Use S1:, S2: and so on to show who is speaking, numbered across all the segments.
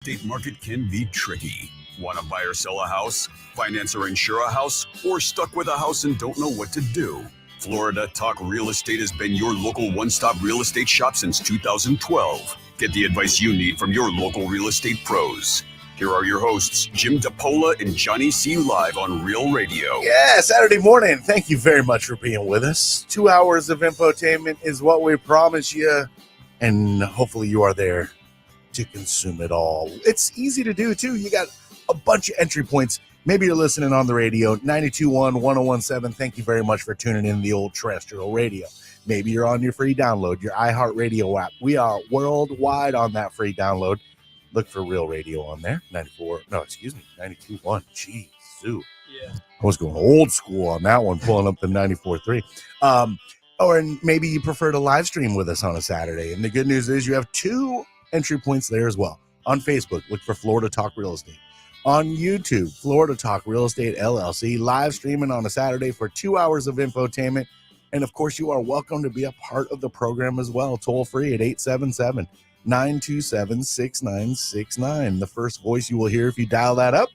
S1: Estate market can be tricky. Want to buy or sell a house, finance or insure a house, or stuck with a house and don't know what to do? Florida Talk Real Estate has been your local one-stop real estate shop since 2012. Get the advice you need from your local real estate pros. Here are your hosts, Jim Paola and Johnny C. live on Real Radio.
S2: Yeah, Saturday morning. Thank you very much for being with us. 2 hours of infotainment is what we promise you, and hopefully you are there to consume it all. It's easy to do, too. You got a bunch of entry points. Maybe you're listening on the radio, 92.1, 101.7. Thank you very much for tuning in the old terrestrial radio. Maybe you're on your free download, your iHeartRadio app. We are worldwide on that free download. Look for Real Radio on there. 92.1. Jeez, Sue. Yeah. I was going old school on that one, pulling up the 94.3. Or maybe you prefer to live stream with us on a Saturday. And the good news is you have 2 entry points there as well. On Facebook, look for Florida Talk Real Estate. On YouTube, Florida Talk Real Estate LLC, live streaming on a Saturday for 2 hours of infotainment. And of course, you are welcome to be a part of the program as well. Toll free at 877-927-6969. The first voice you will hear if you dial that up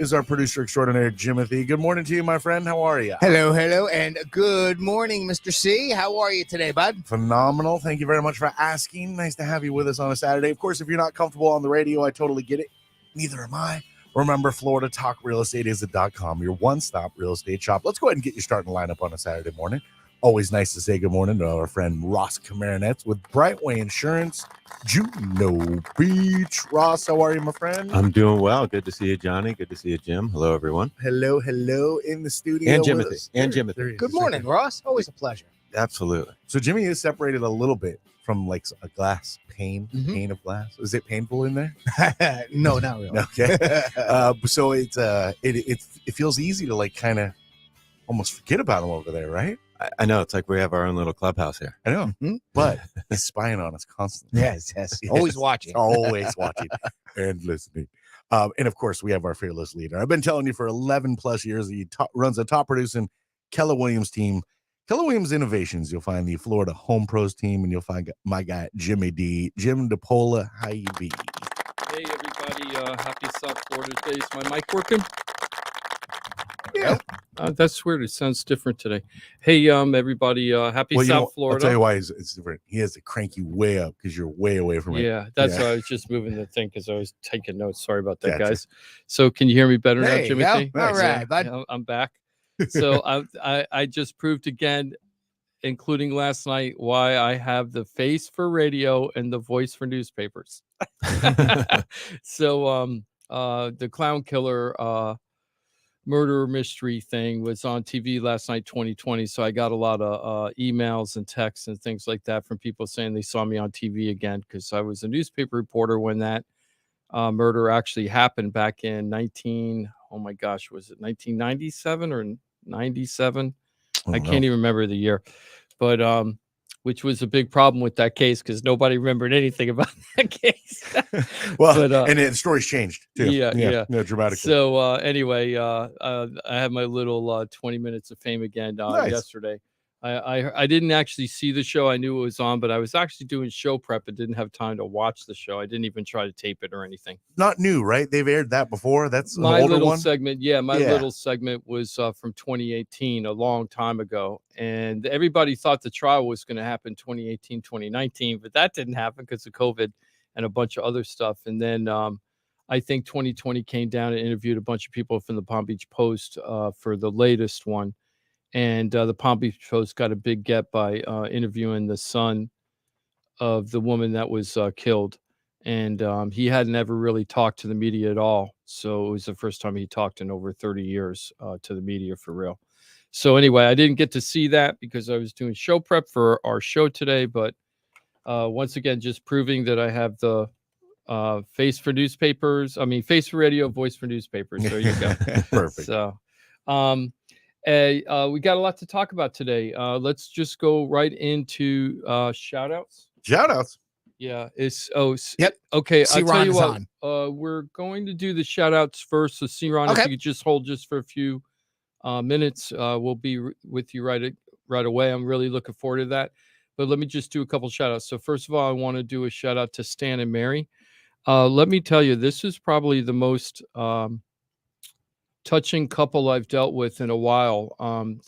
S2: is our producer extraordinaire, Jimothy. Good morning to you, my friend. How are you?
S3: Hello, and good morning, Mr. C. How are you today, bud?
S2: Phenomenal. Thank you very much for asking. Nice to have you with us on a Saturday. Of course, if you're not comfortable on the radio, I totally get it. Neither am I. Remember, Florida Talk Real Estate is .com, your one-stop real estate shop. Let's go ahead and get you starting the lineup on a Saturday morning. Always nice to say good morning to our friend Ross Komarinetz with Brightway Insurance, Juno Beach. Ross, how are you, my friend?
S4: I'm doing well. Good to see you, Johnny. Good to see you, Jim. Hello, everyone.
S2: Hello in the studio.
S4: And Jimothy.
S3: Good morning, Ross. Always a pleasure.
S4: Absolutely.
S2: So Jimmy is separated a little bit from like a glass pane of glass. Is it painful in there?
S3: No, not really.
S2: Okay. So it feels easy to like kind of almost forget about him over there, right?
S4: I know. It's like we have our own little clubhouse here.
S2: I know. But he's spying on us constantly.
S3: Yes. Always watching.
S2: Always watching and listening. And of course, we have our fearless leader. I've been telling you for 11 plus years that he runs a top producing Keller Williams team. Keller Williams Innovations. You'll find the Florida Home Pros team, and you'll find my guy, Jimmy D. Jim DePola, how you be?
S5: Hey, everybody. Happy South Florida Day. Is my mic working?
S2: Yeah.
S5: That's weird. It sounds different today. Hey, everybody. Happy South Florida.
S2: I'll tell you why it's different. He has to crank you way up because you're way away from it.
S5: Yeah, that's why I was just moving the thing because I was taking notes. Sorry about that, guys. So can you hear me better now, Jimmy?
S3: Yeah. All right, bud.
S5: I'm back. So I just proved again, including last night, why I have the face for radio and the voice for newspapers. So the clown killer murder mystery thing was on TV last night, 2020. So I got a lot of emails and texts and things like that from people saying they saw me on TV again because I was a newspaper reporter when that murder actually happened back in was it 1997 or 97? I can't even remember the year, but which was a big problem with that case because nobody remembered anything about that case.
S2: Well, but, and the story's changed too.
S5: Yeah.
S2: No, dramatically.
S5: So anyway, I had my little 20 minutes of fame again yesterday. I didn't actually see the show. I knew it was on, but I was actually doing show prep and didn't have time to watch the show. I didn't even try to tape it or anything.
S2: Not new, right? They've aired that before. That's
S5: my
S2: older
S5: little
S2: one?
S5: segment. Yeah, my little segment was from 2018, a long time ago. And everybody thought the trial was going to happen 2018, 2019, but that didn't happen because of COVID and a bunch of other stuff. And then I think 2020 came down and interviewed a bunch of people from the Palm Beach Post for the latest one. And the Palm Beach Post got a big get by interviewing the son of the woman that was killed. And he hadn't ever really talked to the media at all. So it was the first time he talked in over 30 years to the media for real. So anyway, I didn't get to see that because I was doing show prep for our show today. But once again, just proving that I have the face for newspapers. I mean, face for radio, voice for newspapers. There you go.
S2: Perfect.
S5: So we got a lot to talk about today. Let's just go right into shout outs.
S2: Shout outs.
S5: Yeah.
S3: Yep.
S5: Okay.
S3: C.
S5: I'll tell
S3: Ron
S5: you
S3: is
S5: what.
S3: on.
S5: We're going to do the shout outs first. So C. Ron, if you could just hold just for a few minutes, we'll be with you right away. I'm really looking forward to that. But let me just do a couple shout outs. So first of all, I want to do a shout out to Stan and Mary. Let me tell you, this is probably the most touching couple I've dealt with in a while.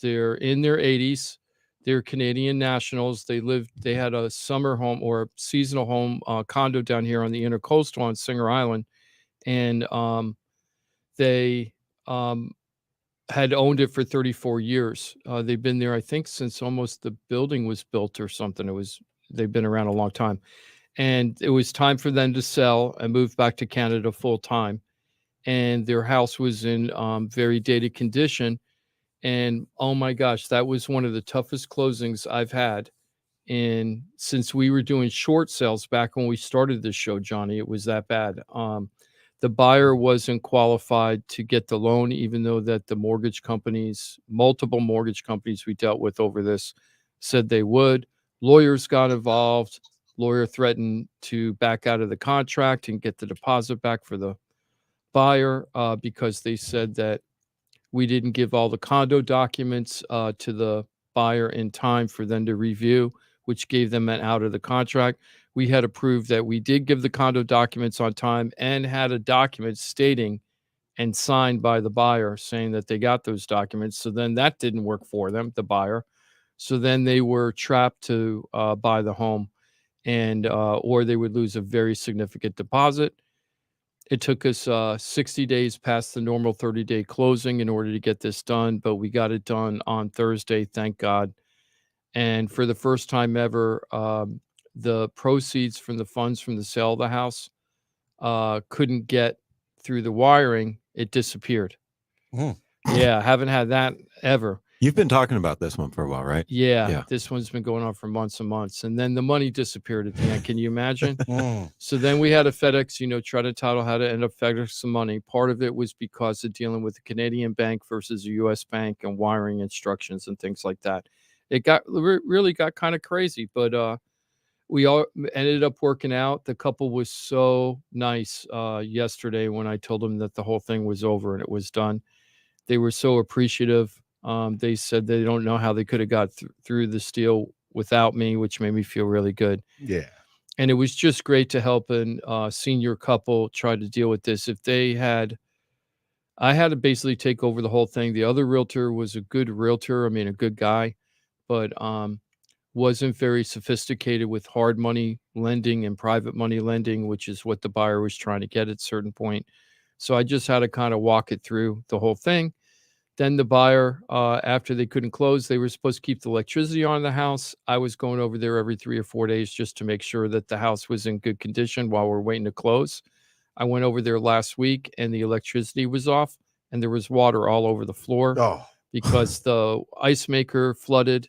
S5: They're in their 80s. They're Canadian nationals. They had a summer home or seasonal home condo down here on the Intercoastal on Singer Island, and they had owned it for 34 years. They've been there, I think, since almost the building was built or something. They've been around a long time, and it was time for them to sell and move back to Canada full time. And their house was in very dated condition. And oh my gosh, that was one of the toughest closings I've had. And since we were doing short sales back when we started this show, Johnny, it was that bad. The buyer wasn't qualified to get the loan, even though that the mortgage companies, multiple mortgage companies we dealt with over this, said they would. Lawyers got involved. Lawyer threatened to back out of the contract and get the deposit back for the buyer because they said that we didn't give all the condo documents to the buyer in time for them to review, which gave them an out of the contract. We had to prove that we did give the condo documents on time and had a document stating and signed by the buyer saying that they got those documents. So then that didn't work for them, the buyer. So then they were trapped to buy the home, and or they would lose a very significant deposit. It took us 60 days past the normal 30-day closing in order to get this done, but we got it done on Thursday, thank God. And for the first time ever, the proceeds from the funds from the sale of the house couldn't get through the wiring. It disappeared. Yeah, haven't had that ever.
S4: You've been talking about this one for a while, right?
S5: Yeah, this one's been going on for months and months. And then the money disappeared at the end. Can you imagine? So then we had a FedEx, try to title how to end up FedEx some money. Part of it was because of dealing with a Canadian bank versus a U.S. bank and wiring instructions and things like that. It really got kind of crazy, but we all ended up working out. The couple was so nice yesterday when I told them that the whole thing was over and it was done. They were so appreciative. They said they don't know how they could have got through this deal without me, which made me feel really good.
S2: Yeah.
S5: And it was just great to help a senior couple try to deal with this. I had to basically take over the whole thing. The other realtor was a good realtor. I mean, a good guy, but wasn't very sophisticated with hard money lending and private money lending, which is what the buyer was trying to get at a certain point. So I just had to kind of walk it through the whole thing. Then the buyer, after they couldn't close, they were supposed to keep the electricity on in the house. I was going over there every 3 or 4 days just to make sure that the house was in good condition while we're waiting to close. I went over there last week and the electricity was off and there was water all over the floor because the ice maker flooded.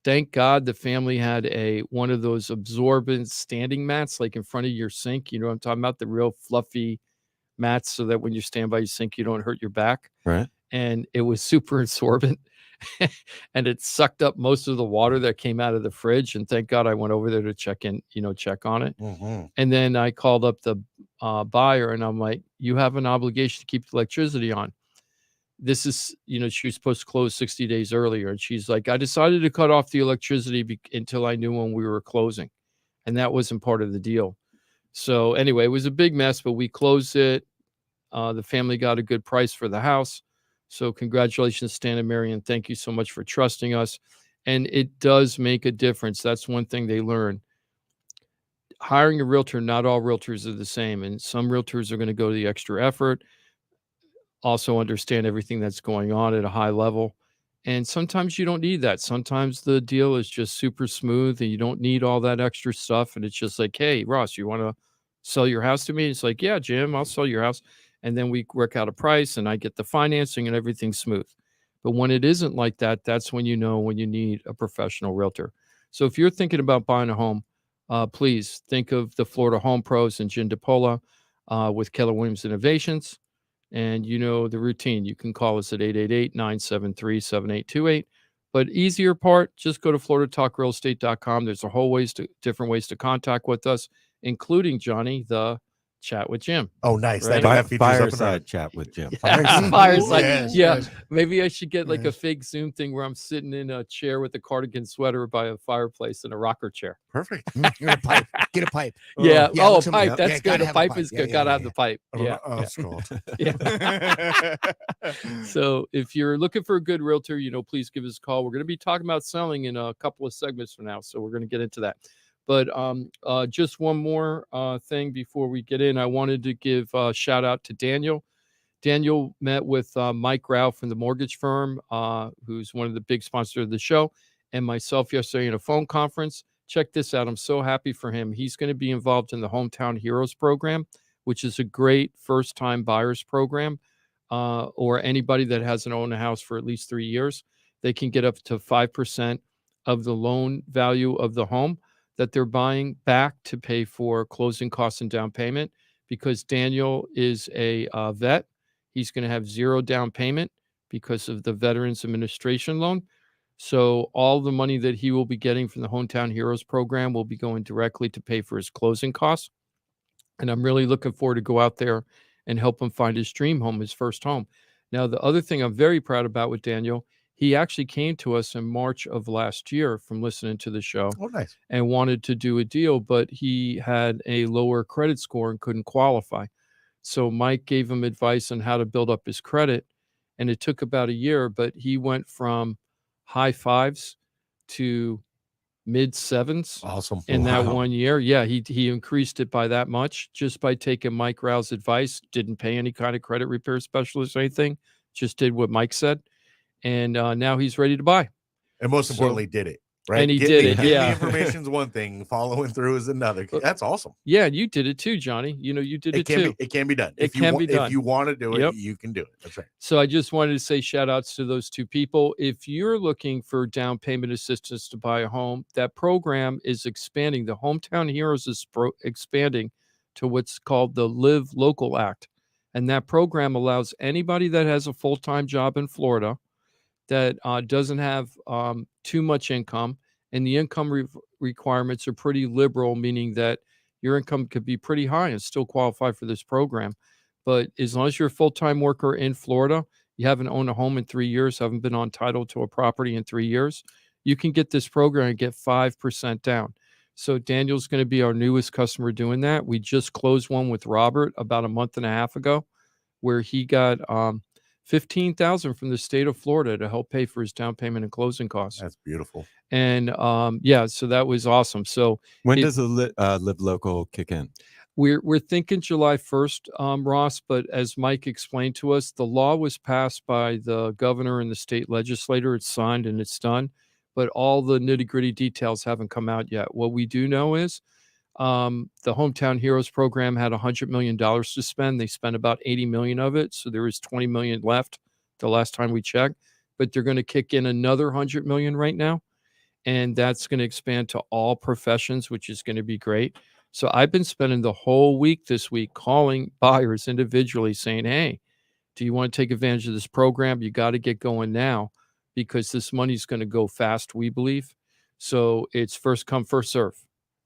S5: Thank God the family had one of those absorbent standing mats like in front of your sink. You know what I'm talking about? The real fluffy mats so that when you stand by your sink, you don't hurt your back.
S4: Right.
S5: And it was super absorbent and it sucked up most of the water that came out of the fridge. And thank God I went over there to check on it. And then I called up the buyer and I'm like, you have an obligation to keep the electricity on. This is, she was supposed to close 60 days earlier. And she's like, I decided to cut off the electricity until I knew when we were closing. And that wasn't part of the deal. So anyway, it was a big mess, but we closed it. The family got a good price for the house. So congratulations, Stan and Marion. Thank you so much for trusting us. And it does make a difference. That's one thing they learn. Hiring a realtor, not all realtors are the same. And some realtors are going to go to the extra effort, also understand everything that's going on at a high level. And sometimes you don't need that. Sometimes the deal is just super smooth and you don't need all that extra stuff. And it's just like, hey, Ross, you want to sell your house to me? It's like, yeah, Jim, I'll sell your house. And then we work out a price and I get the financing and everything's smooth. But when it isn't like that, that's when you know when you need a professional realtor. So if you're thinking about buying a home, please think of the Florida Home Pros and Jen DePola with Keller Williams Innovations. And you know the routine. You can call us at 888-973-7828. But easier part, just go to floridatalkrealestate.com. There's a whole different ways to contact with us, including, Johnny, the Chat with Jim.
S2: Oh, nice.
S5: Right.
S2: That feature's up and running.
S4: Fireside chat with Jim.
S5: Fireside.
S2: Yes,
S5: Yeah.
S2: yes.
S5: Maybe I should get like a
S2: Yes.
S5: fake Zoom thing where I'm sitting in a chair with a cardigan sweater by a fireplace and a rocker chair.
S2: Perfect.
S3: Get a pipe. Get a pipe.
S5: Yeah.
S3: Yeah,
S5: Oh, a
S3: look some-
S5: pipe.
S3: yeah,
S5: That's good.
S3: gotta
S5: A
S3: have
S5: pipe is
S3: Yeah,
S5: good.
S3: yeah,
S5: Gotta
S3: yeah,
S5: have the pipe. Yeah.
S2: Oh,
S5: yeah.
S2: Scott.
S5: Yeah. So if you're looking for a good realtor, please give us a call. We're going to be talking about selling in a couple of segments from now. So we're going to get into that. But just one more thing before we get in, I wanted to give a shout out to Daniel. Daniel met with Mike Rao from the mortgage firm, who's one of the big sponsors of the show, and myself yesterday in a phone conference. Check this out. I'm so happy for him. He's going to be involved in the Hometown Heroes program, which is a great first-time buyers program, or anybody that hasn't owned a house for at least 3 years. They can get up to 5% of the loan value of the home that they're buying back to pay for closing costs and down payment. Because Daniel is a vet, he's going to have zero down payment because of the Veterans Administration loan. So all the money that he will be getting from the Hometown Heroes program will be going directly to pay for his closing costs. And I'm really looking forward to go out there and help him find his dream home, his first home. Now, the other thing I'm very proud about with Daniel, he actually came to us in March of last year from listening to the show
S2: Oh, nice.
S5: and wanted to do a deal, but he had a lower credit score and couldn't qualify. So Mike gave him advice on how to build up his credit. And it took about a year, but he went from high fives to mid sevens
S2: Awesome.
S5: in that
S4: Wow.
S5: 1 year. Yeah, he increased it by that much just by taking Mike Rao's advice. Didn't pay any kind of credit repair specialist or anything. Just did what Mike said. And now he's ready to buy.
S2: And most
S5: So-
S2: importantly, did it. Right?
S5: And he
S2: Getting
S5: did it,
S2: getting
S5: yeah.
S2: The information's one thing. Following through is another. That's awesome.
S5: Yeah, you did it too, Johnny. You did it too.
S2: It can be done.
S5: It
S2: If you
S5: can
S2: wa-
S5: be done.
S2: If you want to do it,
S5: Yep.
S2: you can do it. That's right.
S5: So I just wanted to say shout outs to those two people. If you're looking for down payment assistance to buy a home, that program is expanding. The Hometown Heroes is expanding to what's called the Live Local Act. And that program allows anybody that has a full-time job in Florida that doesn't have too much income, and the income requirements are pretty liberal, meaning that your income could be pretty high and still qualify for this program. But as long as you're a full-time worker in Florida, you haven't owned a home in 3 years, haven't been on title to a property in 3 years, you can get this program and get 5% down. So Daniel's going to be our newest customer doing that. We just closed one with Robert about a month and a half ago, where he got $15,000 from the state of Florida to help pay for his down payment and closing costs.
S2: That's beautiful.
S5: And yeah, so that was awesome. So
S4: When
S5: It-
S4: does the Live Local kick in?
S5: we're thinking July 1st, Ross, but as Mike explained to us, the law was passed by the governor and the state legislator. It's signed and it's done, but all the nitty-gritty details haven't come out yet. What we do know is the Hometown Heroes program had $100 million to spend. They spent about 80 million of it, so there is 20 million left the last time we checked, but they're going to kick in another 100 million right now, and that's going to expand to all professions, which is going to be great. So I've been spending the whole week this week calling buyers individually saying, hey, do you want to take advantage of this program? You got to get going now because this money's going to go fast, we believe. So it's first come, first serve.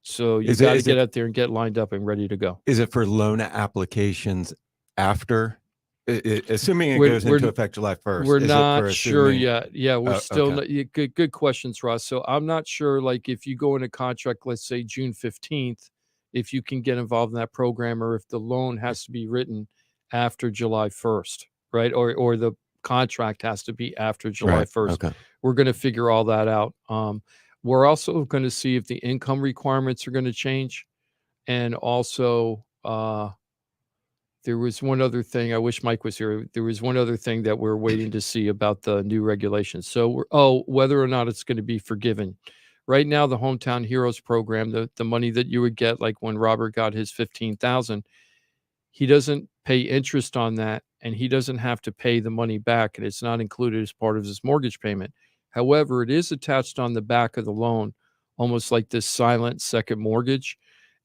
S5: So you got to get out there and get lined up and ready to go.
S4: Is it for loan applications after? Assuming it
S5: We're-
S4: goes
S5: we're-
S4: into effect July 1st.
S5: We're
S4: is it
S5: not
S4: for
S5: sure
S4: assuming-
S5: yet. Yeah, we're
S4: Oh,
S5: still
S4: okay.
S5: not, good questions, Ross. So I'm not sure, like if you go into contract, let's say June 15th, if you can get involved in that program or if the loan has to be written after July 1st, right? Or the contract has to be after July
S4: Right,
S5: 1st.
S4: Okay.
S5: We're going to figure all that out. We're also going to see if the income requirements are going to change. And also, there was one other thing. I wish Mike was here. There was one other thing that we're waiting to see about the new regulations. So, whether or not it's going to be forgiven. Right now, the Hometown Heroes program, the money that you would get, like when Robert got his $15,000, he doesn't pay interest on that, and he doesn't have to pay the money back, and it's not included as part of his mortgage payment. However, it is attached on the back of the loan, almost like this silent second mortgage.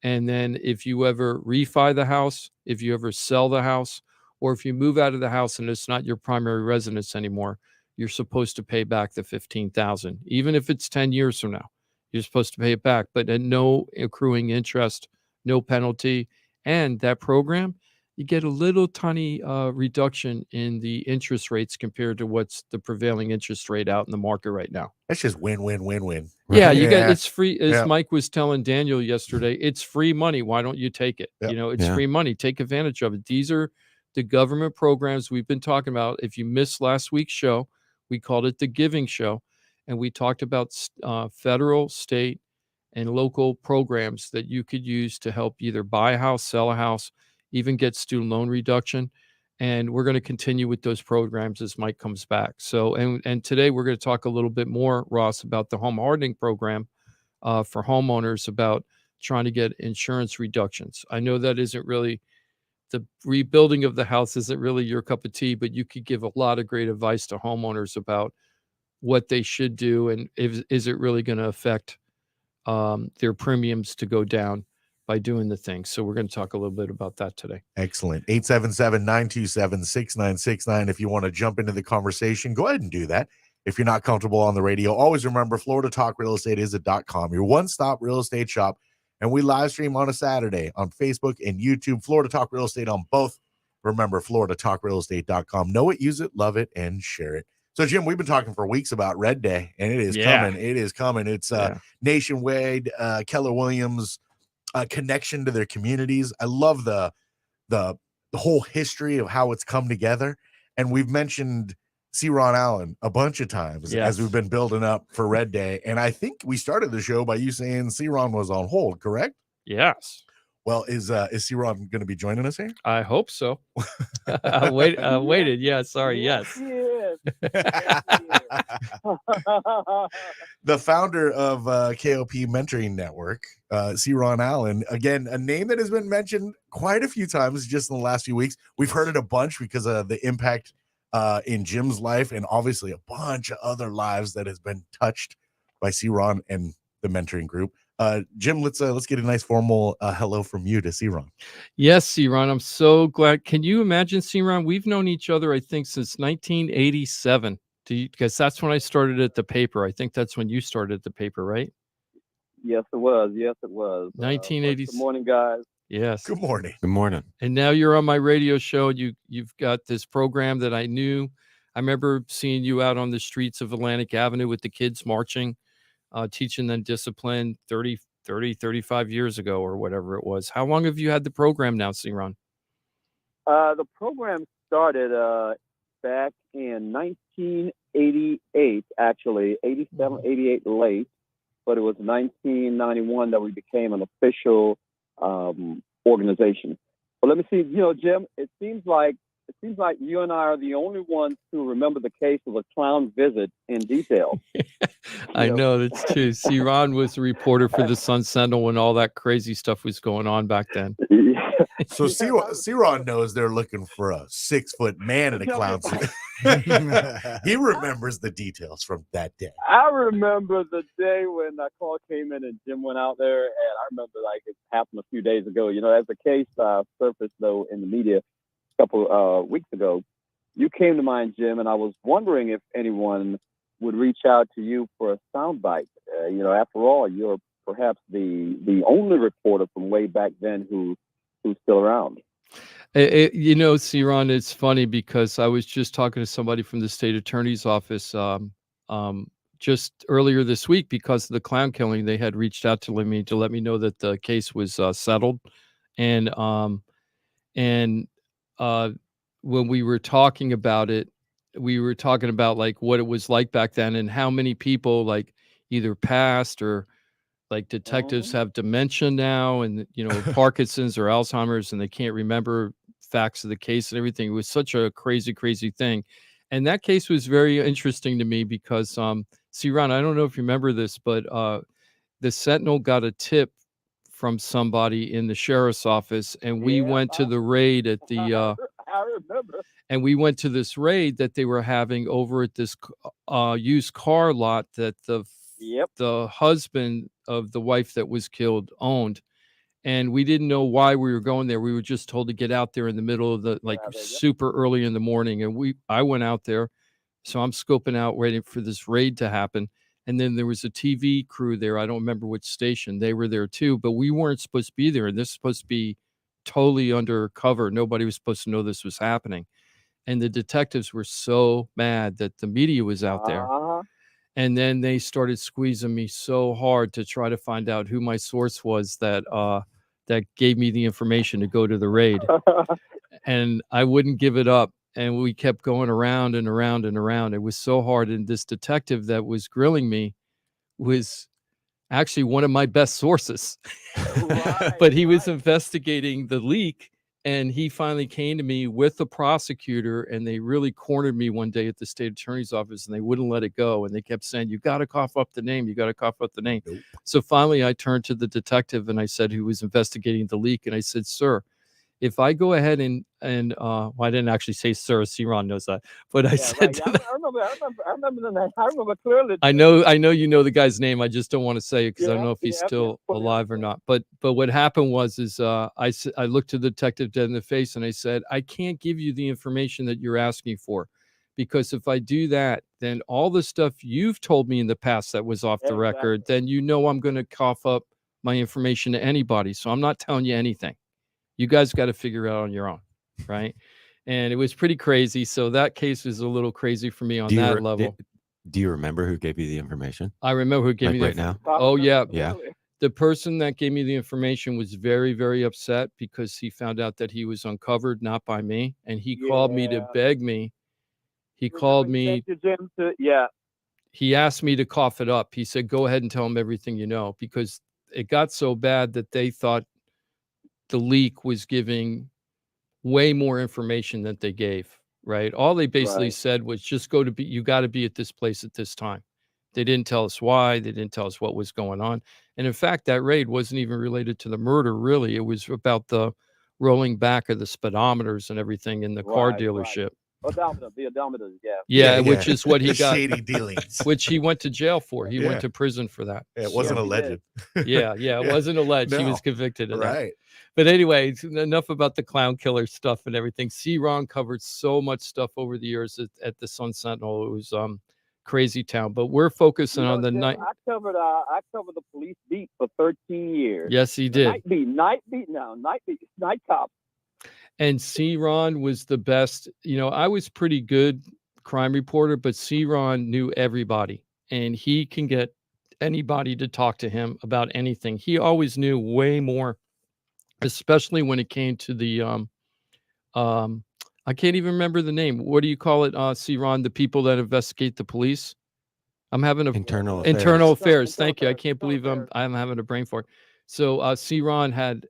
S5: And then if you ever refi the house, if you ever sell the house, or if you move out of the house and it's not your primary residence anymore, you're supposed to pay back the $15,000. Even if it's 10 years from now, you're supposed to pay it back, but at no accruing interest, no penalty, And that program, you get a little tiny reduction in the interest rates compared to what's the prevailing interest rate out in the market right now.
S2: That's just win, win, win, win.
S5: Yeah, you
S2: Yeah.
S5: got it's free. As
S2: Yeah.
S5: Mike was telling Daniel yesterday, it's free money. Why don't you take it?
S2: Yeah.
S5: You know, it's
S4: Yeah.
S5: free money. Take advantage of it. These are the government programs we've been talking about. If you missed last week's show, we called it the Giving Show, and we talked about federal, state, and local programs that you could use to help either buy a house, sell a house, even get student loan reduction. And we're going to continue with those programs as Mike comes back. So, and today we're going to talk a little bit more, Ross, about the home hardening program for homeowners, about trying to get insurance reductions. I know that isn't really the rebuilding of the house isn't really your cup of tea, but you could give a lot of great advice to homeowners about what they should do and is it really going to affect their premiums to go down by doing the thing. So we're going to talk a little bit about that today.
S2: Excellent. 877-927-6969. If you want to jump into the conversation, go ahead and do that. If you're not comfortable on the radio, always remember Florida Talk Real Estate is .com, your one-stop real estate shop. And we live stream on a Saturday on Facebook and YouTube, Florida Talk Real Estate on both. Remember, FloridaTalkRealEstate.com. Know it, use it, love it, and share it. So, Jim, we've been talking for weeks about Red Day, and it is coming. It is coming. It's nationwide, Keller Williams connection to their communities. I love the whole history of how it's come together. And we've mentioned C. Ron Allen a bunch of times as we've been building up for Red Day. And I think we started the show by you saying C. Ron was on hold, correct?
S5: Yes.
S2: Well, is C. Ron going to be joining us here?
S5: I hope so. I waited. Yeah, sorry. Yes.
S2: The founder of KOP Mentoring Network, C. Ron Allen, again, a name that has been mentioned quite a few times just in the last few weeks. We've heard it a bunch because of the impact in Jim's life and obviously a bunch of other lives that has been touched by C. Ron and the mentoring group. Jim, let's get a nice formal hello from you to C. Ron.
S5: Yes, C. Ron, I'm so glad. Can you imagine, C. Ron? We've known each other, I think, since 1987. Because that's when I started at the paper. I think that's when you started at the paper, right?
S6: Yes, it was. Yes, it was.
S5: 1980.
S6: Good morning, guys.
S5: Yes.
S2: Good morning.
S4: Good morning.
S5: And now you're on my radio show. You've got this program that I knew. I remember seeing you out on the streets of Atlantic Avenue with the kids marching, teaching them discipline 35 years ago or whatever it was. How long have you had the program now, C. Ron?
S6: The program started back in 1988, actually, 87, 88 late, but it was 1991 that we became an official organization. But let me see, Jim, it seems like you and I are the only ones who remember the case of a clown visit in detail.
S5: I know that's true. C. Ron was a reporter for the Sun Sentinel when all that crazy stuff was going on back then.
S2: So C. Ron knows they're looking for a 6-foot man in a clown suit. He remembers the details from that day.
S6: I remember the day when that call came in and Jim went out there, and I remember like it happened a few days ago. As the case surfaced though in the media a couple weeks ago, you came to mind, Jim, and I was wondering if anyone would reach out to you for a soundbite. After all, you're perhaps the only reporter from way back then who's still around.
S5: C. Ron, it's funny because I was just talking to somebody from the state attorney's office just earlier this week because of the clown killing. They had reached out to me to let me know that the case was settled, and when we were talking about it, we were talking about like what it was like back then and how many people like either passed or like detectives have dementia now and, Parkinson's or Alzheimer's and they can't remember facts of the case and everything. It was such a crazy, crazy thing. And that case was very interesting to me because, C. Ron, I don't know if you remember this, but the Sentinel got a tip from somebody in the sheriff's office and we went to the raid at the
S6: I remember.
S5: And we went to this raid that they were having over at this used car lot that the husband of the wife that was killed owned. And we didn't know why we were going there. We were just told to get out there in the middle of the super early in the morning. And I went out there. So I'm scoping out waiting for this raid to happen. And then there was a TV crew there. I don't remember which station. They were there too, but we weren't supposed to be there. And this is supposed to be totally undercover. Nobody was supposed to know this was happening. And the detectives were so mad that the media was out there. And then they started squeezing me so hard to try to find out who my source was that gave me the information to go to the raid. And I wouldn't give it up. And we kept going around and around and around. It was so hard. And this detective that was grilling me was actually one of my best sources. But he was investigating the leak. And he finally came to me with the prosecutor, and they really cornered me one day at the state attorney's office, and they wouldn't let it go. And they kept saying, you got to cough up the name. You got to cough up the name. Nope. So finally I turned to the detective and I said, who was investigating the leak. And I said, sir, if I go ahead and well, I didn't actually say sir, C-Ron knows that, but I said,
S6: I remember the name. I remember clearly.
S5: I know you know the guy's name. I just don't want to say it because I don't know if he's still alive or not. But what happened was I looked the detective dead in the face and I said, I can't give you the information that you're asking for, because if I do that, then all the stuff you've told me in the past that was off the record, then I'm going to cough up my information to anybody. So I'm not telling you anything. You guys got to figure it out on your own, right? And it was pretty crazy. So that case was a little crazy for me on that level.
S4: Do you remember who gave you the information?
S5: I remember who gave me
S4: right now.
S5: Oh yeah,
S4: yeah.
S5: The person that gave me the information was very, very upset because he found out that he was uncovered, not by me, and he called me to beg me. He called me. He asked me to cough it up. He said, "Go ahead and tell him everything you know," because it got so bad that they thought the leak was giving way more information than they gave, right? All they basically said was just you got to be at this place at this time. They didn't tell us why. They didn't tell us what was going on. And in fact, that raid wasn't even related to the murder, really. It was about the rolling back of the speedometers and everything in the car dealership.
S6: The odometers,
S5: which is what he got.
S2: Shady dealings.
S5: Which he went to jail for. He went to prison for that.
S2: It wasn't alleged.
S5: It wasn't alleged. He was convicted of that.
S2: Right.
S5: But anyway, enough about the clown killer stuff and everything. C-Ron covered so much stuff over the years at the Sun Sentinel. It was crazy town. But we're focusing on the night.
S6: I covered the police beat for 13 years.
S5: Yes, he did.
S6: Night cop.
S5: And C-Ron was the best. I was pretty good crime reporter, but C-Ron knew everybody, and he can get anybody to talk to him about anything. He always knew way more, especially when it came to the I can't even remember the name. What do you call it, C-Ron? The people that investigate the police. I'm having
S4: internal
S5: affairs. Thank you. I can't believe I'm having a brain fart. So C-Ron had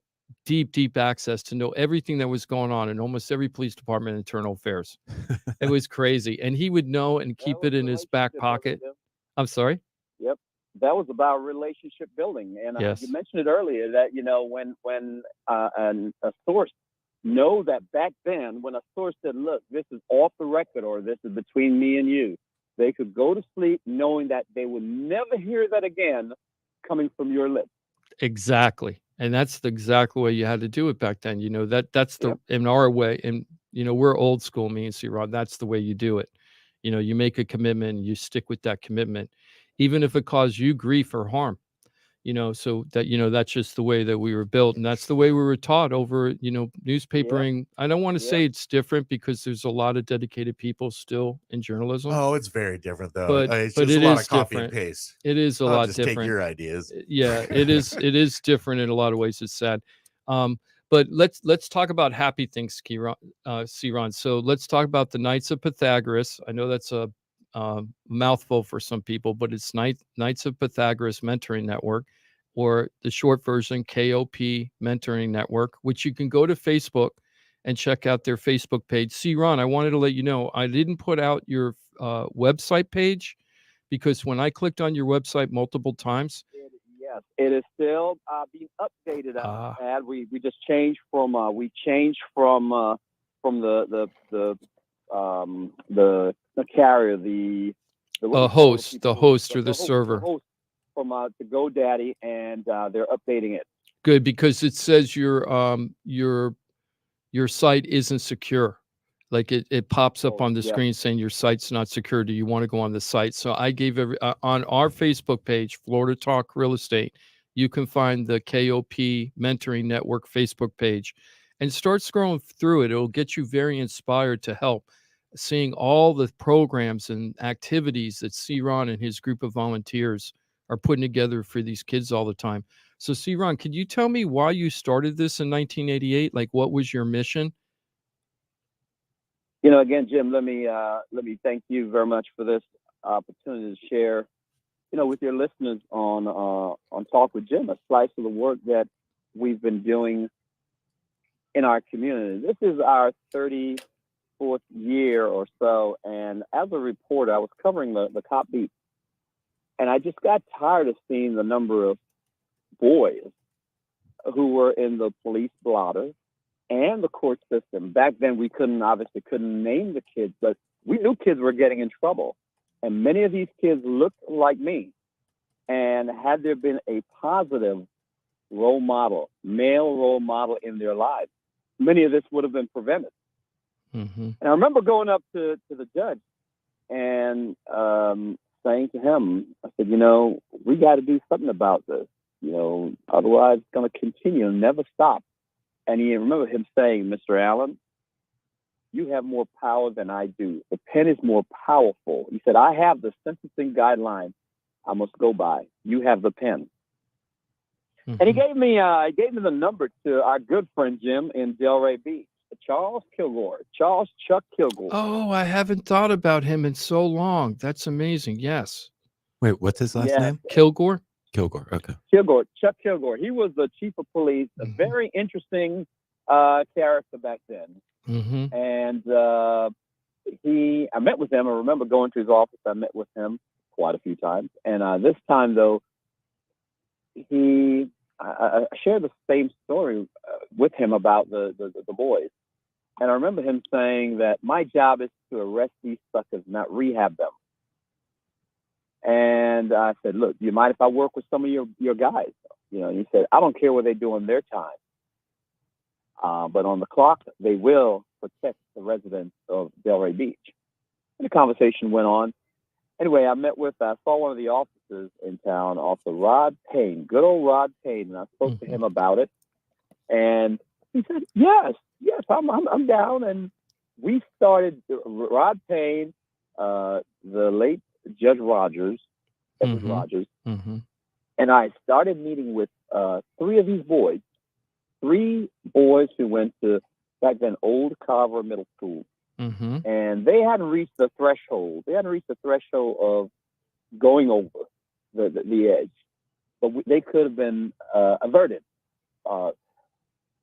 S5: deep access to know everything that was going on in almost every police department, internal affairs. It was crazy. And he would know and keep it in his back pocket. I'm sorry?
S6: Yep. That was about relationship building. And you mentioned it earlier that, when a source know that back then, when a source said, look, this is off the record or this is between me and you, they could go to sleep knowing that they would never hear that again coming from your lips.
S5: Exactly. And that's the exact way you had to do it back then. That's in our way. And, we're old school, me and C-Ron. That's the way you do it. You make a commitment and you stick with that commitment, even if it caused you grief or harm, so that, that's just the way that we were built. And that's the way we were taught over, newspapering. I don't want to say it's different because there's a lot of dedicated people still in journalism.
S2: Oh, it's very different though.
S5: But
S2: it's
S5: but
S2: just
S5: it
S2: a lot
S5: is
S2: of copy
S5: different.
S2: and paste.
S5: It is a
S2: I'll
S5: lot
S2: just
S5: different.
S2: Take your ideas.
S5: Yeah, it is different in a lot of ways. It's sad. But let's talk about happy things, C-Ron. So let's talk about the Knights of Pythagoras. I know that's a mouthful for some people, but it's Knights of Pythagoras Mentoring Network, or the short version, KOP Mentoring Network, which you can go to Facebook and check out their Facebook page. C-Ron, I wanted to let you know, I didn't put out your website page because when I clicked on your website multiple times,
S6: yes, it is still being updated. Ad. We just changed from the carrier, the
S5: host or the server.
S6: From to GoDaddy, and they're updating it.
S5: Good, because it says your site isn't secure. Like it pops up on the screen saying your site's not secure. Do you want to go on the site? So I gave on our Facebook page, Florida Talk Real Estate, you can find the KOP Mentoring Network Facebook page. and start scrolling through it. It'll get you very inspired to help, seeing all the programs and activities that C-Ron and his group of volunteers are putting together for these kids all the time. So C-Ron, could you tell me why you started this in 1988? Like, what was your mission?
S6: Again, Jim, let me thank you very much for this opportunity to share, with your listeners on Talk with Jim, a slice of the work that we've been doing in our community. This is our 34th year or so, and as a reporter, I was covering the cop beat, and I just got tired of seeing the number of boys who were in the police blotter and the court system. Back then, we obviously couldn't name the kids, but we knew kids were getting in trouble. And many of these kids looked like me. And had there been a positive role model, male role model in their lives, many of this would have been prevented.
S5: Mm-hmm.
S6: And I remember going up to the judge and saying to him, I said, we got to do something about this. Otherwise it's going to continue and never stop. And I remember him saying, Mr. Allen, you have more power than I do. The pen is more powerful. He said, I have the sentencing guidelines I must go by. You have the pen.
S5: Mm-hmm.
S6: And he gave me the number to our good friend Jim in Delray Beach, Charles Chuck Kilgore.
S5: Oh, I haven't thought about him in so long. That's amazing. Yes.
S4: Wait, what's his last name?
S5: Kilgore?
S4: Kilgore. Okay.
S6: Chuck Kilgore. He was the chief of police, a very interesting character back then.
S5: Mm-hmm.
S6: And I met with him. I remember going to his office. I met with him quite a few times. And this time, though, I shared the same story with him about the boys. And I remember him saying that my job is to arrest these suckers, not rehab them. And I said, look, do you mind if I work with some of your guys? And he said, I don't care what they do in their time. But on the clock, they will protect the residents of Delray Beach. And the conversation went on. Anyway, I saw one of the officers in town, Officer Rod Payne, good old Rod Payne, and I spoke to him about it. And he said, yes, I'm down. And we started, Rod Payne, the late Judge Rogers, Edward Rogers, and I started meeting with three of these boys, three boys who went to, back then, Old Carver Middle School. And they hadn't reached the threshold. They hadn't reached the threshold of going over the edge. But they could have been averted.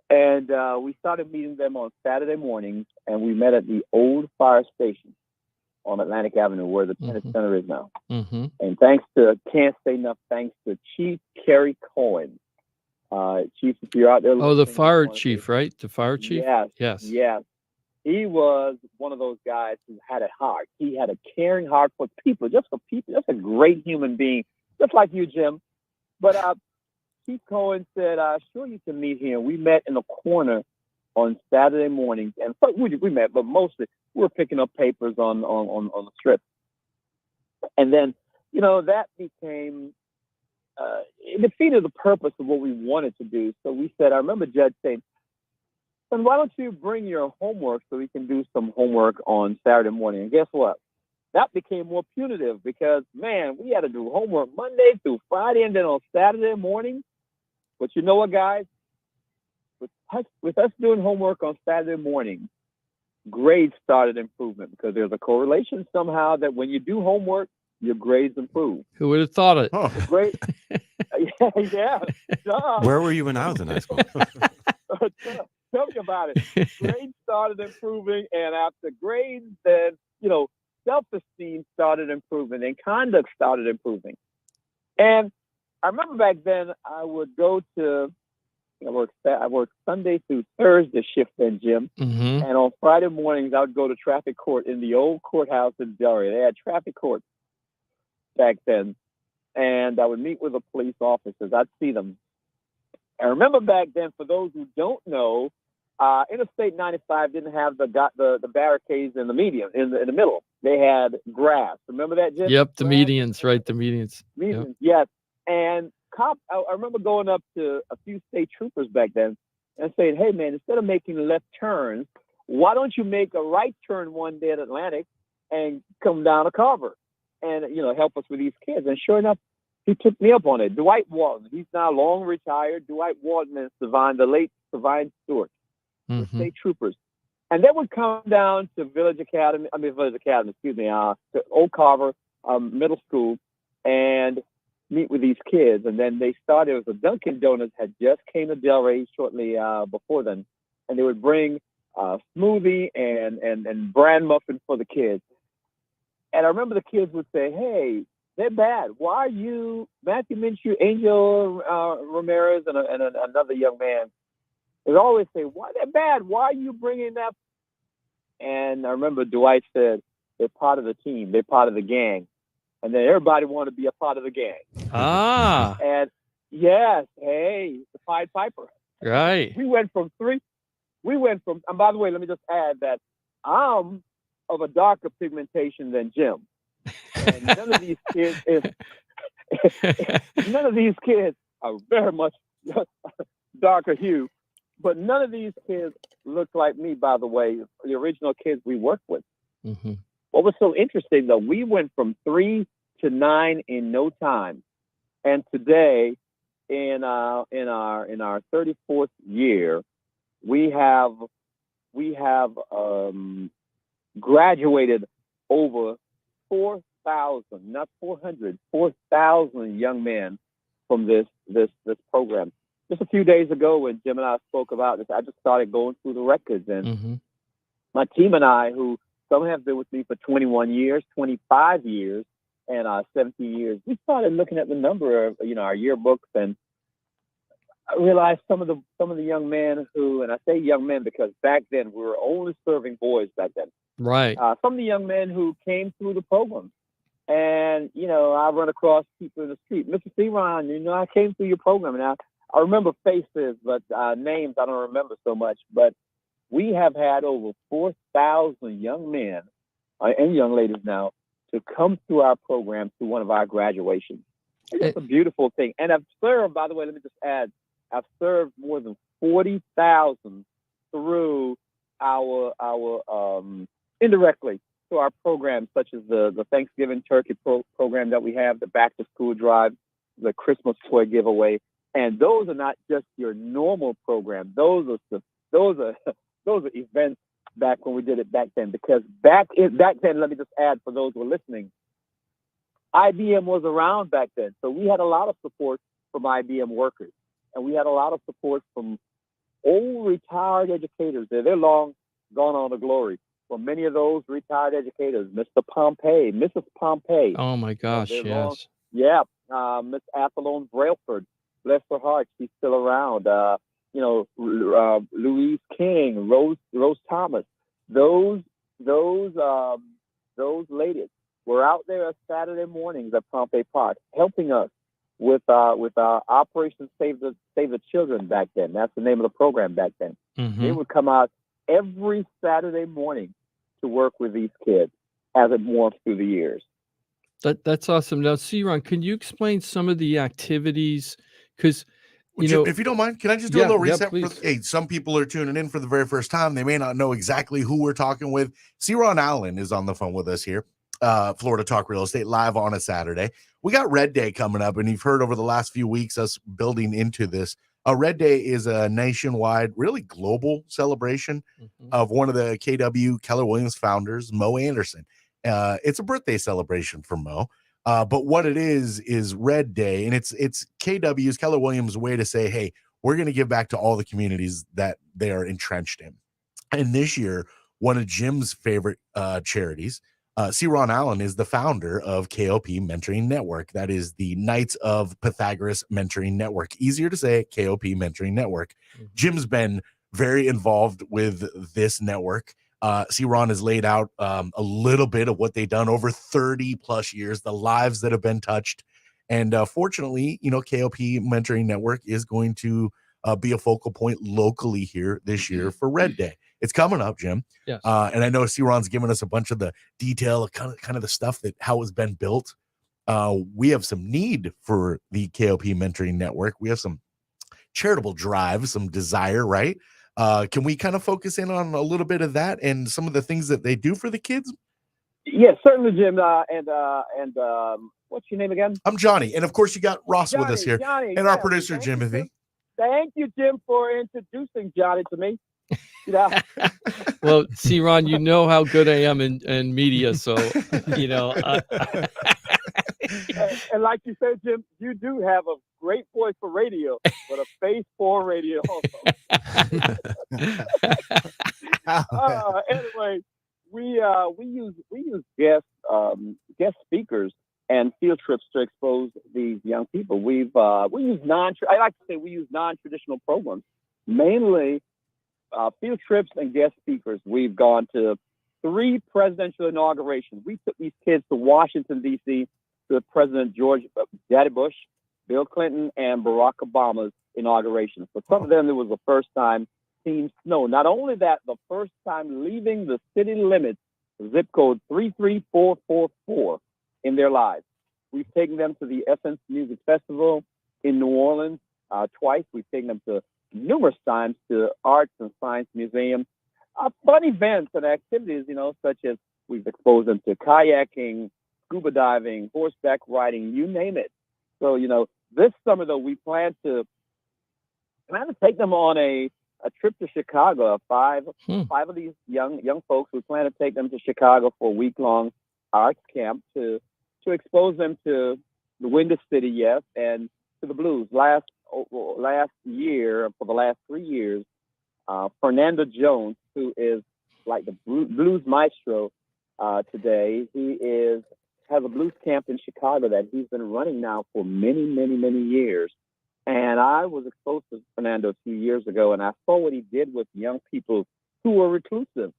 S6: And we started meeting them on Saturday mornings, and we met at the old fire station on Atlantic Avenue, where the tennis center is now. And can't say enough thanks to Chief Kerry Cohen. Chief, if you're out there.
S5: Oh, the fire chief, right? The fire chief?
S6: Yes. He was one of those guys who had a heart. He had a caring heart for people, just a great human being, just like you, Jim. But Chief Cohen said, sure, you can meet here. We met in the corner on Saturday mornings. And we met, but mostly we were picking up papers on the strip. And then, that became, it defeated the purpose of what we wanted to do. So we said, I remember Judge saying, then why don't you bring your homework so we can do some homework on Saturday morning? And guess what? That became more punitive because, man, we had to do homework Monday through Friday and then on Saturday morning. But you know what, guys? With us doing homework on Saturday morning, grades started improvement because there's a correlation somehow that when you do homework, your grades improve.
S5: Who would have thought it?
S2: Oh.
S6: Great. Yeah.
S4: Where were you when I was in high school?
S6: Tell me about it. Grades started improving, and after grades, then, self-esteem started improving and conduct started improving. And I remember back then I would go to, I worked Sunday through Thursday shift then, Jim. And on Friday mornings, I would go to traffic court in the old courthouse in Delray. They had traffic court back then. And I would meet with the police officers. I'd see them. I remember back then, for those who don't know, Interstate 95 didn't have the barricades in the median, in the middle. They had grass. Remember that, Jim?
S5: Yep, the
S6: grass?
S5: medians, right? The medians.
S6: Medians, yes. And I remember going up to a few state troopers back then and saying, hey, man, instead of making left turns, why don't you make a right turn one day at Atlantic and come down to Carver and, help us with these kids? And sure enough, he took me up on it. Dwight Walton, he's now long retired. Dwight Walton and the late Savine Stewart, the state troopers. And they would come to Old Carver Middle School and meet with these kids. And then they started, it was a Dunkin' Donuts had just came to Delray shortly before then. And they would bring smoothie and bran muffin for the kids. And I remember the kids would say, hey, they're bad. Why are you, Matthew Minshew, Angel Ramirez, and another young man, they always say, why they're bad? Why are you bringing that? And I remember Dwight said, they're part of the team. They're part of the gang. And then everybody wanted to be a part of the gang.
S5: Ah.
S6: And yes, hey, the Pied Piper.
S5: Right.
S6: We went from, and by the way, let me just add that I'm of a darker pigmentation than Jim. And none of these kids are very much darker hue, but none of these kids look like me, by the way, the original kids we worked with.
S5: Mm-hmm.
S6: What was so interesting, though, we went from 3 to 9 in no time. And today, in our 34th year, we have graduated over 4,000, not 400, 4,000 young men from this program. Just a few days ago, when Jim and I spoke about this, I just started going through the records, and my team and I, who some have been with me for 21 years, 25 years, and 17 years, we started looking at the number of our yearbooks, and I realized some of the young men who, and I say young men because back then we were only serving boys back then.
S5: Right.
S6: Some of the young men who came through the program, and I run across people in the street. Mr. Ceron, I came through your program, and I remember faces, but names I don't remember so much. But we have had over 4,000 young men and young ladies now to come through our program through one of our graduations. It's a beautiful thing. And I've served, by the way, let me just add, I've served more than 40,000 through our indirectly to our programs, such as the Thanksgiving turkey program that we have, the back to school drive, the Christmas toy giveaway. And those are not just your normal program. Those are events back when we did it back then. Because back then, let me just add for those who are listening, IBM was around back then. So we had a lot of support from IBM workers. And we had a lot of support from old retired educators. They're long gone on to glory. Well, many of those retired educators, Mr. Pompey, Mrs. Pompey.
S5: Oh, my gosh, yes.
S6: Miss Athelone Brailford, bless her heart, she's still around. Louise King, Rose Thomas. Those ladies were out there Saturday mornings at Pompey Park helping us with our Operation Save the Children back then. That's the name of the program back then.
S5: Mm-hmm.
S6: They would come out every Saturday morning to work with these kids as it morphed through the years.
S5: That's awesome. Now, Ceron, can you explain some of the activities? Because
S2: if you don't mind, can I just do a little reset?
S5: Please.
S2: Some people are tuning in for the very first time. They may not know exactly who we're talking with. Ceron Allen is on the phone with us here. Florida Talk Real Estate live on a Saturday. We got Red Day coming up, and you've heard over the last few weeks us building into this. Red Day is a nationwide, really global celebration of one of the KW Keller Williams founders, Mo Anderson. It's a birthday celebration for Mo. But what it is Red Day, and it's KW's Keller Williams' way to say, hey, we're going to give back to all the communities that they are entrenched in. And this year, one of Jim's favorite charities, Ceron Allen, is the founder of KOP Mentoring Network. That is the Knights of Pythagoras Mentoring Network. Easier to say, KOP Mentoring Network. Jim's been very involved with this network. Ceron has laid out a little bit of what they've done over 30 plus years, the lives that have been touched. And fortunately, KOP Mentoring Network is going to be a focal point locally here this year for Red Day. It's coming up, Jim.
S5: Yes.
S2: And I know Ceron's given us a bunch of the detail of kind of the stuff that how it's been built. We have some need for the KOP Mentoring Network. We have some charitable drive, some desire, right? Can we kind of focus in on a little bit of that and some of the things that they do for the kids?
S6: Yes, certainly, Jim. What's your name again?
S2: I'm Johnny, and of course you got Ross with us here,
S6: Johnny,
S2: and our
S6: yes.
S2: producer
S6: Thank you,
S2: Jimothy.
S6: Jim. Thank you, Jim, for introducing Johnny to me.
S5: Well, see, Ron, you know how good I am in media, so you know.
S6: And like you said, Jim, you do have a great voice for radio, but a face for radio also. Anyway, we use guest speakers and field trips to expose these young people. We use non-traditional programs, mainly field trips and guest speakers. We've gone to 3 presidential inaugurations. We took these kids to Washington, D.C., to President George Daddy Bush, Bill Clinton, and Barack Obama's inaugurations. For some of them, it was the first time seeing snow. Not only that, the first time leaving the city limits, zip code 33444, in their lives. We've taken them to the Essence Music Festival in New Orleans twice. We've taken them to numerous times to Arts and Science Museum. Fun events and activities, such as we've exposed them to kayaking, scuba diving, horseback riding, you name it. So, this summer, though, we plan to take them on a trip to Chicago. Five of these young folks, we plan to take them to Chicago for a week-long arts camp to expose them to the Windy City, yes, and to the blues. Last year, for the last 3 years, Fernando Jones, who is like the blues maestro today, he has a blues camp in Chicago that he's been running now for many, many, many years. And I was exposed to Fernando a few years ago, and I saw what he did with young people who were reclusive,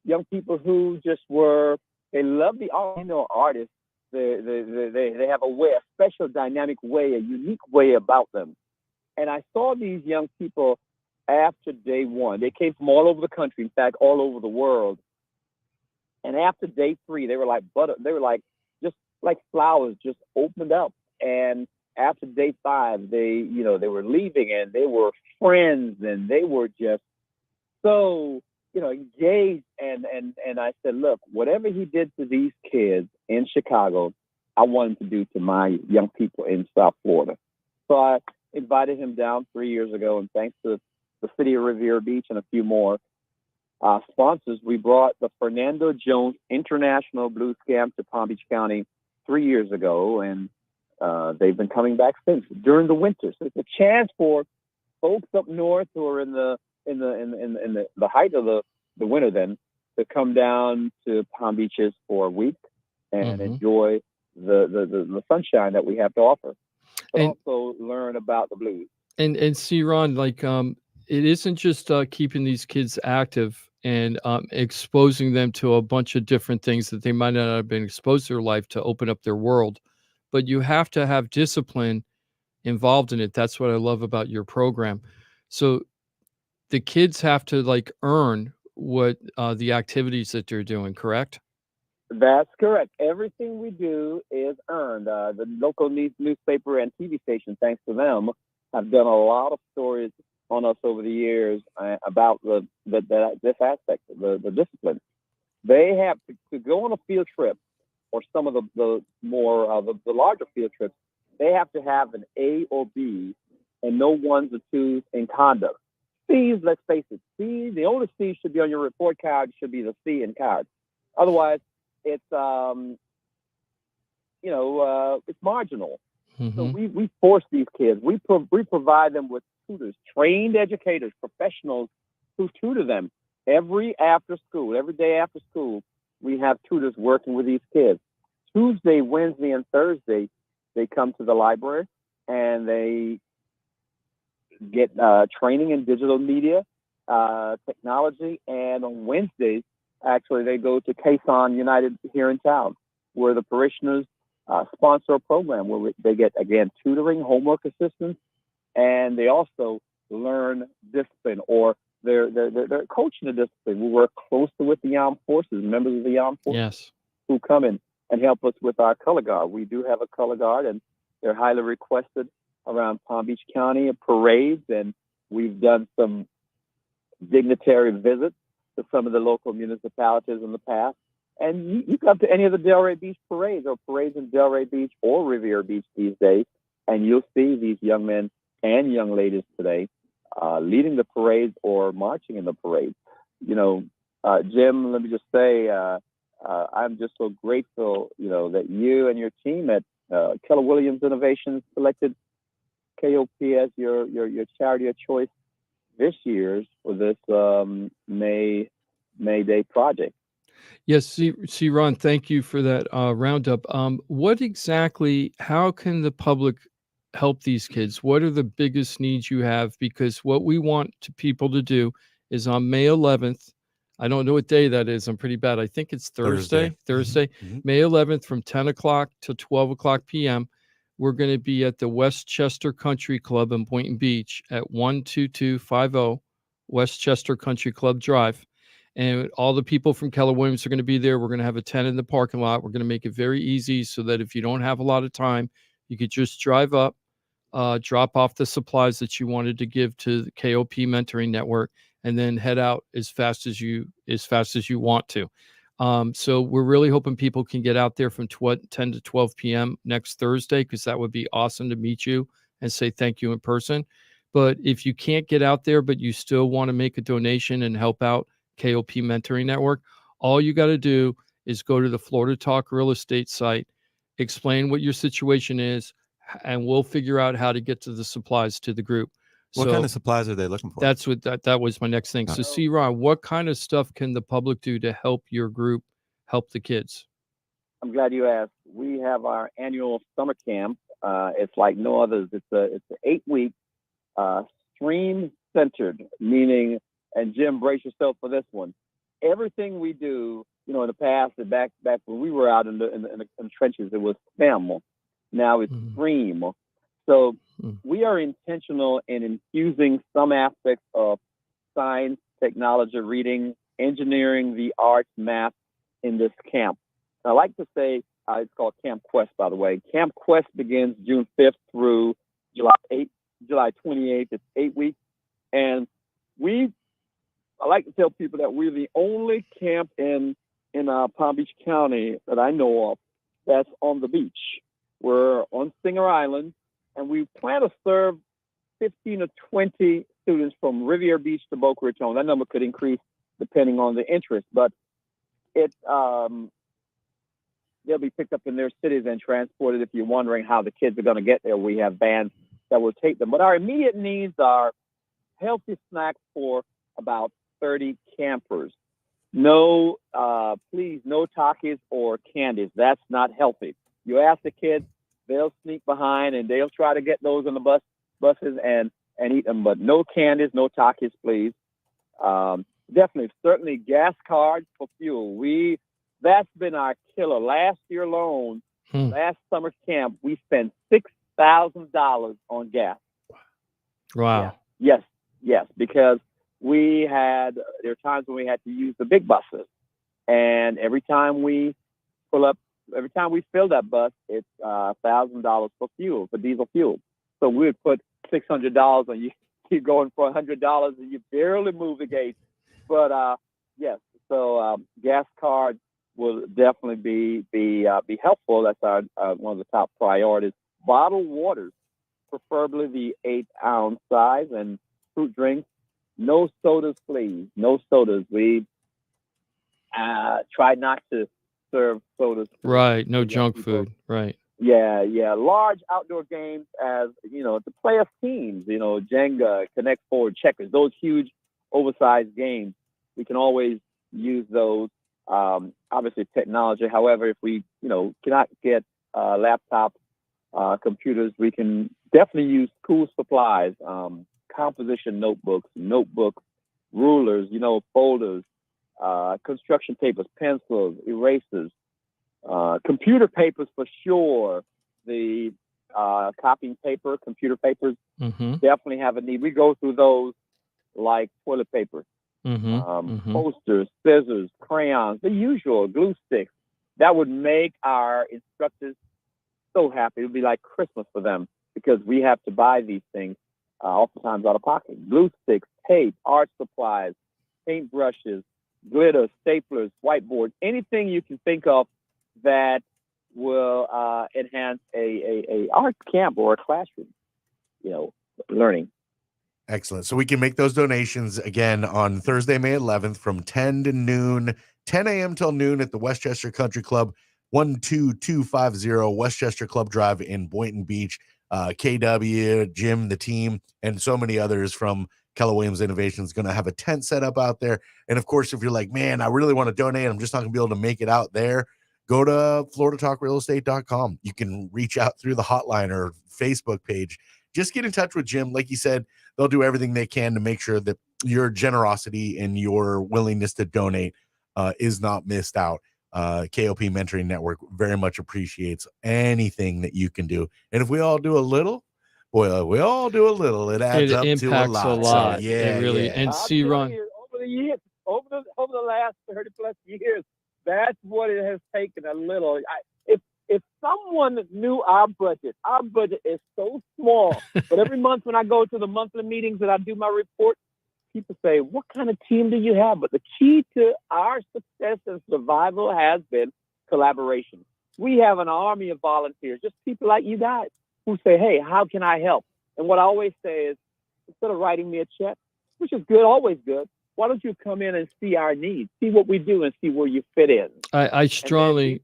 S6: young people who just they love the artists. They have a special dynamic way, a unique way about them. And I saw these young people after day 1. They came from all over the country, in fact, all over the world. And after day 3, they were like butter. They were just like flowers, just opened up. And after day 5, they were leaving, and they were friends, and they were just so, engaged. And I said, look, whatever he did to these kids in Chicago, I want him to do to my young people in South Florida. So I invited him down 3 years ago, and thanks to the city of Riviera Beach and a few more sponsors, we brought the Fernando Jones International Blues Camp to Palm Beach County 3 years ago, and they've been coming back since during the winter. So it's a chance for folks up north who are in the height of the winter then to come down to Palm Beaches for a week and enjoy the sunshine that we have to offer, but also learn about the blues.
S5: And see, Ron, it isn't just keeping these kids active and exposing them to a bunch of different things that they might not have been exposed to their life to open up their world, but you have to have discipline involved in it. That's what I love about your program. So the kids have to earn what the activities that they're doing, correct?
S6: That's correct. Everything we do is earned. The local newspaper and TV station, thanks to them, have done a lot of stories on us over the years about this aspect, the discipline. They have to go on a field trip, or some of the more the larger field trips. They have to have an A or B, and no 1s or 2s in conduct. C's, let's face it, C, the only C should be on your report card should be the C in card. Otherwise, it's it's marginal. So we force these kids. We provide them with tutors, trained educators, professionals who tutor them every day after school. We have tutors working with these kids. Tuesday, Wednesday, and Thursday, they come to the library and they get training in digital media, technology. And on Wednesdays, actually, they go to Quezon United here in town, where the parishioners sponsor a program where they get, again, tutoring, homework assistance, and they also learn discipline, or they're coaching the discipline. We work closely with the armed forces, members of the armed forces, who come in and help us with our color guard. We do have a color guard, and they're highly requested around Palm Beach County, parades, and we've done some dignitary visits to some of the local municipalities in the past. And you come to any of the Delray Beach parades or parades in Delray Beach or Riviera Beach these days, and you'll see these young men and young ladies today leading the parades or marching in the parades. You know, Jim, let me just say, I'm just so grateful, you know, that you and your team at Keller Williams Innovations selected KOP as your charity of choice this year's for this May Day project.
S5: Yes, see, Ron, thank you for that roundup. What exactly, how can the public help these kids? What are the biggest needs you have? Because what we want people to do is on May 11th, I don't know what day that is. I'm pretty bad. I think it's Thursday.
S2: Mm-hmm.
S5: May 11th from 10 o'clock to 12 o'clock p.m. We're going to be at the Westchester Country Club in Boynton Beach at 12250 Westchester Country Club Drive. And all the people from Keller Williams are going to be there. We're going to have a tent in the parking lot. We're going to make it very easy so that if you don't have a lot of time, you could just drive up, drop off the supplies that you wanted to give to the KOP Mentoring Network, and then head out as fast as you want to. So we're really hoping people can get out there from 10 to 12 p.m. next Thursday, because that would be awesome to meet you and say thank you in person. But if you can't get out there, but you still want to make a donation and help out KOP Mentoring Network, all you got to do is go to the Florida Talk Real Estate site, explain what your situation is, and we'll figure out how to get to the supplies to the group.
S4: What kind of supplies are they looking for?
S5: That's what that was my next thing. So, see, Ron, what kind of stuff can the public do to help your group, help the kids?
S6: I'm glad you asked. We have our annual summer camp. It's like no others. It's an 8-week stream centered, meaning, and Jim, brace yourself for this one. Everything we do, you know, in the past, back when we were out in the trenches, it was STEM. Now it's stream. So we are intentional in infusing some aspects of science, technology, reading, engineering, the arts, math in this camp. I like to say it's called Camp Quest, by the way. Camp Quest begins June 5th through July 28th. It's 8 weeks. And I like to tell people that we're the only camp in Palm Beach County that I know of that's on the beach. We're on Singer Island, and we plan to serve 15 to 20 students from Riviera Beach to Boca Raton. That number could increase depending on the interest, but they'll be picked up in their cities and transported. If you're wondering how the kids are going to get there, we have vans that will take them. But our immediate needs are healthy snacks for about 30 campers. No, please, no Takis or candies. That's not healthy. You ask the kids, they'll sneak behind and they'll try to get those on the buses and eat them. But no candies, no Takis, please. Definitely, certainly gas cards for fuel. That's been our killer. Last year alone, last summer camp, we spent $6,000 on gas.
S5: Wow.
S6: Yeah. Yes, because there are times when we had to use the big buses, and every time we fill that bus, it's $1,000 for diesel fuel. So we would put $600 on you. Keep going for $100, and you barely move the gate. But yes, so gas cards will definitely be helpful. That's our one of the top priorities. Bottled waters, preferably the 8-ounce size, and fruit drinks. No sodas, please. No sodas. We try not to serve sodas.
S5: Right. No junk food. Right.
S6: Yeah. Large outdoor games, as you know, to play as teams. You know, Jenga, Connect Four, checkers. Those huge, oversized games. We can always use those. Obviously, technology. However, if we cannot get laptops, computers, we can definitely use school supplies. Composition notebooks, rulers, folders, construction papers, pencils, erasers, computer papers for sure. The copying paper, computer papers definitely have a need. We go through those like toilet paper, posters, scissors, crayons, the usual, glue sticks. That would make our instructors so happy. It would be like Christmas for them. because we have to buy these things oftentimes out of pocket. Glue sticks, tape, art supplies, paint brushes, glitter, staplers, whiteboards, anything you can think of that will enhance a art camp or a classroom, learning.
S2: Excellent. So we can make those donations again on Thursday, May 11th from 10 to noon, 10 a.m. till noon at the Westchester Country Club, 12250 Westchester Club Drive in Boynton Beach. KW, Jim, the team, and so many others from Keller Williams Innovations going to have a tent set up out there. And of course, if you're like, man, I really want to donate, I'm just not going to be able to make it out there, go to floridatalkrealestate.com. You can reach out through the hotline or Facebook page. Just get in touch with Jim. Like you said, they'll do everything they can to make sure that your generosity and your willingness to donate is not missed out. KOP Mentoring Network very much appreciates anything that you can do. And if we all do a little, boy, we all do a little, it adds up to a lot. So, yeah,
S5: It really,
S2: yeah.
S5: and see, Ron,
S6: Over the years, over the last 30 plus years, that's what it has taken a little. If someone knew our budget is so small, but every month when I go to the monthly meetings that I do my report, people say, what kind of team do you have? But the key to our success and survival has been collaboration. We have an army of volunteers, just people like you guys, who say, hey, how can I help? And what I always say is, instead of writing me a check, which is good, always good, why don't you come in and see our needs, see what we do, and see where you fit in?
S5: I strongly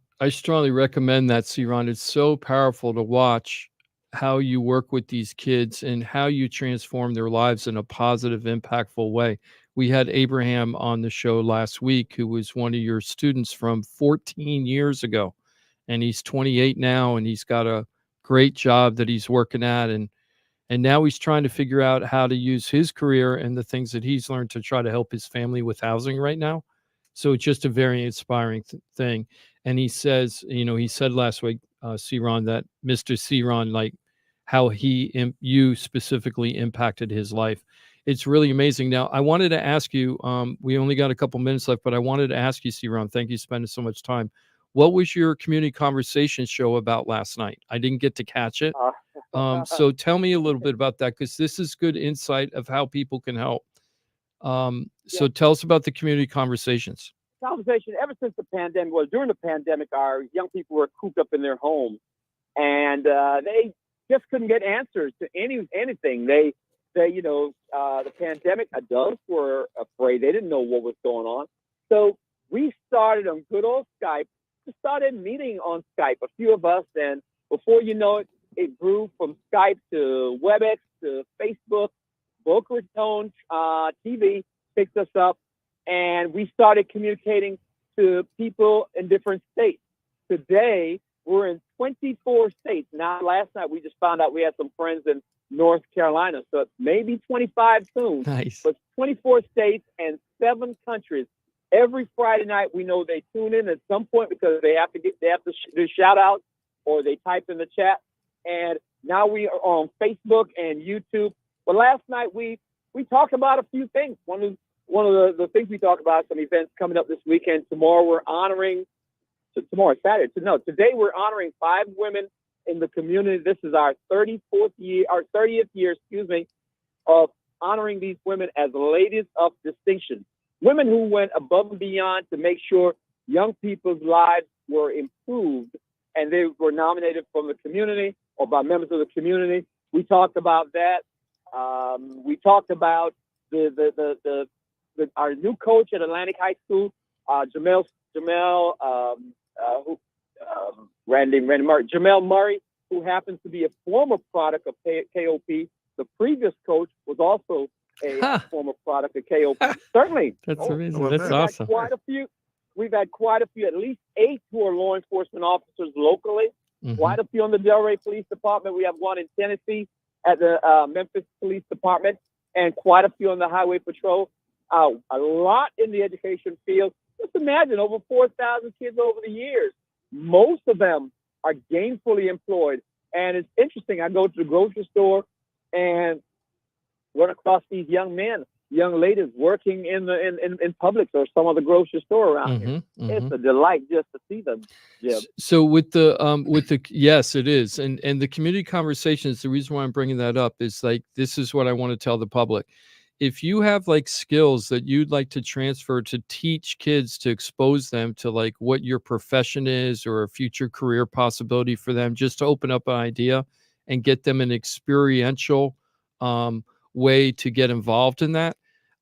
S5: recommend that, C-Ron. It's so powerful to watch how you work with these kids and how you transform their lives in a positive, impactful way. We had Abraham on the show last week, who was one of your students from 14 years ago, and he's 28 now, and he's got a great job that he's working at, and now he's trying to figure out how to use his career and the things that he's learned to try to help his family with housing right now. So it's just a very inspiring thing. And he says, he said last week, C-Ron, that Mr. C-Ron, like how you specifically impacted his life. It's really amazing. Now, I wanted to ask you, we only got a couple minutes left, but I wanted to ask you, C-Ron, thank you for spending so much time. What was your community conversation show about last night? I didn't get to catch it. So tell me a little bit about that, because this is good insight of how people can help. So tell us about the community conversations.
S6: Conversation ever since the pandemic, during the pandemic, our young people were cooped up in their homes, and they just couldn't get answers to anything. The pandemic, adults were afraid. They didn't know what was going on. So we started on good old Skype. We started meeting on Skype, a few of us, and before you know it, it grew from Skype to WebEx to Facebook. Boca Raton TV picked us up, and we started communicating to people in different states. Today, we're in 24 states. Now, last night, we just found out we had some friends in North Carolina, so it's maybe 25 soon.
S5: Nice.
S6: But 24 states and 7 countries. Every Friday night, we know they tune in at some point because they have to do shout outs or they type in the chat. And now we are on Facebook and YouTube. But last night we talked about a few things. One of the things we talked about, some events coming up this weekend. Today we're honoring 5 women in the community. This is our 30th year, of honoring these women as ladies of distinction. Women who went above and beyond to make sure young people's lives were improved, and they were nominated from the community or by members of the community. We talked about that. We talked about our new coach at Atlantic High School, Jamel Murray, who happens to be a former product of KOP. The previous coach was also a former product of KOP. Certainly.
S5: That's amazing. That's awesome.
S6: We've had quite a few, at least 8 who are law enforcement officers locally. Mm-hmm. Quite a few in the Delray Police Department. We have one in Tennessee at the Memphis Police Department, and quite a few on the Highway Patrol. A lot in the education field. Just imagine, over 4,000 kids over the years. Most of them are gainfully employed. And it's interesting. I go to the grocery store and run across these young men young ladies working in Publix or some of the grocery store around here. It's a delight just to see them, Jim.
S5: So with the yes, it is. And the community conversations, the reason why I'm bringing that up is like, this is what I want to tell the public. If you have like skills that you'd like to transfer to teach kids, to expose them to like what your profession is or a future career possibility for them, just to open up an idea and get them an experiential way to get involved in that.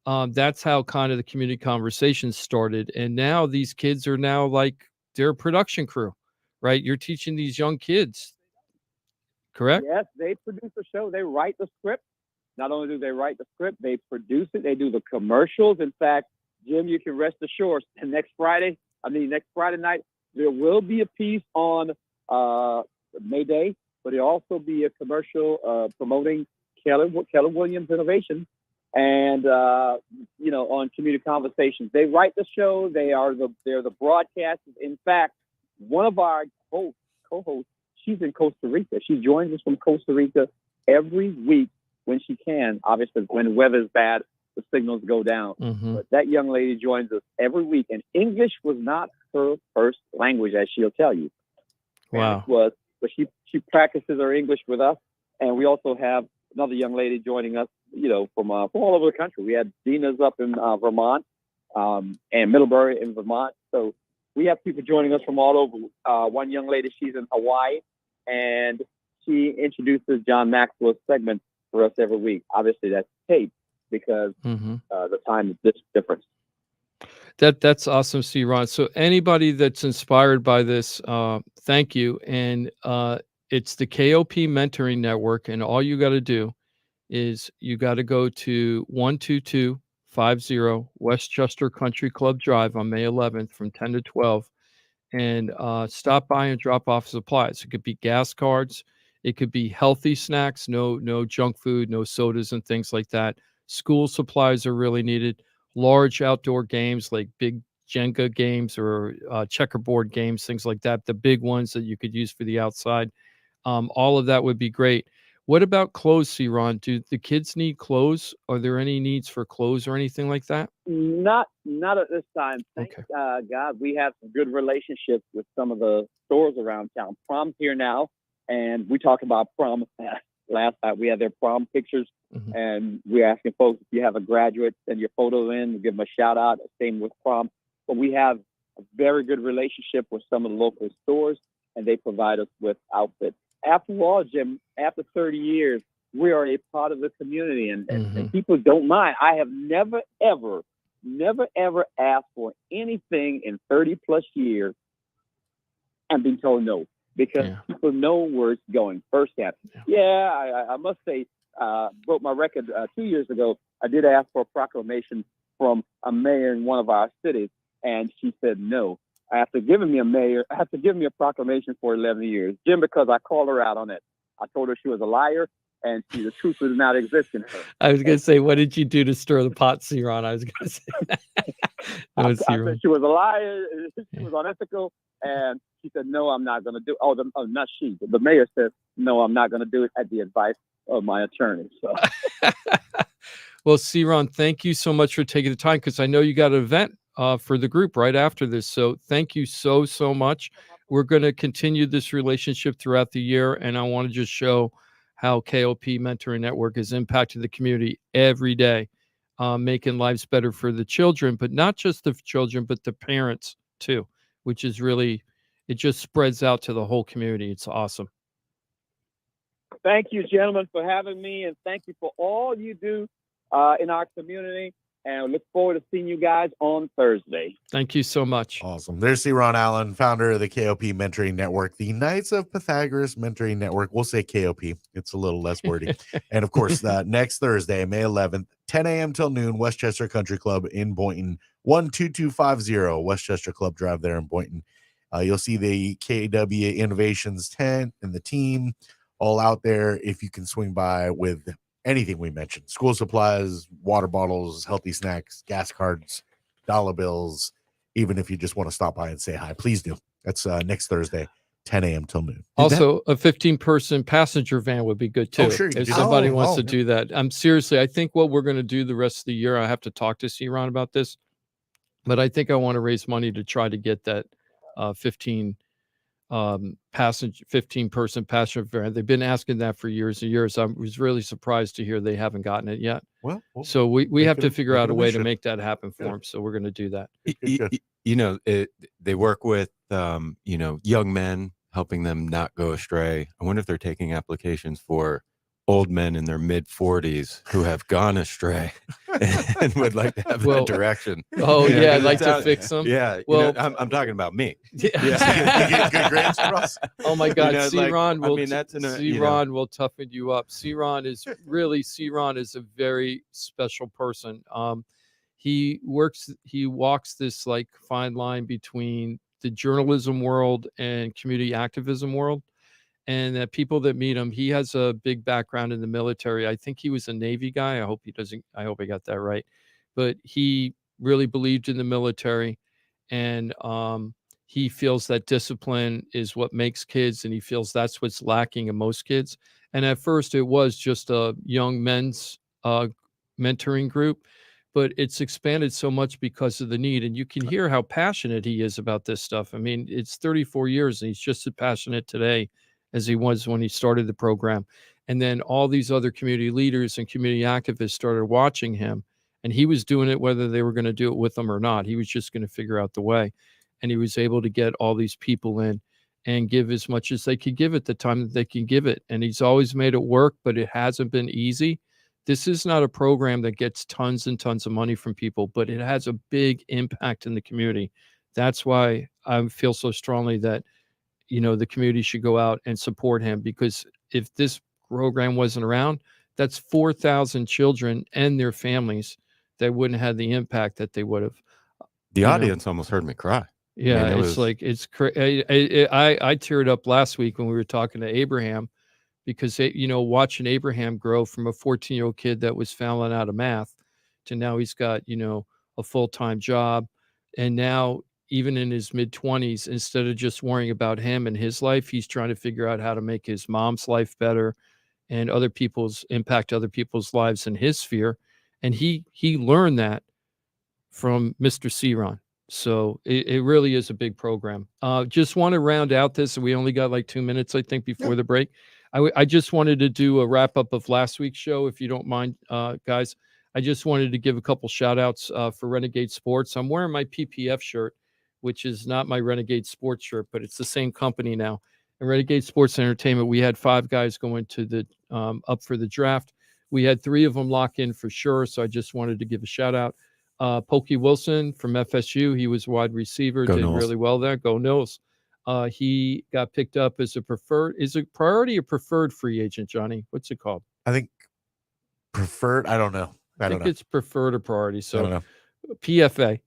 S5: That's how kind of the community conversations started. And now these kids are now like, they're a production crew, right? You're teaching these young kids, correct?
S6: Yes, they produce the show. They write the script. Not only do they write the script, they produce it. They do the commercials. In fact, Jim, you can rest assured, next Friday night, there will be a piece on May Day, but there'll also be a commercial promoting Keller Williams Innovation and on community conversations. They write the show. They're the broadcasters. In fact, one of our co-hosts, she's in Costa Rica. She joins us from Costa Rica every week when she can. Obviously, when the weather is bad, the signals go down. But that young lady joins us every week, and English was not her first language, as she'll tell you.
S5: Wow.
S6: But she practices her English with us, and we also have another young lady joining us, from all over the country. We had Dina's up in Vermont, and Middlebury in Vermont. So we have people joining us from all over. One young lady, she's in Hawaii, and she introduces John Maxwell's segment for us every week. Obviously, that's taped because the time is different.
S5: That's awesome, C. Ron. So anybody that's inspired by this, thank you. And it's the KOP Mentoring Network, and all you got to do is you got to go to 12250 Westchester Country Club Drive on May 11th from 10 to 12, and stop by and drop off supplies. It could be gas cards. It could be healthy snacks, no junk food, no sodas and things like that. School supplies are really needed. Large outdoor games like big Jenga games or checkerboard games, things like that. The big ones that you could use for the outside. All of that would be great. What about clothes, C-Ron? Do the kids need clothes? Are there any needs for clothes or anything like that?
S6: Not at this time. Thank God, we have some good relationships with some of the stores around town. Prom's here now. And we talked about prom last night. We had their prom pictures, and we're asking folks, if you have a graduate, send your photos in, give them a shout out. Same with prom. But we have a very good relationship with some of the local stores, and they provide us with outfits. After all, Jim, after 30 years, we are a part of the community, and people don't mind. I have never, ever asked for anything in 30 plus years and been told no. Because people know where it's going firsthand. I must say, broke my record 2 years ago. I did ask for a proclamation from a mayor in one of our cities, and she said no. After giving me a proclamation for 11 years, Jim, because I called her out on it. I told her she was a liar, and the truth does not exist in her.
S5: I was going to say, what did you do to stir the pot, C-Ron? I was going to say that.
S6: I said she was a liar. She was unethical, and she said, no, I'm not going to do it. Not she. The mayor said, no, I'm not going to do it at the advice of my attorney. So,
S5: well, C-Ron, thank you so much for taking the time, because I know you got an event for the group right after this. So thank you so much. We're going to continue this relationship throughout the year, and I want to just show how KOP Mentoring Network has impacted the community every day, making lives better for the children, but not just the children, but the parents too, which is really, it just spreads out to the whole community. It's awesome.
S6: Thank you, gentlemen, for having me, and thank you for all you do in our community. And I look forward to seeing you guys on Thursday.
S5: Thank you so much.
S2: Awesome. There's C. Ron Allen, founder of the KOP Mentoring Network, the Knights of Pythagoras Mentoring Network. We'll say KOP. It's a little less wordy. And of course, next Thursday, May 11th, 10 a.m. till noon, Westchester Country Club in Boynton, 12250 Westchester Club Drive there in Boynton. You'll see the KW Innovations tent and the team all out there. If you can swing by with anything we mentioned, school supplies, water bottles, healthy snacks, gas cards, dollar bills, even if you just want to stop by and say hi, please do. That's next Thursday, 10 a.m. till noon.
S5: Also, a 15-person passenger van would be good too.
S2: Oh, sure, you can
S5: If
S2: do that.
S5: somebody
S3: Oh,
S5: wants
S3: oh,
S5: to
S3: yeah.
S5: do that. Seriously, I think what we're going to do the rest of the year, I have to talk to C-Ron about this, but I think I want to raise money to try to get that 15 15-person passenger van. They've been asking that for years and years. I was really surprised to hear they haven't gotten it yet.
S2: Well,
S5: So we
S2: make
S5: have
S2: it
S5: to
S2: a-
S5: figure
S2: make
S5: out
S2: it
S5: a
S2: a
S5: way to
S2: mission.
S5: make that happen for
S2: Good.
S5: them. So we're going to do that.
S2: Good.
S4: You know, they work with, young men, helping them not go astray. I wonder if they're taking applications for old men in their mid 40s who have gone astray and would like to have
S5: Well,
S4: that direction.
S5: Oh
S4: You know,
S5: yeah,
S4: 'cause
S5: like
S4: it's
S5: to
S4: out-
S5: fix them.
S4: Yeah.
S5: Well-
S4: I'm talking about me.
S2: You get good grades from us?
S5: Oh my God,
S4: know, like,
S5: C-Ron will.
S4: I mean, that's
S5: C-Ron will toughen you up. C-Ron is a very special person. He walks this like fine line between the journalism world and community activism world. And that people that meet him, he has a big background in the military. I think he was a Navy guy. I hope I got that right. But he really believed in the military, and he feels that discipline is what makes kids, and he feels that's what's lacking in most kids. And at first, it was just a young men's mentoring group, but it's expanded so much because of the need. And you can hear how passionate he is about this stuff. I mean, it's 34 years, and he's just as passionate today as he was when he started the program. And then all these other community leaders and community activists started watching him, and he was doing it whether they were going to do it with them or not. He was just going to figure out the way. And he was able to get all these people in and give as much as they could give at the time that they can give it. And he's always made it work, but it hasn't been easy. This is not a program that gets tons and tons of money from people, but it has a big impact in the community. That's why I feel so strongly that the community should go out and support him, because if this program wasn't around, that's 4,000 children and their families that wouldn't have the impact that they would have.
S4: The audience almost heard me cry.
S5: Yeah,
S4: it
S5: it's
S4: was-
S5: like it's crazy. I teared up last week when we were talking to Abraham, because watching Abraham grow from a 14-year-old kid that was failing out of math to now he's got a full-time job, and now even in his mid-20s, instead of just worrying about him and his life, he's trying to figure out how to make his mom's life better and impact other people's lives in his sphere. And he learned that from Mr. C-Ron. So it really is a big program. Just want to round out this. We only got like 2 minutes, I think, before the break. I just wanted to do a wrap up of last week's show, if you don't mind, guys. I just wanted to give a couple shout outs for Renegade Sports. I'm wearing my PPF shirt, which is not my Renegade Sports shirt, but it's the same company now. And Renegade Sports Entertainment, we had 5 guys going to the up for the draft. We had 3 of them lock in for sure. So I just wanted to give a shout out. Pokey Wilson from FSU, he was wide receiver,
S4: Go
S5: did
S4: Noles.
S5: really well there. Go Noles. He got picked up as is it priority or preferred free agent, Johnny? What's it called?
S2: I think preferred. I don't know.
S5: I think it's preferred or priority.
S2: I
S5: So
S2: don't know.
S5: PFA.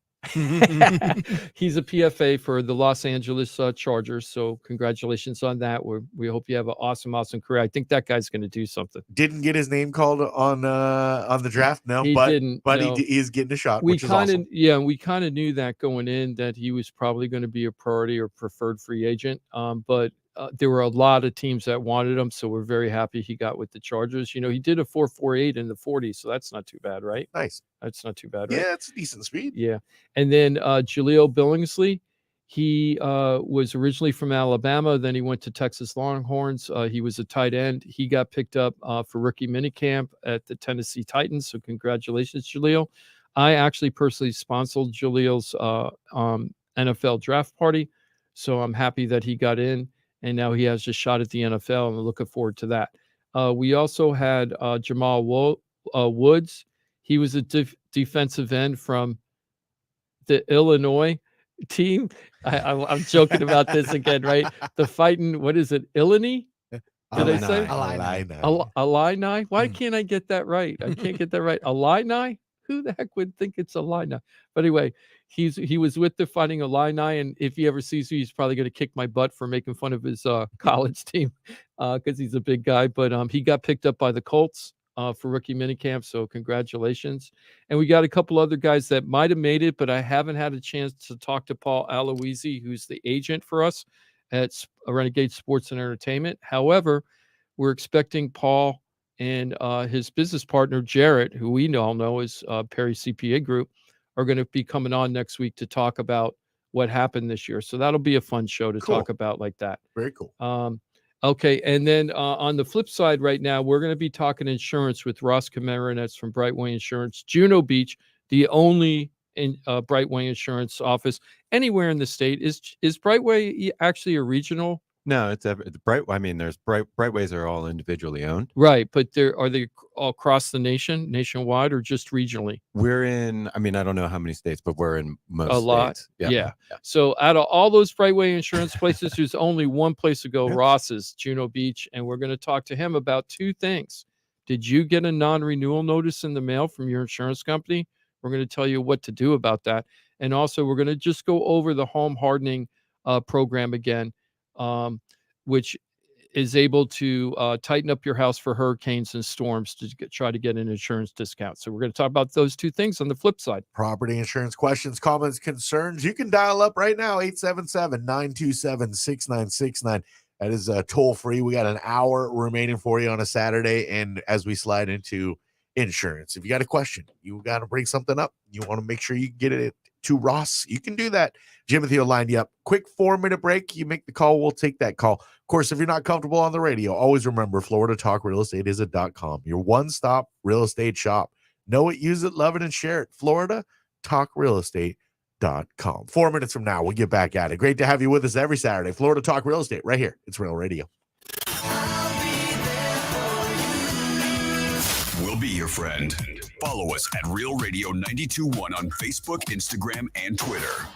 S5: He's a PFA for the Los Angeles Chargers. So congratulations on that. We hope you have an awesome career. I think that guy's going to do something.
S2: Didn't get his name called on the draft. No,
S5: He
S2: but
S5: didn't,
S2: but
S5: no.
S2: he is getting a shot,
S5: We
S2: which is
S5: kind of
S2: awesome.
S5: we kind of knew that going in, that he was probably going to be a priority or preferred free agent. But there were a lot of teams that wanted him, so we're very happy he got with the Chargers. He did a 4.48 in the 40s, so that's not too bad, right?
S2: Nice.
S5: That's not too bad, right?
S2: Yeah, it's a decent speed.
S5: Yeah. And then Jaleel Billingsley, he was originally from Alabama. Then he went to Texas Longhorns. He was a tight end. He got picked up for rookie minicamp at the Tennessee Titans. So congratulations, Jaleel. I actually personally sponsored Jaleel's NFL draft party. So I'm happy that he got in, and now he has a shot at the NFL, and I'm looking forward to that. We also had Jamal Woods. He was a defensive end from the Illinois team. I'm joking about this again, right? The fighting, what is it, Illini? Did I say? Illini? Why can't I get that right? I can't get that right. Illini? Who the heck would think it's Illini? But anyway, he was with the Fighting Illini, and if he ever sees me, he's probably going to kick my butt for making fun of his college team because he's a big guy. But he got picked up by the Colts for rookie minicamp, so congratulations. And we got a couple other guys that might have made it, but I haven't had a chance to talk to Paul Aloisi, who's the agent for us at Renegade Sports and Entertainment. However, we're expecting Paul and his business partner, Jarrett, who we all know is Perry CPA Group, are going to be coming on next week to talk about what happened this year. So that'll be a fun show to talk about like that.
S2: Very cool.
S5: Okay. And then on the flip side right now, we're going to be talking insurance with Ross Komarinetz from Brightway Insurance, Juno Beach, the only Brightway Insurance office anywhere in the state. Is Brightway actually a regional?
S4: No, it's Brightway. I mean, there's Brightways are all individually owned.
S5: Right. But are they all across the nation, nationwide, or just regionally?
S4: We're in, I mean, I don't know how many states, but we're in most
S5: a lot.
S4: states.
S5: Yeah. So out of all those Brightway insurance places, there's only one place to go, Ross's, Juno Beach. And we're going to talk to him about two things. Did you get a non-renewal notice in the mail from your insurance company? We're going to tell you what to do about that. And also, we're going to just go over the home hardening program again, which is able to tighten up your house for hurricanes and storms to try to get an insurance discount. So we're going to talk about those two things on the flip side.
S2: Property insurance questions, comments, concerns. You can dial up right now, 877-927-6969. That is toll free. We got an hour remaining for you on a Saturday. And as we slide into insurance, if you got a question, you got to bring something up, you want to make sure you get it to Ross, you can do that. Jimothy will line you up. Quick 4-minute break. You make the call, we'll take that call. Of course, if you're not comfortable on the radio, always remember Florida Talk Real Estate is .com, your one-stop real estate shop. Know it, use it, love it, and share it. Florida Talk Real Estate.com. 4 minutes from now, we'll get back at it. Great to have you with us every Saturday. Florida Talk Real Estate, right here. It's Real Radio.
S1: We'll be your friend. Follow us at Real Radio 92.1 on Facebook, Instagram, and Twitter.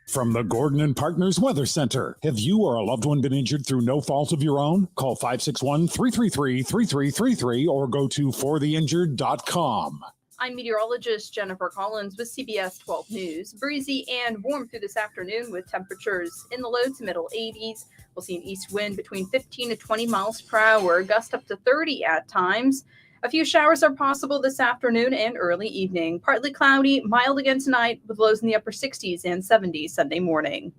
S7: From the Gordon and Partners Weather Center. Have you or a loved one been injured through no fault of your own? Call 561-333-3333 or go to fortheinjured.com.
S8: I'm meteorologist Jennifer Collins with CBS 12 News. Breezy and warm through this afternoon with temperatures in the low to middle 80s. We'll see an east wind between 15 to 20 miles per hour, gust up to 30 at times. A few showers are possible this afternoon and early evening. Partly cloudy, mild again tonight with lows in the upper 60s and 70s Sunday morning.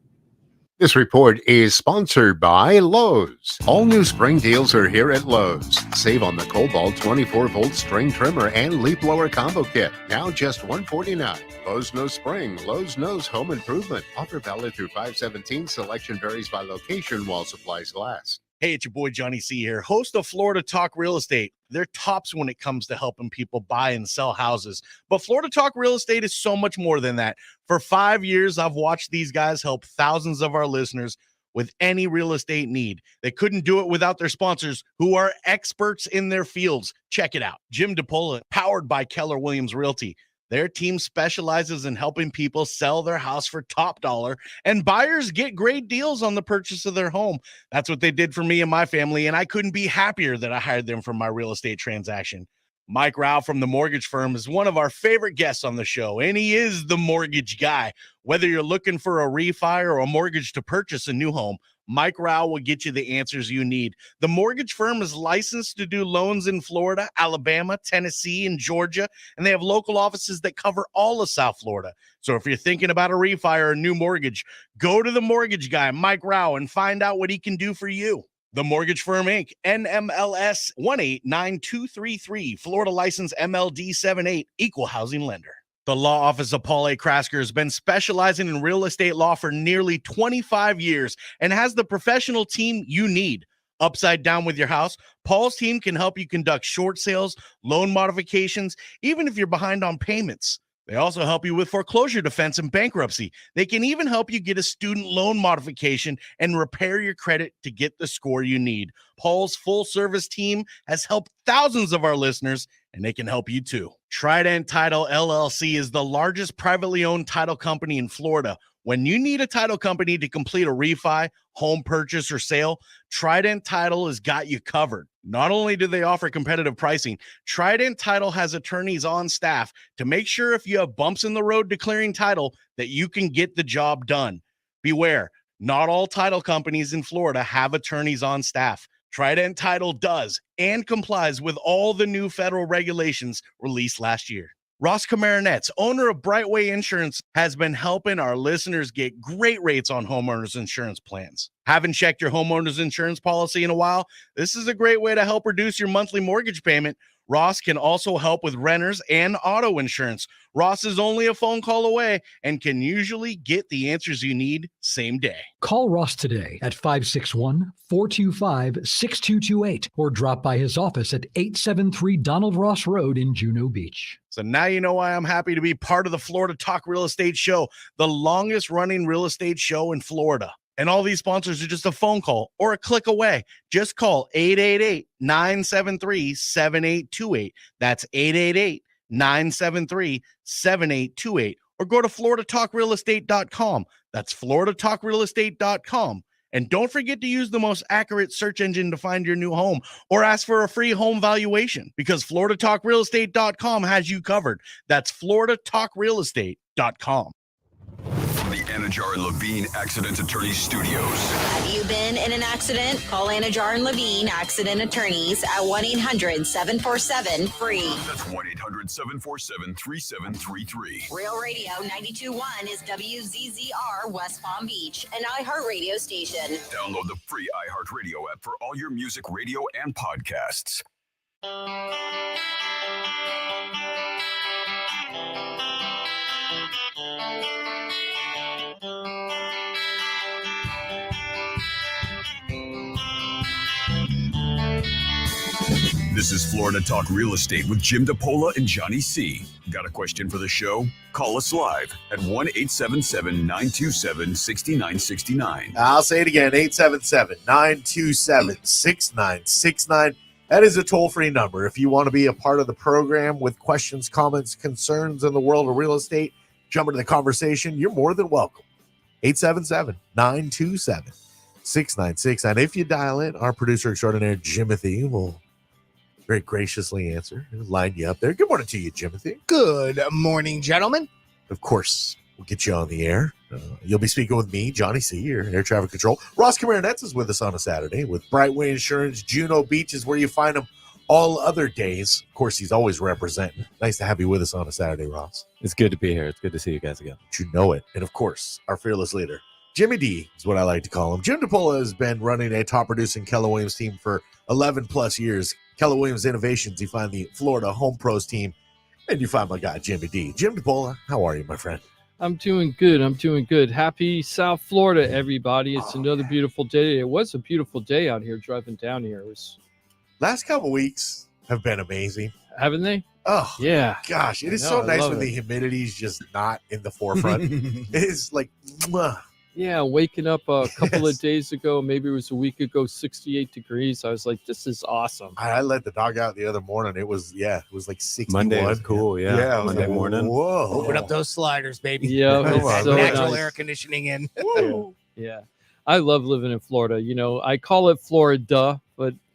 S9: This report is sponsored by Lowe's. All new spring deals are here at Lowe's. Save on the Cobalt 24-volt string trimmer and leaf blower combo kit. Now just $149. Lowe's knows spring. Lowe's knows home improvement. Offer valid through 5/17. Selection varies by location while supplies last.
S2: Hey, it's your boy Johnny C here, host of Florida Talk Real Estate. They're tops when it comes to helping people buy and sell houses. But Florida Talk Real Estate is so much more than that. For 5 years, I've watched these guys help thousands of our listeners with any real estate need. They couldn't do it without their sponsors, who are experts in their fields. Check it out. Jim DePola, powered by Keller Williams Realty. Their team specializes in helping people sell their house for top dollar, and buyers get great deals on the purchase of their home. That's what they did for me and my family, and I couldn't be happier that I hired them for my real estate transaction. Mike Rao from the mortgage firm is one of our favorite guests on the show, and he is the mortgage guy. Whether you're looking for a refi or a mortgage to purchase a new home, Mike Rao will get you the answers you need. The mortgage firm is licensed to do loans in Florida, Alabama, Tennessee, and Georgia, and they have local offices that cover all of South Florida. So if you're thinking about a refi or a new mortgage, go to the mortgage guy, Mike Rao, and find out what he can do for you. The Mortgage Firm, Inc., NMLS 189233, Florida license MLD 78, equal housing lender. The law office of Paul A. Krasker has been specializing in real estate law for nearly 25 years and has the professional team you need. Upside down with your house, Paul's team can help you conduct short sales, loan modifications, even if you're behind on payments. They also help you with foreclosure defense and bankruptcy. They can even help you get a student loan modification and repair your credit to get the score you need. Paul's full-service team has helped thousands of our listeners, and they can help you too. Trident Title LLC is the largest privately owned title company in Florida. When you need a title company to complete a refi, home purchase, or sale, Trident Title has got you covered. Not only do they offer competitive pricing, Trident Title has attorneys on staff to make sure if you have bumps in the road declaring title that you can get the job done. Beware, not all title companies in Florida have attorneys on staff. Trident Title does and complies with all the new federal regulations released last year. Ross Komarinetz, owner of Brightway Insurance, has been helping our listeners get great rates on homeowners insurance plans. Haven't checked your homeowners insurance policy in a while? This is a great way to help reduce your monthly mortgage payment. Ross can also help with renters and auto insurance. Ross is only a phone call away and can usually get the answers you need same day.
S10: Call Ross today at 561-425-6228 or drop by his office at 873 Donald Ross Road in Juno Beach.
S2: So now you know why I'm happy to be part of the Florida Talk Real Estate Show, the longest running real estate show in Florida. And all these sponsors are just a phone call or a click away. Just call 888-973-7828. That's 888-973-7828. Or go to floridatalkrealestate.com. That's floridatalkrealestate.com. And don't forget to use the most accurate search engine to find your new home or ask for a free home valuation because floridatalkrealestate.com has you covered. That's floridatalkrealestate.com.
S1: From the Anajar and Levine Accident Attorneys Studios.
S11: Have you been in an accident? Call Anajar and Levine Accident Attorneys at 1-800-747-FREE.
S1: That's 1-800-747-3733.
S11: Real Radio 92.1 is WZZR West Palm Beach, an iHeartRadio station.
S1: Download the free iHeartRadio app for all your music, radio, and podcasts. This is Florida Talk Real Estate with Jim DePola and Johnny C. Got a question for the show? Call us live at 1-877-927-6969.
S2: I'll say it again, 877-927-6969. That is a toll-free number. If you want to be a part of the program with questions, comments, concerns in the world of real estate, jump into the conversation, you're more than welcome. 877-927-6969. If you dial in, our producer extraordinaire, Jimothy, will very graciously answer and line you up there. Good morning to you, Jimothy.
S3: Good morning, gentlemen.
S2: Of course, we'll get you on the air. You'll be speaking with me, Johnny C., your air traffic control. Ross Komarinetz is with us on a Saturday with Brightway Insurance. Juno Beach is where you find him all other days. Of course, he's always representing. Nice to have you with us on a Saturday, Ross.
S4: It's good to be here. It's good to see you guys again.
S2: You know it. And of course, our fearless leader, Jimmy D is what I like to call him. Jim DePola has been running a top-producing Keller Williams team for 11-plus years. Keller Williams Innovations, you find the Florida Home Pros team, and you find my guy, Jimmy D. Jim DePola, how are you, my friend?
S5: I'm doing good. Happy South Florida, everybody. It's another beautiful day. It was a beautiful day out here driving down here. It was.
S2: Last couple weeks have been amazing.
S5: Haven't they?
S2: Oh,
S5: yeah.
S2: Gosh, it is so nice when the humidity's just not in the forefront. It is like, mwah.
S5: Yeah, waking up a couple of days ago, maybe it was a week ago, 68 degrees. I was like, this is awesome.
S2: I let the dog out the other morning. It was like 61.
S4: Monday was cool, yeah. Monday morning.
S3: Whoa. Open up those sliders, baby.
S5: Yeah, it's so
S3: natural
S5: nice.
S3: air conditioning in.
S5: Yeah. I love living in Florida. You know, I call it Florida,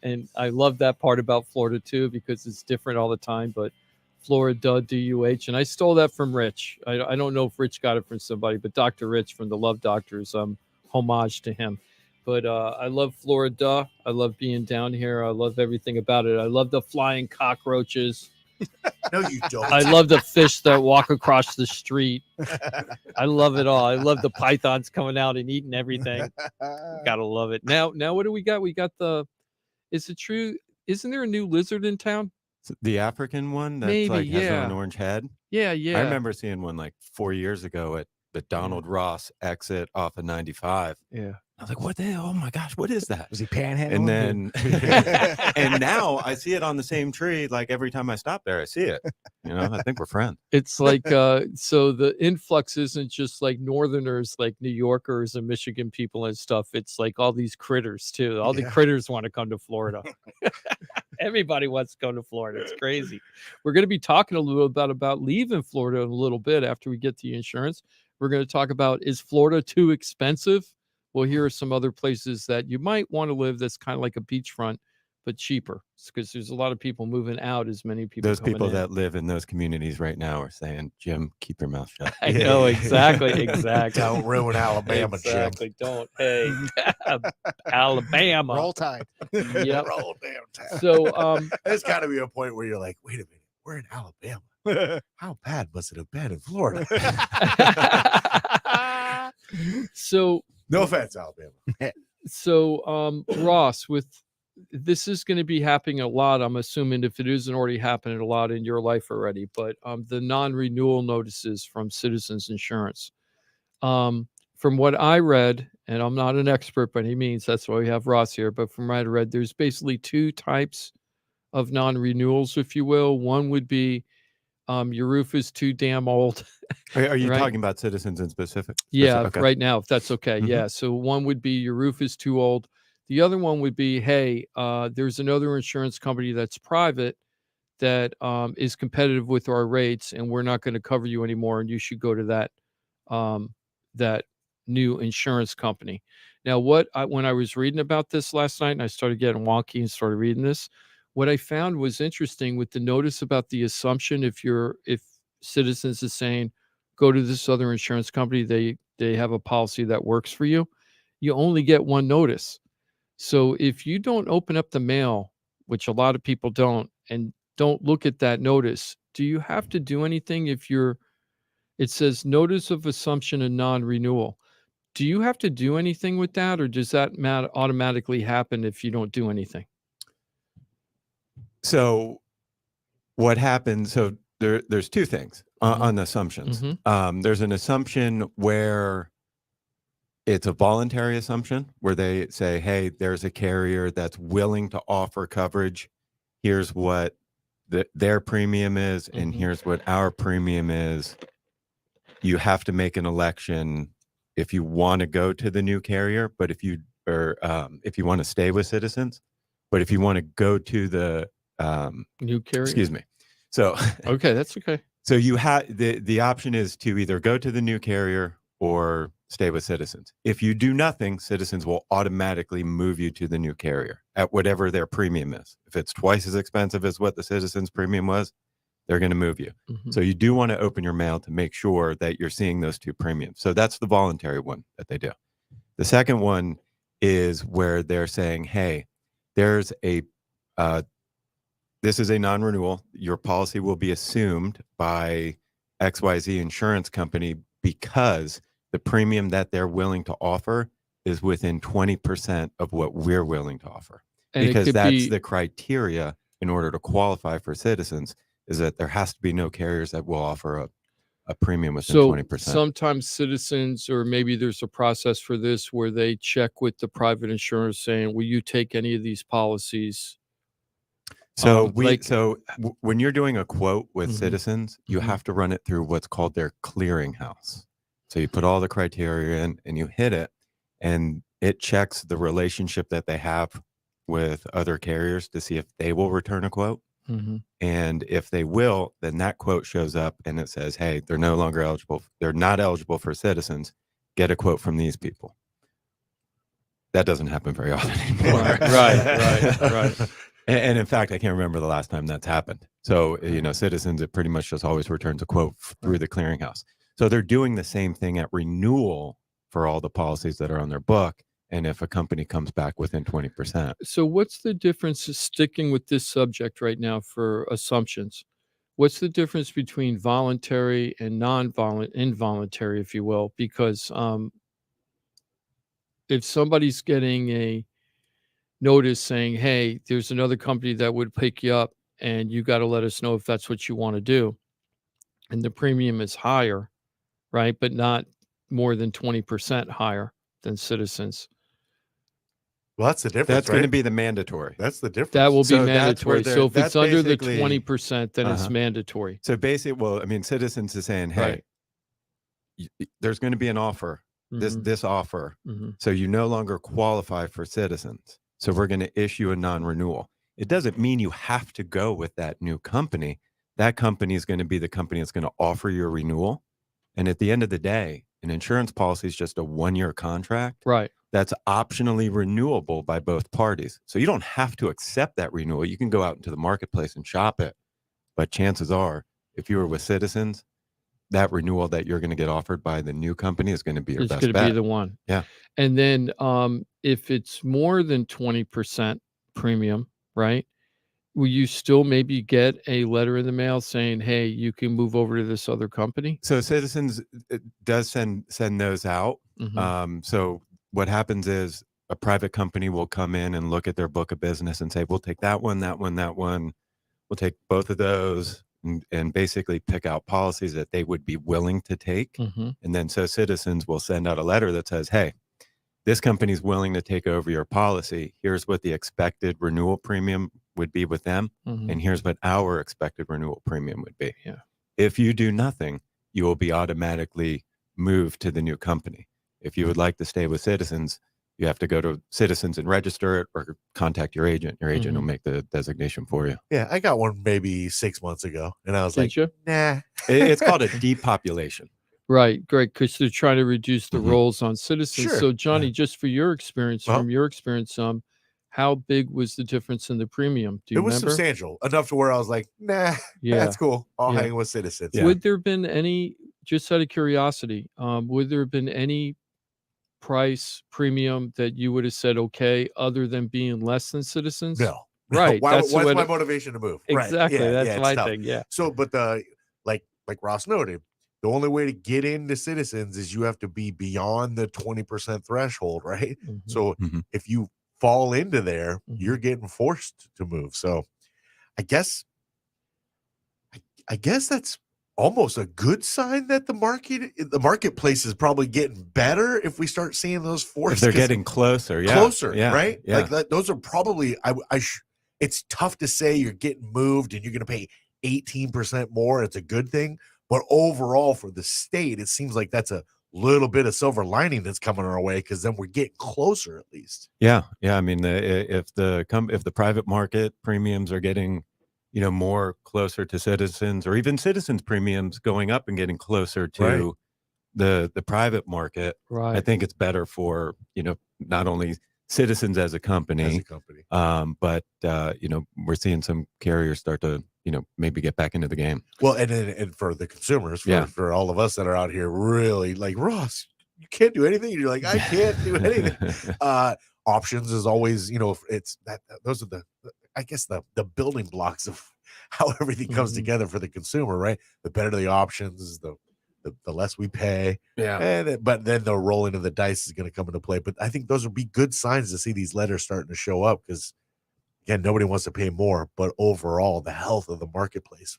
S5: and I love that part about Florida too, because it's different all the time, but Florida, D-U-H. And I stole that from Rich. I don't know if Rich got it from somebody, but Dr. Rich from the Love Doctors, homage to him. But I love Florida. I love being down here. I love everything about it. I love the flying cockroaches.
S2: No, you don't.
S5: I love the fish that walk across the street. I love it all. I love the pythons coming out and eating everything. Gotta love it. Now what do we got? We got is it true? Isn't there a new lizard in town?
S4: The African one that's
S5: Maybe,
S4: has
S5: yeah.
S4: an orange head.
S5: Yeah.
S4: I remember seeing one like 4 years ago at the Donald Ross exit off of 95.
S5: Yeah.
S4: I was like, what the hell? Oh my gosh, what is that?
S3: Was he panhandling?
S4: And then, and now I see it on the same tree. Like every time I stop there, I see it. You know, I think we're friends.
S5: It's like, so the influx isn't just like Northerners, like New Yorkers and Michigan people and stuff. It's like all these critters too. All the critters want to come to Florida. Everybody wants to go to Florida. It's crazy. We're going to be talking a little about leaving Florida in a little bit after we get the insurance. We're going to talk about, is Florida too expensive? Well, here are some other places that you might want to live that's kind of like a beachfront, but cheaper, because there's a lot of people moving out. As many people.
S4: Those people
S5: in.
S4: that live in those communities right now are saying, Jim, keep your mouth shut.
S5: I know, exactly.
S2: Don't ruin Alabama,
S5: exactly.
S2: Jim.
S5: Don't. Hey, Alabama.
S3: Roll Tide.
S5: Yep.
S2: Roll damn time.
S5: So
S2: there's got to be a point where you're like, wait a minute, we're in Alabama. How bad was it a bed in Florida?
S5: So
S2: No offense, Alabama.
S5: So, Ross, with this is going to be happening a lot. I'm assuming if it isn't already happening a lot in your life already, but the non-renewal notices from Citizens Insurance. From what I read, and I'm not an expert by any means, that's why we have Ross here, but from what I read, there's basically two types of non-renewals, if you will. One would be your roof is too damn old.
S4: Are you
S5: right?
S4: talking about Citizens in specific?
S5: Yeah,
S4: Okay.
S5: right now, if that's okay.
S4: Mhm.
S5: Yeah. So one would be your roof is too old. The other one would be, hey, there's another insurance company that's private that is competitive with our rates, and we're not going to cover you anymore, and you should go to that new insurance company. Now, when I was reading about this last night, and I started getting wonky and started reading this, what I found was interesting with the notice about the assumption if Citizens is saying go to this other insurance company, they have a policy that works for you, you only get one notice. So if you don't open up the mail, which a lot of people don't, and don't look at that notice, do you have to do anything if it says notice of assumption and non-renewal? Do you have to do anything with that, or does that automatically happen if you don't do anything?
S4: So what happens? So there's two things on assumptions. There's an assumption where it's a voluntary assumption where they say, hey, there's a carrier that's willing to offer coverage. Here's what their premium is, and here's what our premium is. You have to make an election if you want to go to the new carrier, but if you want to stay with Citizens, but if you want to go to the
S5: new carrier,
S4: excuse me. So
S5: okay, that's okay.
S4: So you have the option is to either go to the new carrier or stay with Citizens. If you do nothing, Citizens will automatically move you to the new carrier at whatever their premium is. If it's twice as expensive as what the Citizens premium was, they're going to move you. So you do want to open your mail to make sure that you're seeing those two premiums. So that's the voluntary one that they do. The second one is where they're saying, hey, there's this is a non-renewal. Your policy will be assumed by XYZ insurance company because the premium that they're willing to offer is within 20% of what we're willing to offer.
S5: And
S4: because that's the criteria in order to qualify for Citizens, is that there has to be no carriers that will offer a premium within 20%.
S5: Sometimes Citizens, or maybe there's a process for this where they check with the private insurers saying, will you take any of these policies?
S4: So when you're doing a quote with Citizens, you
S5: Mhm.
S4: have to run it through what's called their clearinghouse. So you put all the criteria in and you hit it, and it checks the relationship that they have with other carriers to see if they will return a quote.
S5: Mhm.
S4: And if they will, then that quote shows up and it says, hey, they're no longer eligible. They're not eligible for Citizens. Get a quote from these people. That doesn't happen very often anymore.
S5: Right.
S4: And in fact, I can't remember the last time that's happened. So, Citizens, it pretty much just always returns a quote through the clearinghouse. So they're doing the same thing at renewal for all the policies that are on their book. And if a company comes back within 20%.
S5: So what's the difference, sticking with this subject right now for assumptions? What's the difference between voluntary and involuntary, if you will? Because if somebody's getting a notice saying, hey, there's another company that would pick you up and you got to let us know if that's what you want to do, and the premium is higher, right, but not more than 20% higher than Citizens.
S2: Well, that's the difference.
S4: That's going to
S2: right?
S4: be the mandatory.
S2: That's the difference.
S5: That will be
S4: So that's where
S5: mandatory.
S4: they're-
S5: So if
S4: that's
S5: it's under the
S4: basically-
S5: 20%, then it's mandatory.
S4: So basically, Citizens is saying, hey, there's going to be an offer, this offer.
S5: Mhm.
S4: So you no longer qualify for Citizens. So we're going to issue a non-renewal. It doesn't mean you have to go with that new company. That company is going to be the company that's going to offer you a renewal. And at the end of the day, an insurance policy is just a 1-year contract.
S5: Right.
S4: That's optionally renewable by both parties. So you don't have to accept that renewal. You can go out into the marketplace and shop it. But chances are, if you were with Citizens, that renewal that you're going to get offered by the new company is going to be your
S5: It's
S4: best
S5: going to
S4: bet.
S5: be the one.
S4: Yeah.
S5: And then if it's more than 20% premium, right, will you still maybe get a letter in the mail saying, hey, you can move over to this other company?
S4: So Citizens does send those out. So what happens is a private company will come in and look at their book of business and say, we'll take that one, that one, that one. We'll take both of those and basically pick out policies that they would be willing to take. And then so Citizens will send out a letter that says, hey, this company's willing to take over your policy. Here's what the expected renewal premium would be with them. And here's what our expected renewal premium would be.
S5: Yeah.
S4: If you do nothing, you will be automatically moved to the new company. If you would like to stay with Citizens, you have to go to Citizens and register it or contact your agent. Your agent will make the designation for you.
S2: Yeah, I got one maybe 6 months ago, and I was
S5: Did
S2: like,
S5: you?
S2: nah.
S4: It's called a depopulation.
S5: Right, great, because they're trying to reduce the rolls on Citizens.
S2: Sure.
S5: So, Johnny, just for your experience, from your experience, how big was the difference in the premium? Do you
S2: It was
S5: remember?
S2: substantial, enough to where I was like, nah, that's cool. I'll hang with Citizens.
S5: Would there have been any, just out of curiosity, would there have been any price premium that you would have said, okay, other than being less than Citizens?
S2: No.
S5: Right.
S2: What's my motivation to move?
S5: Exactly.
S2: Right.
S5: That's
S2: it's
S5: my
S2: tough.
S5: thing. Yeah.
S2: So, but like Ross noted, the only way to get into Citizens is you have to be beyond the 20% threshold, right? So if you fall into there, you're getting forced to move. So I guess that's almost a good sign that the marketplace is probably getting better if we start seeing those forces.
S4: If they're getting closer,
S2: right?
S4: Yeah.
S2: Like those are probably it's tough to say you're getting moved and you're going to pay 18% more. It's a good thing, but overall for the state, it seems like that's a little bit of silver lining that's coming our way because then we're getting closer at least.
S4: Yeah. I mean, if the private market premiums are getting more closer to Citizens, or even Citizens premiums going up and getting closer to the private market,
S5: right.
S4: I think it's better for, not only Citizens as a company, but we're seeing some carriers start to, maybe get back into the game.
S2: Well, and for the consumers, for all of us that are out here really like, Ross, you can't do anything. You're like, I can't do anything. Options is always, it's that those are I guess the building blocks of how everything comes together for the consumer, right? The better the options, the less we pay.
S4: Yeah.
S2: But then the rolling of the dice is going to come into play. But I think those would be good signs to see these letters starting to show up because, again, nobody wants to pay more. But overall, the health of the marketplace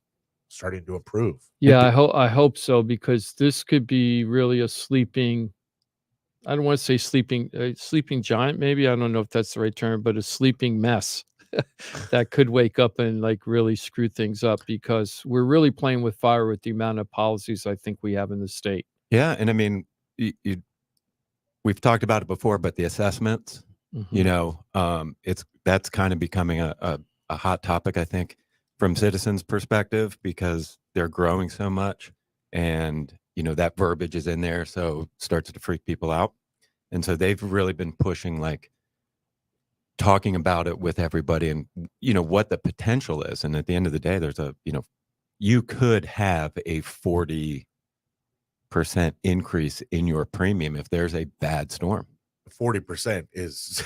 S2: starting to improve.
S5: Yeah, I hope so, because this could be really a sleeping. I don't want to say sleeping giant. Maybe I don't know if that's the right term, but a sleeping mess that could wake up and like really screw things up, because we're really playing with fire with the amount of policies I think we have in the state.
S4: Yeah, and I mean, we've talked about it before, but the assessments, that's kind of becoming a hot topic, I think, from Citizens' perspective, because they're growing so much, and that verbiage is in there, so it starts to freak people out. And so they've really been pushing, like, talking about it with everybody and, what the potential is. And at the end of the day, there's you could have a 40% increase in your premium if there's a bad storm.
S2: 40% is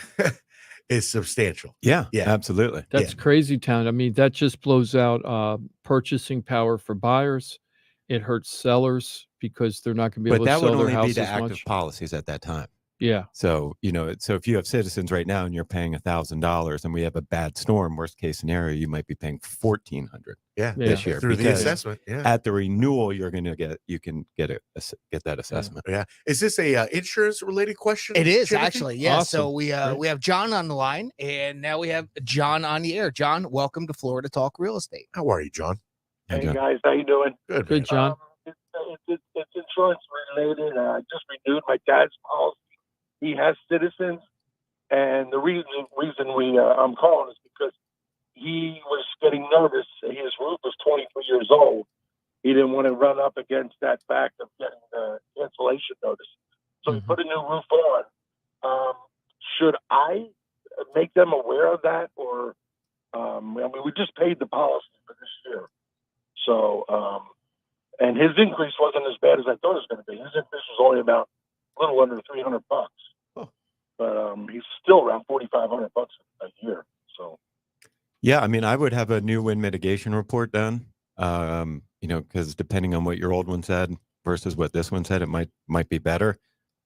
S2: substantial.
S4: Yeah, absolutely.
S5: That's crazy town. I mean, that just blows out purchasing power for buyers. It hurts sellers because they're not going to be able to sell their house
S4: be the
S5: as
S4: active
S5: much.
S4: policies at that time.
S5: Yeah.
S4: So, so if you have Citizens right now and you're paying $1,000 and we have a bad storm, worst case scenario, you might be paying $1,400 this year.
S2: Through the assessment. Yeah.
S4: At the renewal, you can get that assessment.
S2: Yeah. Is this a insurance related question?
S3: It is
S2: Timothy?
S3: actually. Yeah.
S5: Awesome.
S3: So we have John on the line, and now we have John on the air. John, welcome to Florida Talk Real Estate.
S2: How are you, John?
S6: Hey guys, how you doing?
S2: Good,
S5: John.
S6: It's insurance related. I just renewed my dad's policy. He has Citizens, and the reason I'm calling is because he was getting nervous. His roof was 23 years old. He didn't want to run up against that fact of getting the cancellation notice, so he put a new roof on. Should I make them aware of that, or we just paid the policy for this year, so and his increase wasn't as bad as I thought it was going to be. His increase was only about a little under $300, but he's still around $4,500 a year. So
S4: Yeah, I mean, I would have a new wind mitigation report done. Because depending on what your old one said versus what this one said, it might be better.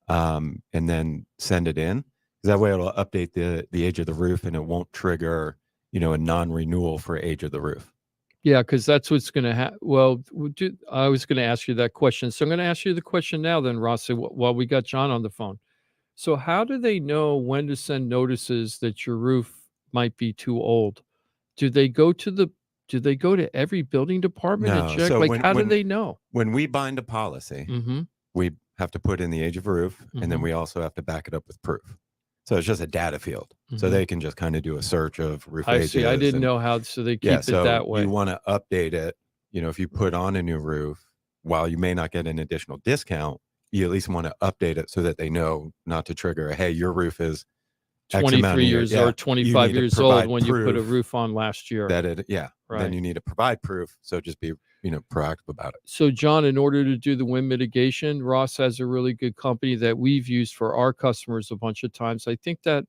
S4: And then send it in. That way it'll update the age of the roof and it won't trigger, a non-renewal for age of the roof.
S5: Yeah, because that's what's going to happen. Well, I was going to ask you that question. So I'm going to ask you the question now then, Ross, while we got John on the phone. So how do they know when to send notices that your roof might be too old? Do they go to every building department and
S4: No.
S5: check?
S4: So
S5: Like, how do they know?
S4: when we bind a policy,
S5: Mm-hmm.
S4: we have to put in the age of a roof, and then we also have to back it up with proof. So it's just a data field. So they can just kind of do a search of roof
S5: I
S4: ages.
S5: see. I didn't know how, so they keep it that way.
S4: You want to update it. If you put on a new roof, while you may not get an additional discount, you at least want to update it so that they know not to trigger hey, your roof is
S5: 23 years or 25 years old when you put a
S4: proof
S5: roof on last year.
S4: Right. Then you need to provide proof. So just be, proactive about it.
S5: So John, in order to do the wind mitigation, Ross has a really good company that we've used for our customers a bunch of times. I think the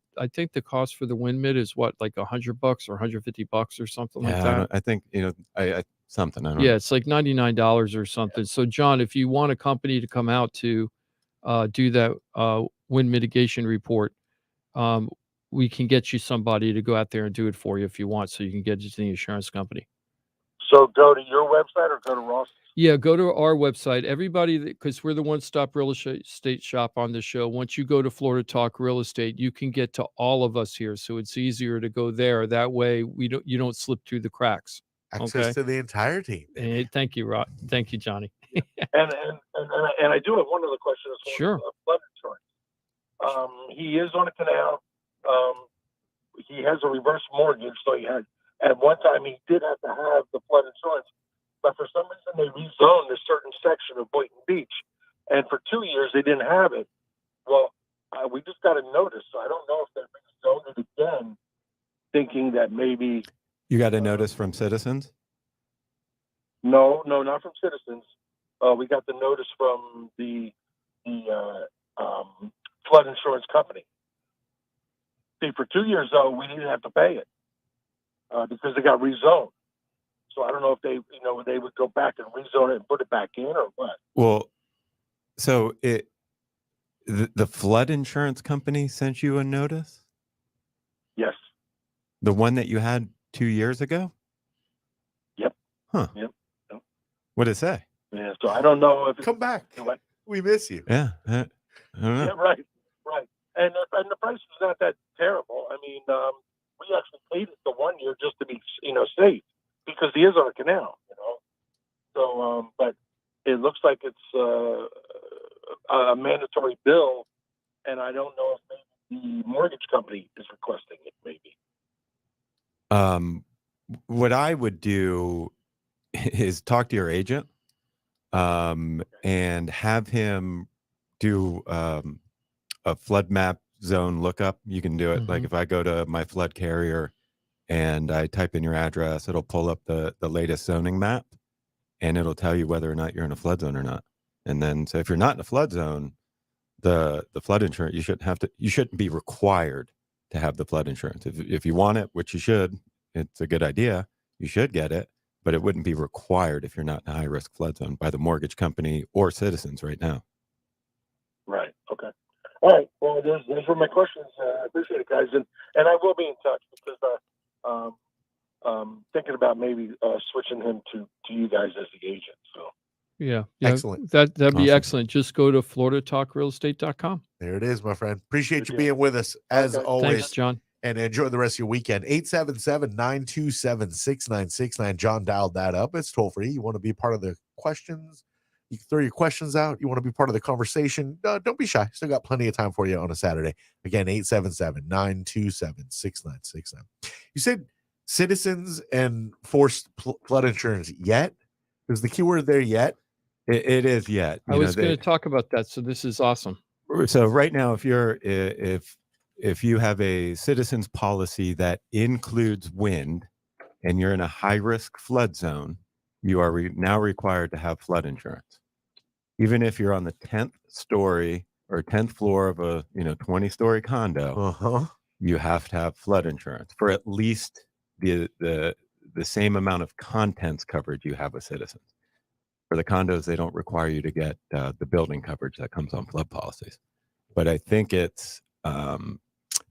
S5: cost for the wind mid is what, like $100 or $150 or something like that.
S4: I think, something. I don't know.
S5: Yeah, it's like $99 or something. So John, if you want a company to come out to do that wind mitigation report, we can get you somebody to go out there and do it for you if you want, so you can get it to the insurance company.
S12: So go to your website or go to Ross?
S5: Yeah, go to our website. Everybody, because we're the one-stop real estate shop on the show. Once you go to Florida Talk Real Estate, you can get to all of us here, so it's easier to go there. That way, you don't slip through the cracks.
S2: Access to the entire team.
S5: Thank you, Rod. Thank you, Johnny.
S12: and I do have one other question as well.
S5: Sure.
S12: Flood insurance. He is on a canal. He has a reverse mortgage, so he had at one time he did have to have the flood insurance, but for some reason they rezoned a certain section of Boynton Beach, and for 2 years they didn't have it. Well, we just got a notice, so I don't know if they rezoned it again, thinking that maybe.
S4: You got a notice from Citizens?
S12: No, not from Citizens. We got the notice from the flood insurance company. See, for 2 years though, we didn't have to pay it because it got rezoned. So I don't know if they would go back and rezone it and put it back in or what.
S4: Well, so the flood insurance company sent you a notice?
S12: Yes.
S4: The one that you had 2 years ago?
S12: Yep.
S4: Huh.
S12: Yep.
S4: What did it say?
S12: Yeah. So I don't know if
S2: come back.
S12: What?
S2: We miss you.
S4: Yeah. I don't know.
S12: Yeah. Right. And the price is not that terrible. I mean, we actually paid it the 1 year just to be, safe because he is on a canal, So, but it looks like it's a mandatory bill, and I don't know if maybe the mortgage company is requesting it. Maybe.
S4: What I would do is talk to your agent, and have him do a flood map zone lookup. You can do it like if I go to my flood carrier and I type in your address, it'll pull up the latest zoning map, and it'll tell you whether or not you're in a flood zone or not. And then, so if you're not in a flood zone, the flood insurance, you shouldn't be required to have the flood insurance. If you want it, which you should, it's a good idea. You should get it, but it wouldn't be required if you're not in a high risk flood zone by the mortgage company or Citizens right now.
S12: Right. Okay. All right. Well, those were my questions. I appreciate it, guys, and I will be in touch because thinking about maybe switching him to you guys as the agent. So.
S5: Yeah.
S2: Excellent.
S5: That'd be
S4: Awesome.
S5: excellent. Just go to floridatalkrealestate.com.
S2: There it is, my friend. Appreciate you being with us as always.
S5: Thanks, John.
S2: And enjoy the rest of your weekend. 877-927-6969. John dialed that up. It's toll free. You want to be part of the questions? You can throw your questions out. You want to be part of the conversation? Don't be shy. Still got plenty of time for you on a Saturday. Again, 877-927-6969. You said Citizens and forced flood insurance yet? Is the keyword there yet?
S4: It is yet.
S5: I was going to talk about that. So this is awesome.
S4: So right now, if you have a Citizens policy that includes wind and you're in a high risk flood zone, you are now required to have flood insurance. Even if you're on the 10th story or 10th floor of a 20-story condo, you have to have flood insurance for at least the same amount of contents coverage you have with Citizens. For the condos, they don't require you to get the building coverage that comes on flood policies. But I think it's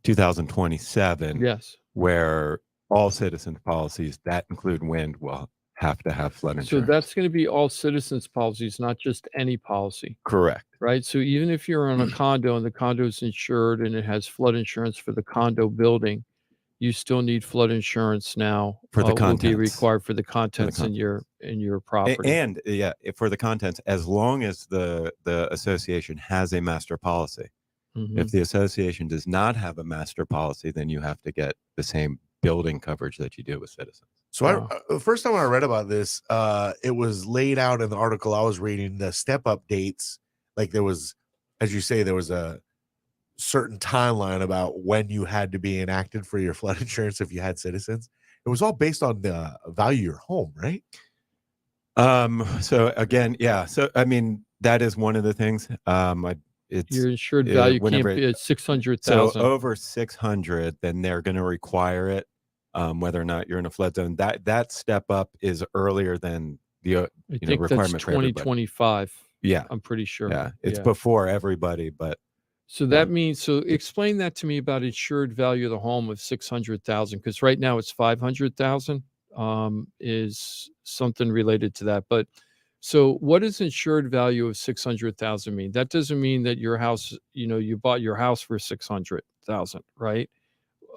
S4: 2027
S5: Yes.
S4: where all Citizens policies that include wind will have to have flood
S5: So
S4: insurance.
S5: that's going to be all Citizens policies, not just any policy,
S4: correct.
S5: right? So even if you're on a condo and the condo is insured and it has flood insurance for the condo building, you still need flood insurance now.
S4: For the
S5: will be
S4: contents.
S5: required for the contents in your property.
S4: And yeah, for the contents, as long as the association has a master policy.
S5: Mhm.
S4: If the association does not have a master policy, then you have to get the same building coverage that you do with Citizens.
S2: So the first time I read about this, it was laid out in the article I was reading, the step up dates. Like there was, as you say, there was a certain timeline about when you had to be enacted for your flood insurance if you had Citizens. It was all based on the value of your home, right?
S4: So again, yeah. So I mean, that is one of the things. It's
S5: Your insured value can't
S4: whenever
S5: be at 600,000.
S4: So over 600, then they're going to require it, whether or not you're in a flood zone. That step up is earlier than the
S5: I think that's
S4: requirement for everybody.
S5: 2025.
S4: Yeah,
S5: I'm pretty sure.
S4: yeah, it's before everybody, but
S5: So that means, so explain that to me about insured value of the home of 600,000, because right now it's 500,000 is something related to that. But so what does insured value of 600,000 mean? That doesn't mean that your house, you bought your house for 600,000, right?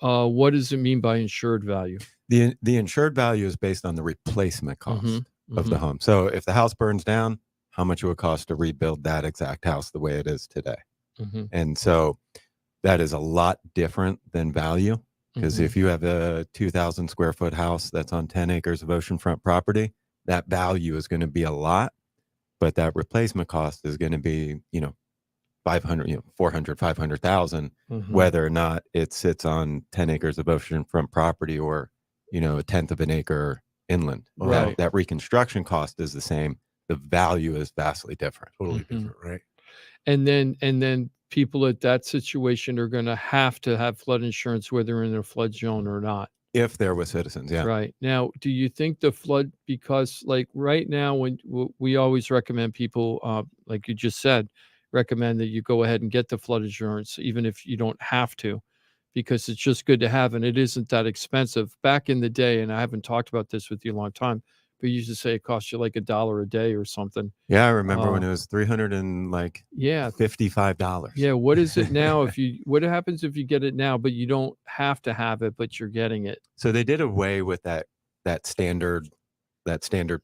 S5: What does it mean by insured value?
S4: the insured value is based on the replacement cost of the home. So if the house burns down, how much it would cost to rebuild that exact house the way it is today. And so that is a lot different than value, because if you have a 2,000 square foot house that's on 10 acres of oceanfront property, that value is going to be a lot, but that replacement cost is going to be, 500, 400, 500,000, whether or not it sits on 10 acres of oceanfront property or, a tenth of an acre inland.
S5: Right.
S4: That reconstruction cost is the same. The value is vastly different.
S2: Totally different, right?
S5: And then people at that situation are going to have flood insurance, whether they're in a flood zone or not.
S4: If there were Citizens, yeah.
S5: Right. Now, do you think the flood, because like right now, when we always recommend people, like you just said, recommend that you go ahead and get the flood insurance, even if you don't have to, because it's just good to have, and it isn't that expensive. Back in the day, and I haven't talked about this with you a long time, but you used to say it costs you like $1 a day or something.
S4: Yeah, I remember when it was $355.
S5: Yeah, what is it now? What happens if you get it now, but you don't have to have it, but you're getting it?
S4: So they did away with that standard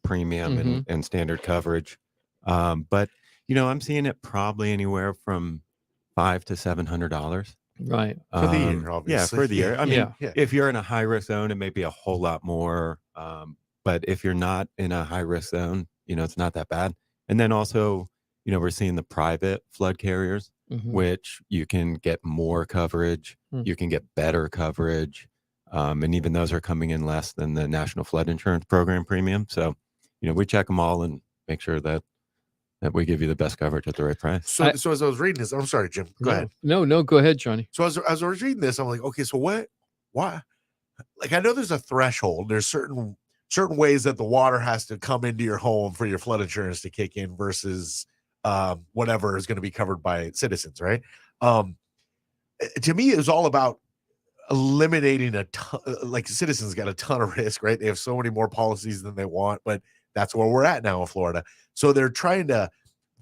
S4: premium and standard coverage. But I'm seeing it probably anywhere from $500 to $700.
S5: Right.
S2: For the year, obviously.
S4: Yeah, for the year. I mean,
S2: Yeah.
S4: if you're in a high risk zone, it may be a whole lot more. But if you're not in a high risk zone, it's not that bad. And then also, we're seeing the private flood carriers, which you can get more coverage, you can get better coverage. And even those are coming in less than the National Flood Insurance Program premium. So, we check them all and make sure that we give you the best coverage at the right price.
S2: So as I was reading this, I'm sorry, Jim. Go ahead.
S5: No, go ahead, Johnny.
S2: So as I was reading this, I'm like, okay, so why? Like, I know there's a threshold. There's certain ways that the water has to come into your home for your flood insurance to kick in versus whatever is going to be covered by Citizens, right? To me, it's all about eliminating a ton. Like, Citizens got a ton of risk, right? They have so many more policies than they want, but that's where we're at now in Florida. So they're trying to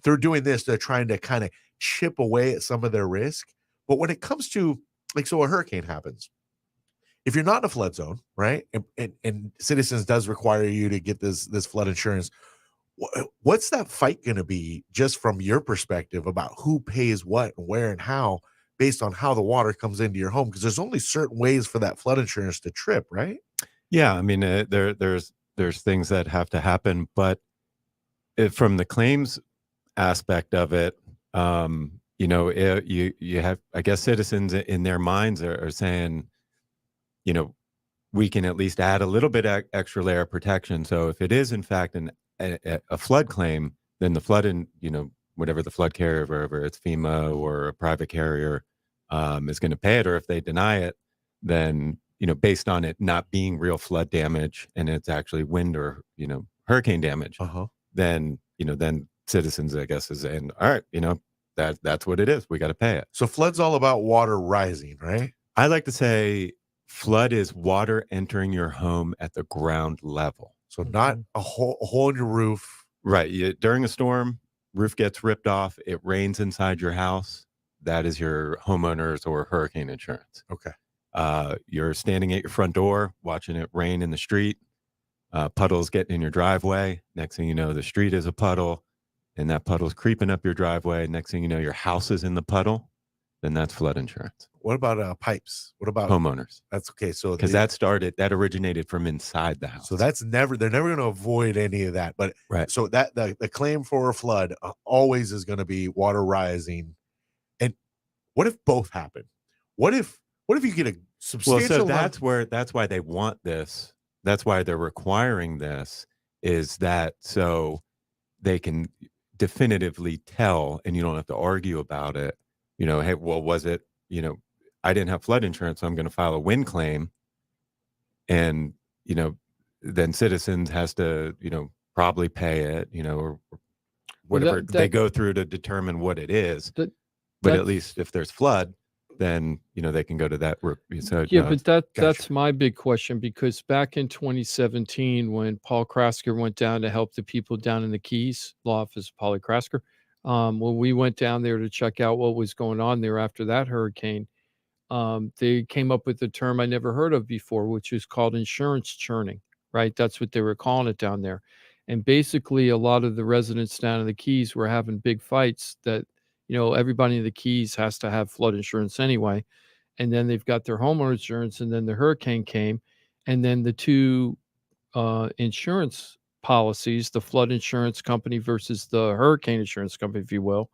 S2: kind of chip away at some of their risk. But when it comes to, like, so a hurricane happens, if you're not in a flood zone, right, and Citizens does require you to get this flood insurance, what's that fight going to be, just from your perspective, about who pays what and where and how, based on how the water comes into your home? Because there's only certain ways for that flood insurance to trip, right?
S4: Yeah, I mean, there's things that have to happen, but from the claims aspect of it, you have, I guess, Citizens in their minds are saying, we can at least add a little bit extra layer of protection. So if it is in fact a flood claim, then the flood, whatever the flood carrier, wherever it's FEMA or a private carrier, is going to pay it. Or if they deny it, then based on it not being real flood damage and it's actually wind or, hurricane damage, then citizens, I guess, is saying, all right, that's what it is. We got to pay it.
S2: So flood's all about water rising, right?
S4: I like to say flood is water entering your home at the ground level.
S2: So not a hole in your roof.
S4: Right. During a storm, roof gets ripped off. It rains inside your house. That is your homeowner's or hurricane insurance.
S2: Okay.
S4: You're standing at your front door, watching it rain in the street. Puddles getting in your driveway. Next thing you know, the street is a puddle, and that puddle's creeping up your driveway. Next thing you know, your house is in the puddle. Then that's flood insurance.
S2: What about pipes? What about
S4: homeowners?
S2: That's okay. So
S4: because that originated from inside the house.
S2: So they're never going to avoid any of that. But
S4: right.
S2: So that the claim for a flood always is going to be water rising. And what if both happen? What if you get a substantial?
S4: Well, so that's why they want this. That's why they're requiring this, is that so they can definitively tell, and you don't have to argue about it. Hey, well, was it, I didn't have flood insurance, so I'm going to file a wind claim. And, then Citizens has to, probably pay it, or whatever they go through to determine what it is. But at least if there's flood, then, they can go to that. So,
S5: but that's my big question, because back in 2017, when Paul Krasker went down to help the people down in the Keys, law office of Paul Krasker, when we went down there to check out what was going on there after that hurricane, they came up with a term I never heard of before, which is called insurance churning, right? That's what they were calling it down there. And basically, a lot of the residents down in the Keys were having big fights that, everybody in the Keys has to have flood insurance anyway. And then they've got their homeowner insurance, and then the hurricane came. And then the two insurance policies, the flood insurance company versus the hurricane insurance company, if you will,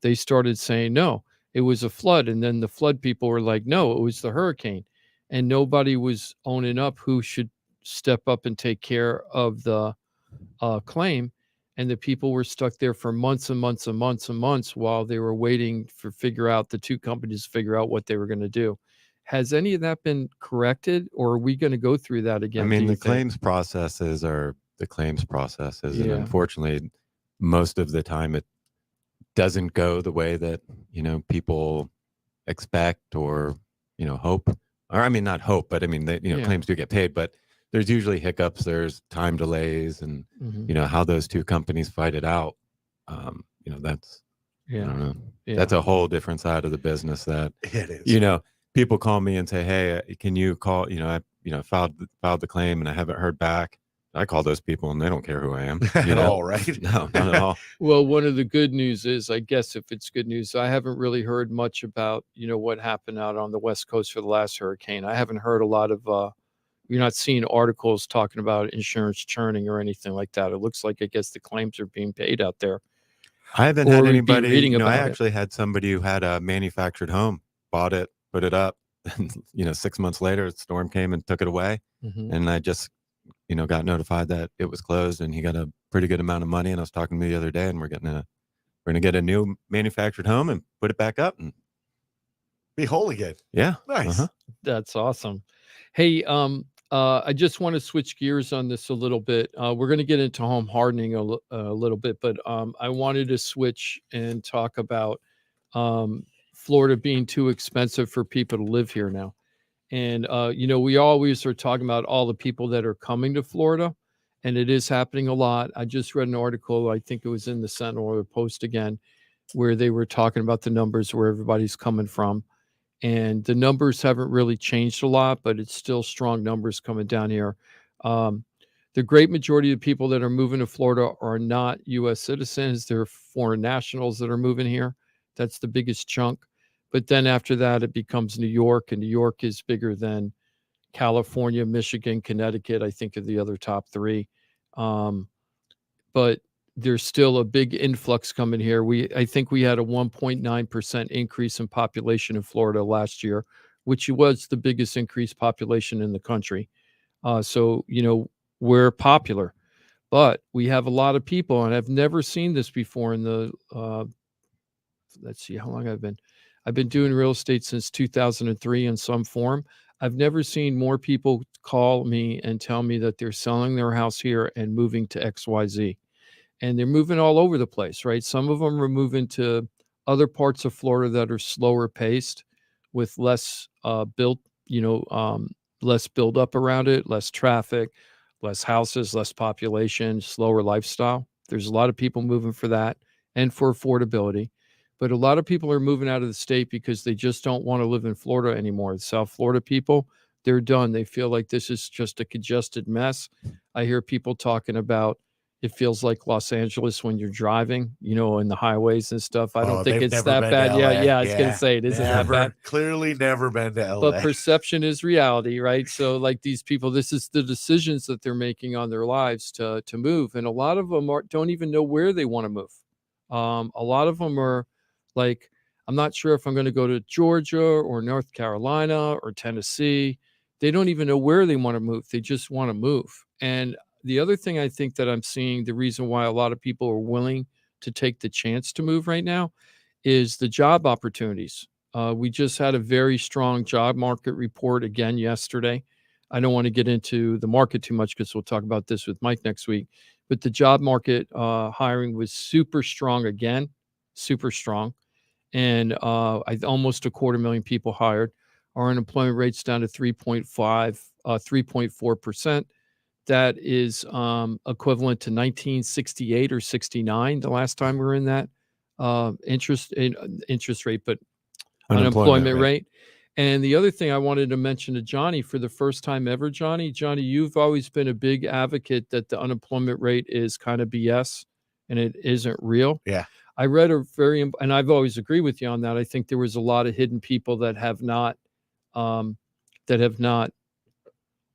S5: they started saying, no, it was a flood. And then the flood people were like, no, it was the hurricane. And nobody was owning up who should step up and take care of the claim. And the people were stuck there for months and months and months and months while they were waiting the two companies figure out what they were going to do. Has any of that been corrected, or are we going to go through that again?
S4: I mean, the claims processes are the claims processes. And unfortunately, most of the time it doesn't go the way that, people expect or, hope. Or I mean, not hope, but I mean, claims do get paid, but there's usually hiccups, there's time delays, and, how those two companies fight it out. That's, I don't know. Yeah. That's a whole different side of the business that,
S2: it is.
S4: People call me and say, hey, can you call, I filed the claim and I haven't heard back. I call those people and they don't care who I am.
S2: At all, right?
S4: No, not at all.
S5: Well, one of the good news is, I guess if it's good news, I haven't really heard much about, what happened out on the West Coast for the last hurricane. I haven't heard a lot of, you're not seeing articles talking about insurance churning or anything like that. It looks like, I guess, the claims are being paid out there.
S4: I haven't had anybody, I actually had somebody who had a manufactured home, bought it, put it up, and, 6 months later, a storm came and took it away. And I just, got notified that it was closed, and he got a pretty good amount of money. And I was talking to me the other day, and we're going to get a new manufactured home and put it back up and
S2: be whole again.
S4: Yeah.
S2: Nice.
S5: That's awesome. Hey, I just want to switch gears on this a little bit. We're going to get into home hardening a little bit, but I wanted to switch and talk about Florida being too expensive for people to live here now. And, we always are talking about all the people that are coming to Florida, and it is happening a lot. I just read an article, I think it was in the Sentinel or the Post again, where they were talking about the numbers where everybody's coming from. And the numbers haven't really changed a lot, but it's still strong numbers coming down here. The great majority of the people that are moving to Florida are not U.S. citizens. They're foreign nationals that are moving here. That's the biggest chunk. But then after that, it becomes New York, and New York is bigger than California, Michigan, Connecticut, I think, are the other top three. But there's still a big influx coming here. I think we had a 1.9% increase in population in Florida last year, which was the biggest increased population in the country. So, we're popular, but we have a lot of people, and I've never seen this before in the, let's see how long I've been doing real estate since 2003 in some form. I've never seen more people call me and tell me that they're selling their house here and moving to XYZ. And they're moving all over the place, right? Some of them are moving to other parts of Florida that are slower paced with less less build up around it, less traffic, less houses, less population, slower lifestyle. There's a lot of people moving for that and for affordability. But a lot of people are moving out of the state because they just don't want to live in Florida anymore. The South Florida people, they're done. They feel like this is just a congested mess. I hear people talking about it feels like Los Angeles when you're driving, in the highways and stuff. I don't think
S2: they've
S5: it's
S2: never
S5: that
S2: been
S5: bad.
S2: to
S5: Yeah,
S2: LA.
S5: yeah. I was gonna say it isn't that bad.
S2: Clearly never been to LA.
S5: But perception is reality, right? So like these people, this is the decisions that they're making on their lives to move. And a lot of them don't even know where they want to move. A lot of them are like, I'm not sure if I'm going to go to Georgia or North Carolina or Tennessee. They don't even know where they want to move. They just want to move. And the other thing I think that I'm seeing, the reason why a lot of people are willing to take the chance to move right now is the job opportunities. We just had a very strong job market report again yesterday. I don't want to get into the market too much because we'll talk about this with Mike next week. But the job market hiring was super strong again, super strong. And almost 250,000 people hired. Our unemployment rate's down to 3.4%. That is equivalent to 1968 or 69, the last time we were in that interest rate, but unemployment rate. And the other thing I wanted to mention to Johnny, for the first time ever, Johnny, you've always been a big advocate that the unemployment rate is kind of BS and it isn't real.
S2: Yeah.
S5: I read and I've always agreed with you on that. I think there was a lot of hidden people that are not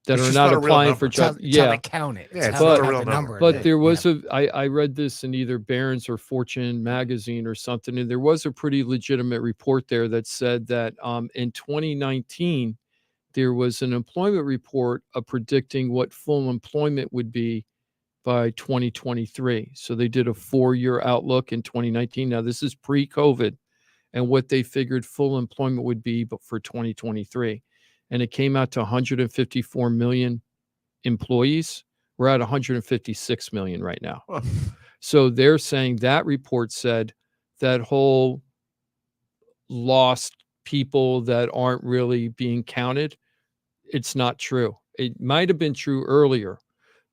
S5: applying for jobs.
S3: It's how they count it.
S2: Yeah,
S3: how
S2: not
S3: they
S2: a
S3: have
S2: real
S3: the
S2: number.
S5: But there was I read this in either Barron's or Fortune magazine or something, and there was a pretty legitimate report there that said that in 2019, there was an employment report predicting what full employment would be by 2023. So they did a 4-year outlook in 2019. Now, this is pre-COVID, and what they figured full employment would be for 2023. And it came out to 154 million employees. We're at 156 million right now. So they're saying that report said that whole lost people that aren't really being counted, it's not true. It might have been true earlier,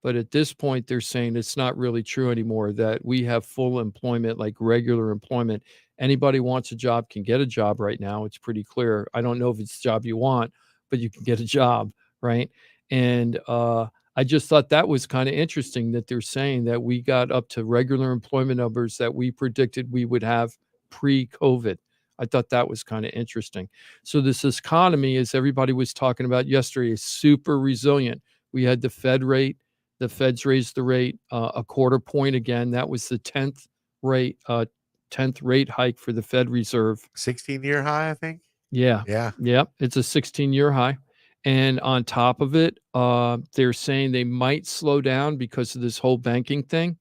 S5: but at this point, they're saying it's not really true anymore, that we have full employment, like regular employment. Anybody wants a job can get a job right now. It's pretty clear. I don't know if it's the job you want, but you can get a job, right? And I just thought that was kind of interesting that they're saying that we got up to regular employment numbers that we predicted we would have pre-COVID. I thought that was kind of interesting. So this economy, as everybody was talking about yesterday, is super resilient. We had the Fed rate. The Feds raised the rate a quarter point again. That was the 10th rate hike for the Fed Reserve.
S2: 16-year high, I think.
S5: Yeah.
S2: Yeah.
S5: Yep. It's a 16-year high. And on top of it, they're saying they might slow down because of this whole banking thing.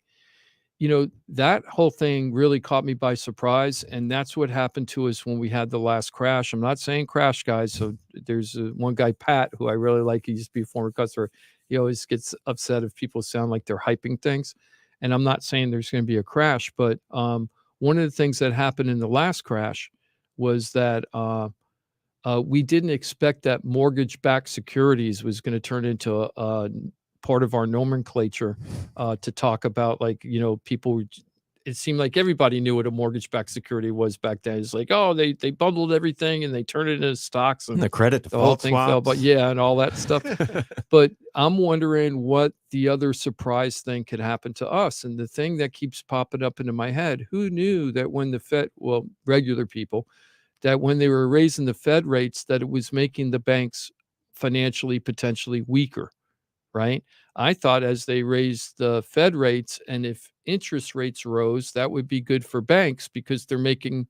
S5: That whole thing really caught me by surprise. And that's what happened to us when we had the last crash. I'm not saying crash, guys. So there's one guy, Pat, who I really like. He used to be a former customer. He always gets upset if people sound like they're hyping things. And I'm not saying there's going to be a crash, but one of the things that happened in the last crash was that we didn't expect that mortgage-backed securities was going to turn into a part of our nomenclature to talk about, people. It seemed like everybody knew what a mortgage-backed security was back then. It's like, oh, they bundled everything and they turned it into stocks and
S4: the credit
S5: the whole
S4: default
S5: thing fell. But
S4: swaps.
S5: and all that stuff. But I'm wondering what the other surprise thing could happen to us. And the thing that keeps popping up into my head: who knew that when the Fed, regular people, that when they were raising the Fed rates, that it was making the banks financially potentially weaker, right? I thought as they raised the Fed rates, and if interest rates rose, that would be good for banks because they're making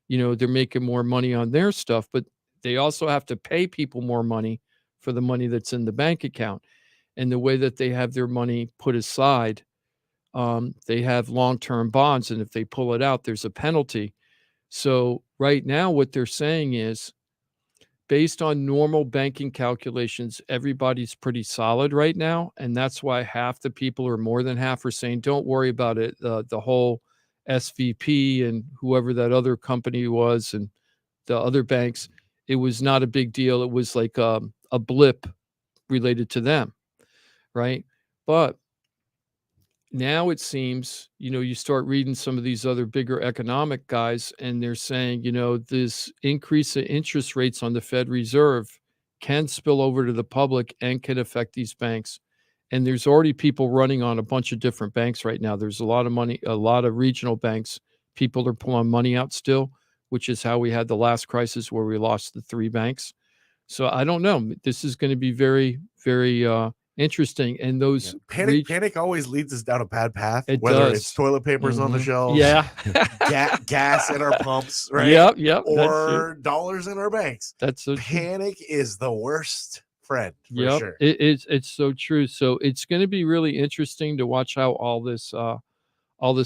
S5: more money on their stuff, but they also have to pay people more money for the money that's in the bank account. And the way that they have their money put aside, they have long-term bonds, and if they pull it out, there's a penalty. So right now what they're saying is based on normal banking calculations, everybody's pretty solid right now. And that's why half the people, or more than half, are saying, don't worry about it. The whole SVP and whoever that other company was and the other banks, it was not a big deal. It was like a blip related to them, right? But now it seems, you start reading some of these other bigger economic guys, and they're saying, this increase in interest rates on the Fed Reserve can spill over to the public and can affect these banks. And there's already people running on a bunch of different banks right now. There's a lot of money, a lot of regional banks. People are pulling money out still, which is how we had the last crisis where we lost the 3 banks. So I don't know. This is going to be very, very interesting. And those
S2: panic always leads us down a bad path.
S5: It
S2: whether
S5: does.
S2: it's toilet papers on the shelves,
S5: Yeah.
S2: gas in our pumps, right?
S5: Yep.
S2: Or dollars in our banks.
S5: That's so
S2: panic is the worst friend. For sure.
S5: It's so true. So it's going to be really interesting to watch how all this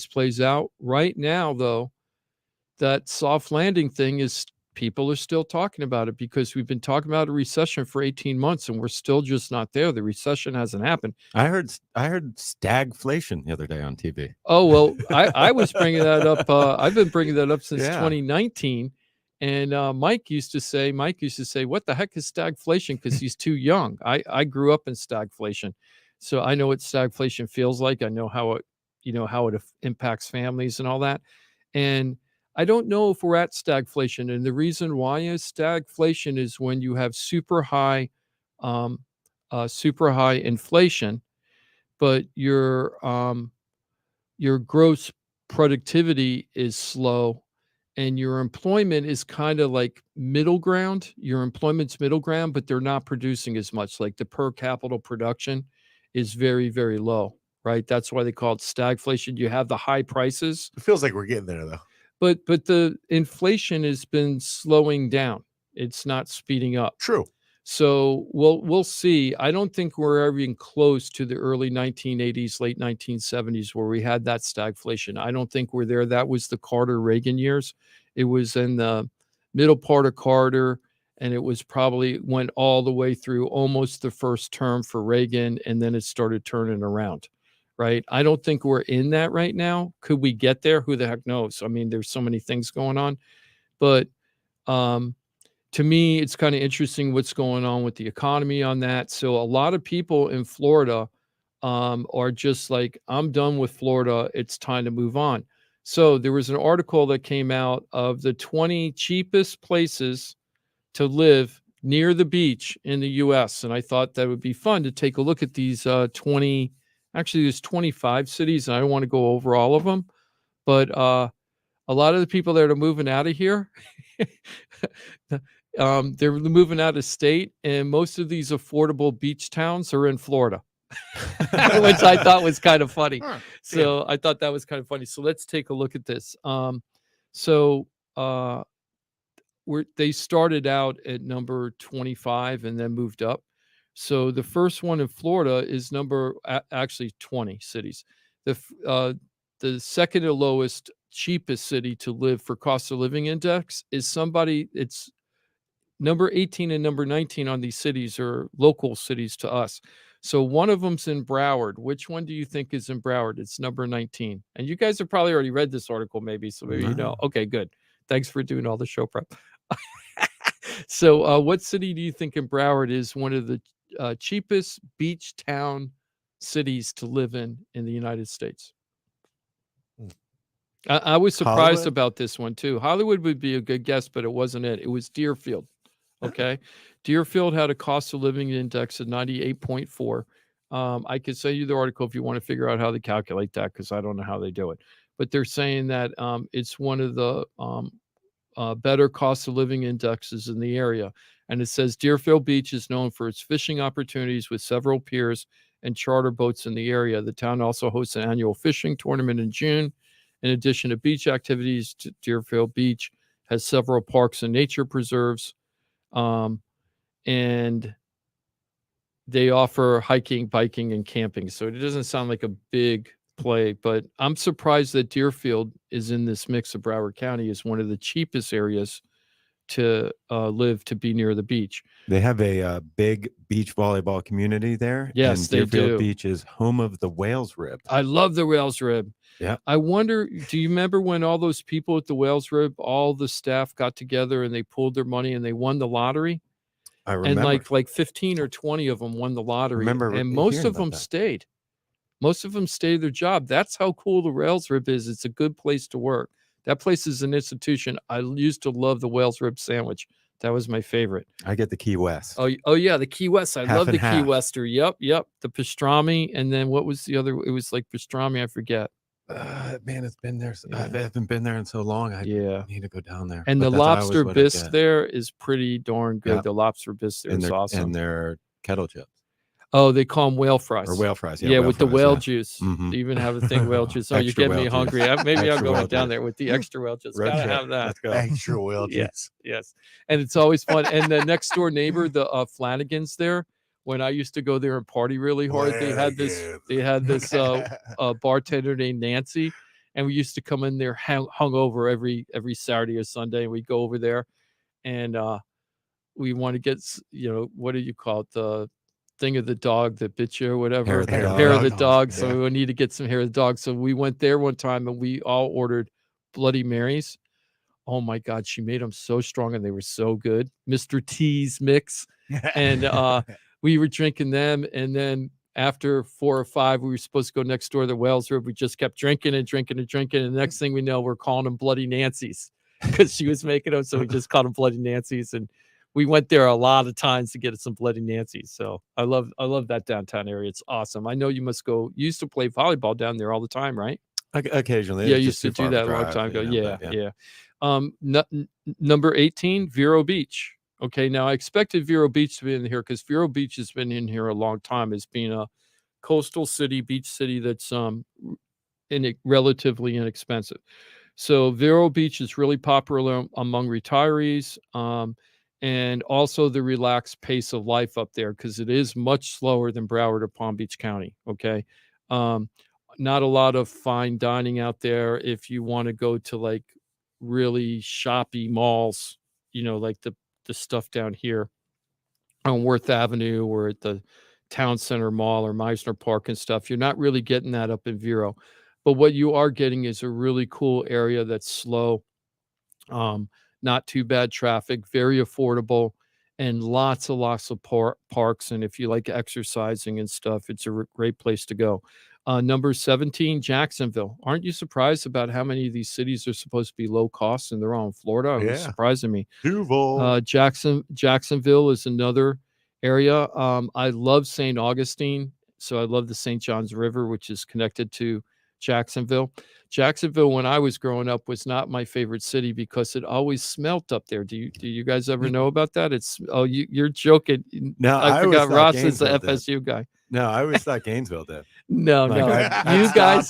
S5: plays out. Right now, though, that soft landing thing is, people are still talking about it because we've been talking about a recession for 18 months and we're still just not there. The recession hasn't happened.
S4: I heard stagflation the other day on TV.
S5: Oh, well, I was bringing that up. I've been bringing that up since 2019. And Mike used to say, what the heck is stagflation? Because he's too young. I grew up in stagflation. So I know what stagflation feels like. I know how it impacts families and all that. And I don't know if we're at stagflation. And the reason why is stagflation is when you have super high inflation, but your gross productivity is slow and your employment is kind of like middle ground. Your employment's middle ground, but they're not producing as much. Like the per capita production is very, very low, right? That's why they call it stagflation. You have the high prices.
S2: It feels like we're getting there, though.
S5: But the inflation has been slowing down. It's not speeding up.
S2: True.
S5: So we'll see. I don't think we're ever even close to the early 1980s, late 1970s, where we had that stagflation. I don't think we're there. That was the Carter-Reagan years. It was in the middle part of Carter, and it was probably went all the way through almost the first term for Reagan, and then it started turning around. Right. I don't think we're in that right now. Could we get there? Who the heck knows? I mean, there's so many things going on. But to me, it's kind of interesting what's going on with the economy on that. So a lot of people in Florida are just like, I'm done with Florida. It's time to move on. So there was an article that came out of the 20 cheapest places to live near the beach in the U.S. And I thought that would be fun to take a look at these 20. Actually, there's 25 cities, and I don't want to go over all of them, but a lot of the people that are moving out of here, they're moving out of state, and most of these affordable beach towns are in Florida, which I thought was kind of funny. So I thought that was kind of funny. So let's take a look at this. They started out at number 25 and then moved up. So the first one in Florida is actually 20 cities. The second to lowest, cheapest city to live for cost of living index is it's number 18 and number 19 on these cities are local cities to us. So one of them's in Broward. Which one do you think is in Broward? It's number 19. And you guys have probably already read this article, maybe. So maybe you know. Okay, good. Thanks for doing all the show prep. So what city do you think in Broward is one of the cheapest beach town cities to live in the United States? I was surprised
S2: Hollywood?
S5: about this one too. Hollywood would be a good guess, but it wasn't it. It was Deerfield. Okay. Deerfield had a cost of living index of 98.4. I could send you the article if you want to figure out how they calculate that, because I don't know how they do it. But they're saying that it's one of the better cost of living indexes in the area. And it says Deerfield Beach is known for its fishing opportunities with several piers and charter boats in the area. The town also hosts an annual fishing tournament in June. In addition to beach activities, Deerfield Beach has several parks and nature preserves. And they offer hiking, biking, and camping. So it doesn't sound like a big play, but I'm surprised that Deerfield is in this mix of Broward County as one of the cheapest areas to live to be near the beach.
S4: They have a big beach volleyball community there.
S5: Yes,
S4: and
S5: they
S4: Deerfield
S5: do.
S4: Beach is home of the Whales Rib.
S5: I love the Whales Rib.
S4: Yeah.
S5: I wonder, do you remember when all those people at the Whales Rib, all the staff got together and they pulled their money and they won the lottery?
S4: I remember.
S5: And like 15 or 20 of them won the lottery.
S4: Remember
S5: And most
S4: hearing
S5: of
S4: about
S5: them
S4: that.
S5: stayed. Most of them stayed their job. That's how cool the Whales Rib is. It's a good place to work. That place is an institution. I used to love the Whales Rib sandwich. That was my favorite.
S4: I get the Key West.
S5: Oh yeah, the Key West. I
S4: Half
S5: love the
S4: and
S5: Key
S4: half.
S5: Wester. Yep. The pastrami, and then what was the other? It was like pastrami. I forget.
S4: Man, it's been there. I haven't been there in so long. I need to go down there.
S5: And
S4: But
S5: the
S4: that's always
S5: lobster
S4: what I
S5: bisque
S4: get.
S5: there is pretty darn good.
S4: Yeah.
S5: The lobster bisque there
S4: and
S5: is
S4: their,
S5: awesome.
S4: And their kettle chips.
S5: Oh, they call them whale fries.
S4: Or whale fries.
S5: Yeah, with the
S4: fries,
S5: whale
S4: yeah.
S5: juice.
S4: Mhm.
S5: They even have a thing whale juice. Oh, you're
S4: Extra
S5: getting me
S4: whale
S5: hungry.
S4: juice.
S5: Maybe I'm
S4: Extra
S5: going
S4: whale
S5: down
S4: juice.
S5: there with the extra whale juice.
S4: Road
S5: Gotta
S4: trip.
S5: have that.
S4: Let's go.
S2: Extra whale juice.
S5: Yes. And it's always fun. And the next door neighbor, the Flanagans there, when I used to go there and party really hard, they had this bartender named Nancy, and we used to come in there hung over every Saturday or Sunday, and we'd go over there, and we want to get, what do you call it, the thing of the dog that bit you or whatever,
S4: Hair of the dog.
S5: dog.
S4: Yeah.
S5: So we need to get some hair of the dog. So we went there one time and we all ordered Bloody Marys. Oh my God, she made them so strong and they were so good. Mr. T's mix. And we were drinking them. And then after 4 or 5, we were supposed to go next door to the Whales Rib. We just kept drinking and drinking and drinking. And the next thing we know, we're calling them Bloody Nancy's because she was making them. So we just called them Bloody Nancy's. And we went there a lot of times to get some Bloody Nancy's. So I love that downtown area. It's awesome. I know you must go. You used to play volleyball down there all the time, right?
S4: Occasionally.
S5: Yeah,
S4: It's
S5: you
S4: just
S5: used to
S4: too
S5: do
S4: far of
S5: that a long
S4: drive,
S5: time ago.
S4: but
S5: Yeah. Number 18, Vero Beach. Okay, now I expected Vero Beach to be in here because Vero Beach has been in here a long time as being a coastal city, beach city that's relatively inexpensive. So Vero Beach is really popular among retirees, and also the relaxed pace of life up there because it is much slower than Broward or Palm Beach County. Okay, not a lot of fine dining out there. If you want to go to like really shoppy malls, like the stuff down here on Worth Avenue or at the Town Center Mall or Meisner Park and stuff, you're not really getting that up in Vero. But what you are getting is a really cool area that's slow, not too bad traffic, very affordable, and lots of parks. And if you like exercising and stuff, it's a great place to go. Number 17, Jacksonville. Aren't you surprised about how many of these cities are supposed to be low cost and they're all in Florida? It was surprising me.
S2: Duval.
S5: Jacksonville is another area. I love St. Augustine. So I love the St. Johns River, which is connected to Jacksonville. Jacksonville, when I was growing up, was not my favorite city because it always smelt up there. Do you guys ever know about that? You're joking.
S4: No,
S5: I
S4: always
S5: forgot
S4: thought
S5: Ross is the
S4: Gainesville did.
S5: FSU guy.
S4: No, I always thought Gainesville did.
S5: No. You guys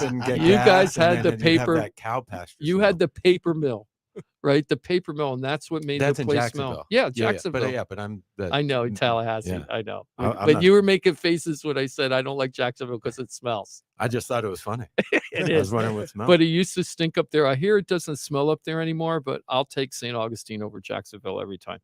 S5: had the paper.
S4: That cow pasture.
S5: You had the paper mill, right? The paper mill, and that's what made
S4: That's
S5: the
S4: in
S5: place
S4: Jacksonville.
S5: smell. Yeah, Jacksonville.
S4: But I'm.
S5: I know Tallahassee.
S4: Yeah.
S5: I know.
S4: I'm
S5: But
S4: not-
S5: you were making faces when I said I don't like Jacksonville because it smells.
S4: I just thought it was funny.
S5: It
S4: I
S5: is.
S4: was wondering what smelled.
S5: But it used to stink up there. I hear it doesn't smell up there anymore, but I'll take St. Augustine over Jacksonville every time.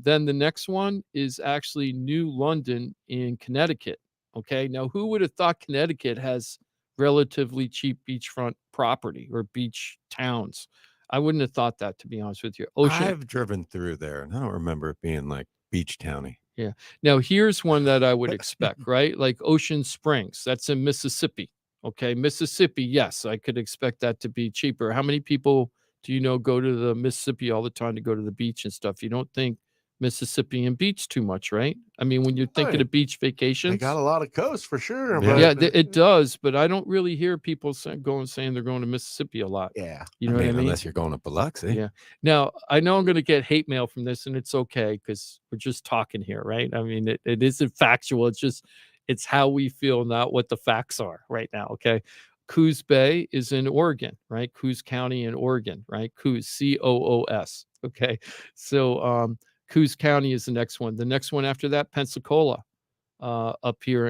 S5: Then the next one is actually New London in Connecticut. Okay. Now, who would have thought Connecticut has relatively cheap beachfront property or beach towns? I wouldn't have thought that, to be honest with you.
S4: I've driven through there, and I don't remember it being like beach towny.
S5: Yeah. Now, here's one that I would expect, right? Like Ocean Springs. That's in Mississippi. Okay. Mississippi. Yes, I could expect that to be cheaper. How many people do you know go to the Mississippi all the time to go to the beach and stuff? You don't think Mississippi and beach too much, right? I mean, when you're thinking of beach vacations,
S2: They got a lot of coast for sure.
S5: yeah,
S2: but-
S5: it does, but I don't really hear people saying they're going to Mississippi a lot.
S2: Yeah.
S5: You know what I mean?
S4: Unless you're going to Biloxi.
S5: Yeah. Now, I know I'm going to get hate mail from this, and it's okay because we're just talking here, right? I mean, it isn't factual. It's how we feel, not what the facts are right now, okay? Coos Bay is in Oregon, right? Coos County in Oregon, right? Coos, C-O-O-S, okay? So Coos County is the next one. The next one after that, Pensacola, up here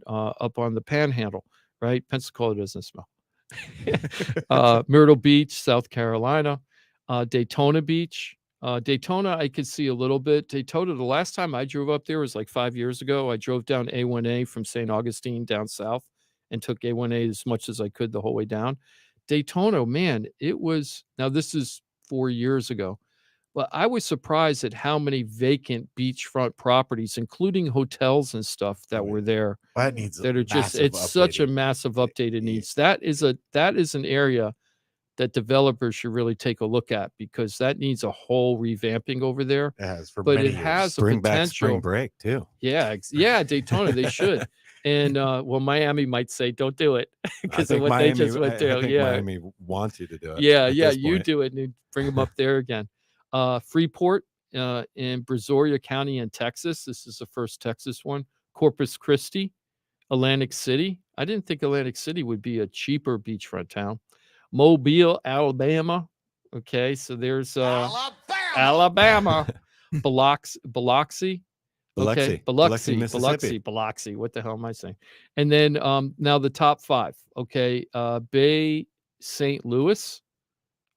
S5: up on the Panhandle, right? Pensacola doesn't smell. Myrtle Beach, South Carolina, Daytona Beach, Daytona, I could see a little bit. Daytona, the last time I drove up there was like 5 years ago. I drove down A1A from St. Augustine down south and took A1A as much as I could the whole way down. Daytona, man, it was, now this is 4 years ago, but I was surprised at how many vacant beachfront properties, including hotels and stuff that were there.
S2: That needs
S5: that are just, it's such a massive updated needs. That is an area that developers should really take a look at, because that needs a whole revamping over there.
S2: It has for
S5: But
S2: many
S5: it
S2: years.
S5: has a
S4: Bring back
S5: potential.
S4: spring break too.
S5: Yeah, Daytona, they should. And well, Miami might say, don't do it because of what they just went through.
S4: I think
S5: Yeah,
S4: Miami wants you to do it.
S5: yeah,
S4: at
S5: yeah.
S4: this
S5: You
S4: point.
S5: do it and bring them up there again. Freeport in Brazoria County in Texas. This is the first Texas one. Corpus Christi, Atlantic City. I didn't think Atlantic City would be a cheaper beachfront town. Mobile, Alabama. Okay, so there's Alabama. Biloxi. Okay,
S4: Biloxi,
S5: Biloxi. What the hell am I saying? And then now the top 5. Okay, Bay St. Louis.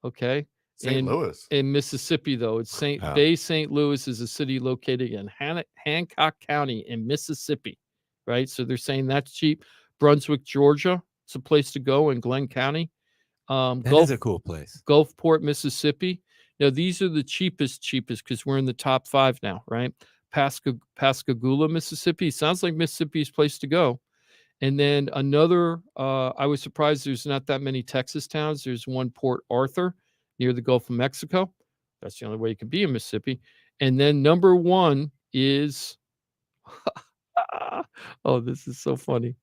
S5: Okay.
S2: St. Louis.
S5: In Mississippi, though, it's
S4: Oh.
S5: Bay St. Louis is a city located in Hancock County in Mississippi, right? So they're saying that's cheap. Brunswick, Georgia, it's a place to go in Glenn County.
S4: That is a cool place.
S5: Gulfport, Mississippi. Now these are the cheapest because we're in the top 5 now, right? Pascagoula, Mississippi. Sounds like Mississippi's place to go. And then another, I was surprised there's not that many Texas towns. There's one, Port Arthur, near the Gulf of Mexico. That's the only way you can be in Mississippi. And then number 1 is, oh, this is so funny.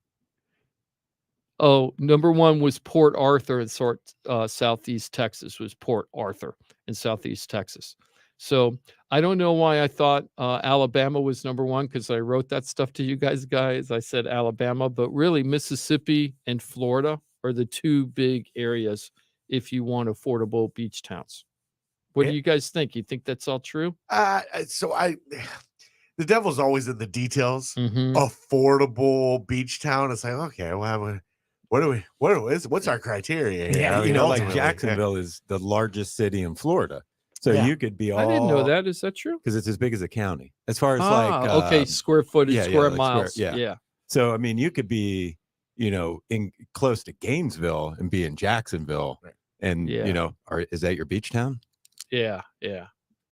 S5: Oh, number 1 was Port Arthur in Southeast Texas, was Port Arthur in Southeast Texas. So I don't know why I thought Alabama was number 1, because I wrote that stuff to you guys. I said Alabama, but really Mississippi and Florida are the 2 big areas if you want affordable beach towns. What do you guys think? You think that's all true?
S2: The devil's always in the details.
S5: Mhm.
S2: Affordable beach town. It's like, okay, well, what's our criteria here?
S4: Yeah,
S2: I mean,
S4: like
S2: ultimately,
S4: Jacksonville is the largest city in Florida. So
S2: Yeah.
S4: you could be all.
S5: I didn't know that. Is that true?
S4: Because it's as big as a county. As far as
S5: okay, square footage, square
S4: like
S5: miles.
S4: yeah. So I mean, you could be, in close to Gainesville and be in Jacksonville, and
S5: Yeah.
S4: is that your beach town?
S5: Yeah.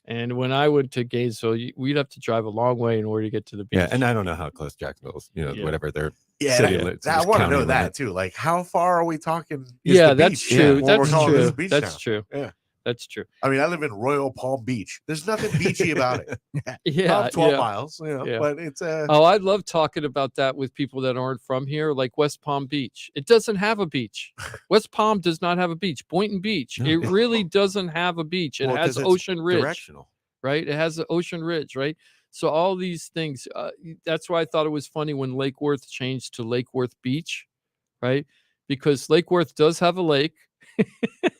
S5: And when I went to Gainesville, we'd have to drive a long way in order to get to the beach.
S4: Yeah, and I don't know how close Jacksonville is.
S5: Yeah.
S4: Whatever their
S2: Yeah,
S4: city
S2: I want to know that too. Like, how far are we talking? is
S5: Yeah,
S2: the
S5: that's
S2: beach
S5: true.
S2: when we're
S5: That's
S2: calling this a
S5: true.
S2: beach
S5: That's
S2: town?
S5: true.
S2: Yeah.
S5: That's true.
S2: I mean, I live in Royal Palm Beach. There's nothing beachy about it.
S5: Yeah,
S2: About 12
S5: yeah.
S2: miles,
S5: Yeah.
S2: but it's
S5: Oh, I love talking about that with people that aren't from here, like West Palm Beach. It doesn't have a beach. West Palm does not have a beach. Boynton Beach,
S4: No.
S5: it really doesn't have a beach. It
S4: Well,
S5: has
S4: 'cause it's
S5: Ocean Ridge,
S4: directional.
S5: right? It has the Ocean Ridge, right? So all these things. That's why I thought it was funny when Lake Worth changed to Lake Worth Beach, right? Because Lake Worth does have a lake.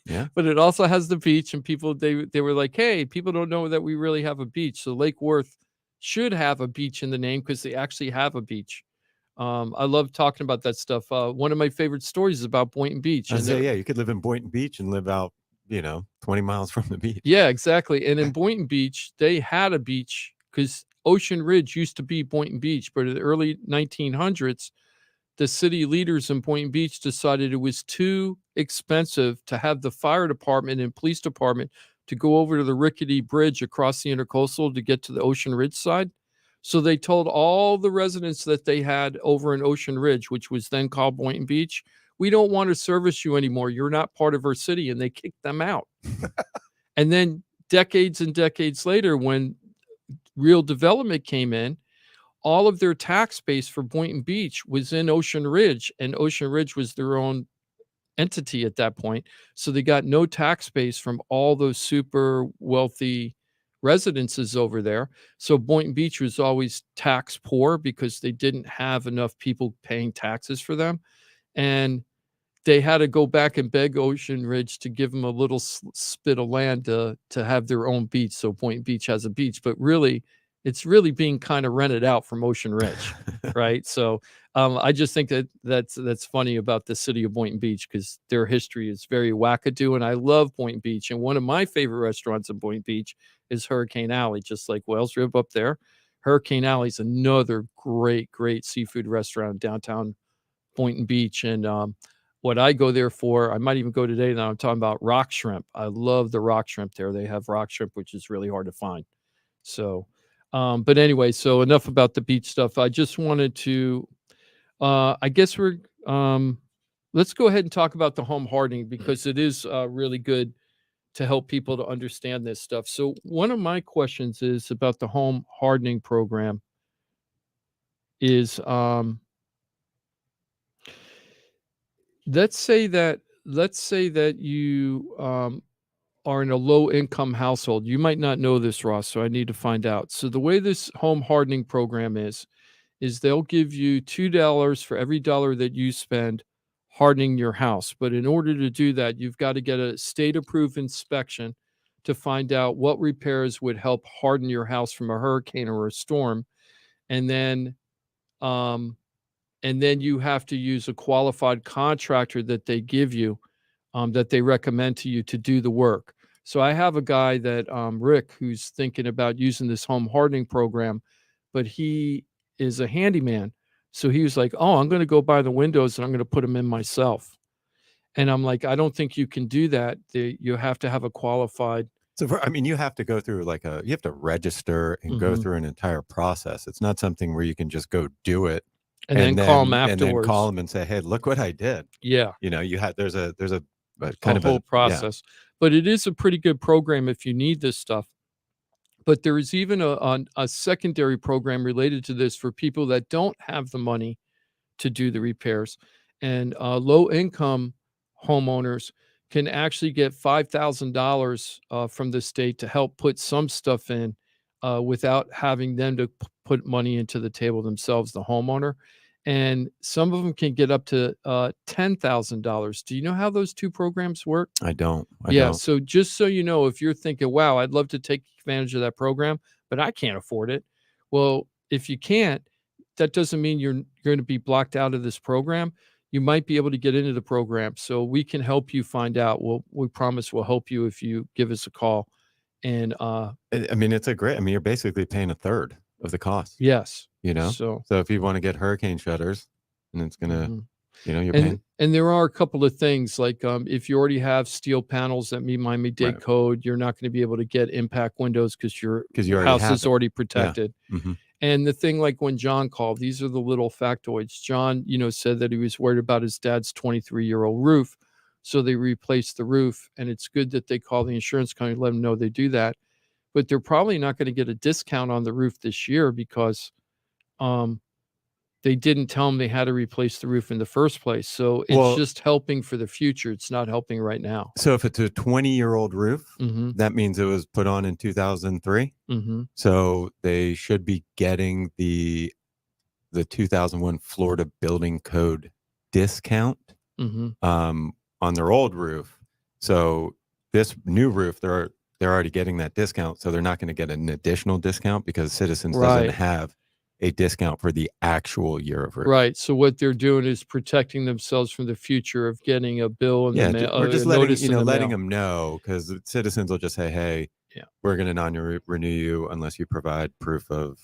S4: Yeah.
S5: But it also has the beach, and people they were like, hey, people don't know that we really have a beach. So Lake Worth should have a beach in the name because they actually have a beach. I love talking about that stuff. One of my favorite stories is about Boynton Beach.
S4: I
S5: And
S4: say, yeah, you could live in Boynton Beach and live out, 20 miles from the beach.
S5: yeah, exactly. And in Boynton Beach, they had a beach because Ocean Ridge used to be Boynton Beach, but in the early 1900s, the city leaders in Boynton Beach decided it was too expensive to have the fire department and police department to go over to the rickety bridge across the intercoastal to get to the Ocean Ridge side. So they told all the residents that they had over in Ocean Ridge, which was then called Boynton Beach, we don't want to service you anymore. You're not part of our city. And they kicked them out. And then decades and decades later, when real development came in, all of their tax base for Boynton Beach was in Ocean Ridge, and Ocean Ridge was their own entity at that point. So they got no tax base from all those super wealthy residences over there. So Boynton Beach was always tax poor because they didn't have enough people paying taxes for them. And they had to go back and beg Ocean Ridge to give them a little spit of land to have their own beach. So Boynton Beach has a beach, but really, it's really being kind of rented out from Ocean Ridge, right? So I just think that's funny about the city of Boynton Beach because their history is very wackadoo, and I love Boynton Beach. And one of my favorite restaurants in Boynton Beach is Hurricane Alley, just like Whales Rib up there. Hurricane Alley is another great seafood restaurant downtown Boynton Beach. And what I go there for, I might even go today. Now I'm talking about rock shrimp. I love the rock shrimp there. They have rock shrimp, which is really hard to find. So, but anyway, so enough about the beach stuff. I just wanted to, I guess let's go ahead and talk about the home hardening, because it is really good to help people to understand this stuff. So one of my questions is about the home hardening program is, let's say that you are in a low income household. You might not know this, Ross, so I need to find out. So the way this home hardening program is they'll give you $2 for every dollar that you spend hardening your house. But in order to do that, you've got to get a state approved inspection to find out what repairs would help harden your house from a hurricane or a storm. And then you have to use a qualified contractor that they give you, that they recommend to you to do the work. So I have a guy that, Rick, who's thinking about using this home hardening program, but he is a handyman. So he was like, oh, I'm going to go buy the windows and I'm going to put them in myself. And I'm like, I don't think you can do that. You have to have a qualified.
S4: So you have to go through you have to register and go through an entire process. It's not something where you can just go do it.
S5: And then call them afterwards.
S4: And then call them and say, hey, look what I did.
S5: Yeah.
S4: There's a
S5: kind of whole process. Yeah. But it is a pretty good program if you need this stuff. But there is even a secondary program related to this for people that don't have the money to do the repairs. And low income homeowners can actually get $5,000 from the state to help put some stuff in without having them to put money into the table themselves, the homeowner. And some of them can get up to $10,000. Do you know how those two programs work?
S4: I don't.
S5: So just so you know, if you're thinking, wow, I'd love to take advantage of that program, but I can't afford it. Well, if you can't, that doesn't mean you're going to be blocked out of this program. You might be able to get into the program. So we can help you find out. We promise we'll help you if you give us a call. And
S4: it's you're basically paying a third of the cost.
S5: Yes.
S4: So if you want to get hurricane shutters, and it's gonna, you're paying.
S5: And there are a couple of things like if you already have steel panels that meet Miami-Dade code, you're not going to be able to get impact windows because your house is already protected. Yeah. Mm-hmm. And the thing, like when John called, these are the little factoids. John, said that he was worried about his dad's 23-year-old roof, so they replaced the roof. And it's good that they call the insurance company, let them know they do that. But they're probably not going to get a discount on the roof this year because they didn't tell them they had to replace the roof in the first place. So it's just helping for the future. It's not helping right now.
S4: So if it's a 20-year-old roof, that means it was put on in 2003.
S5: Mm-hmm.
S4: So they should be getting the 2001 Florida Building Code discount on their old roof. So this new roof, they're already getting that discount. So they're not going to get an additional discount because Citizens doesn't have a discount for the actual year of roof.
S5: Right. So what they're doing is protecting themselves from the future of getting a bill in the mail.
S4: Or just letting them know, because Citizens will just say, hey, we're going to non-renew you unless you provide proof of,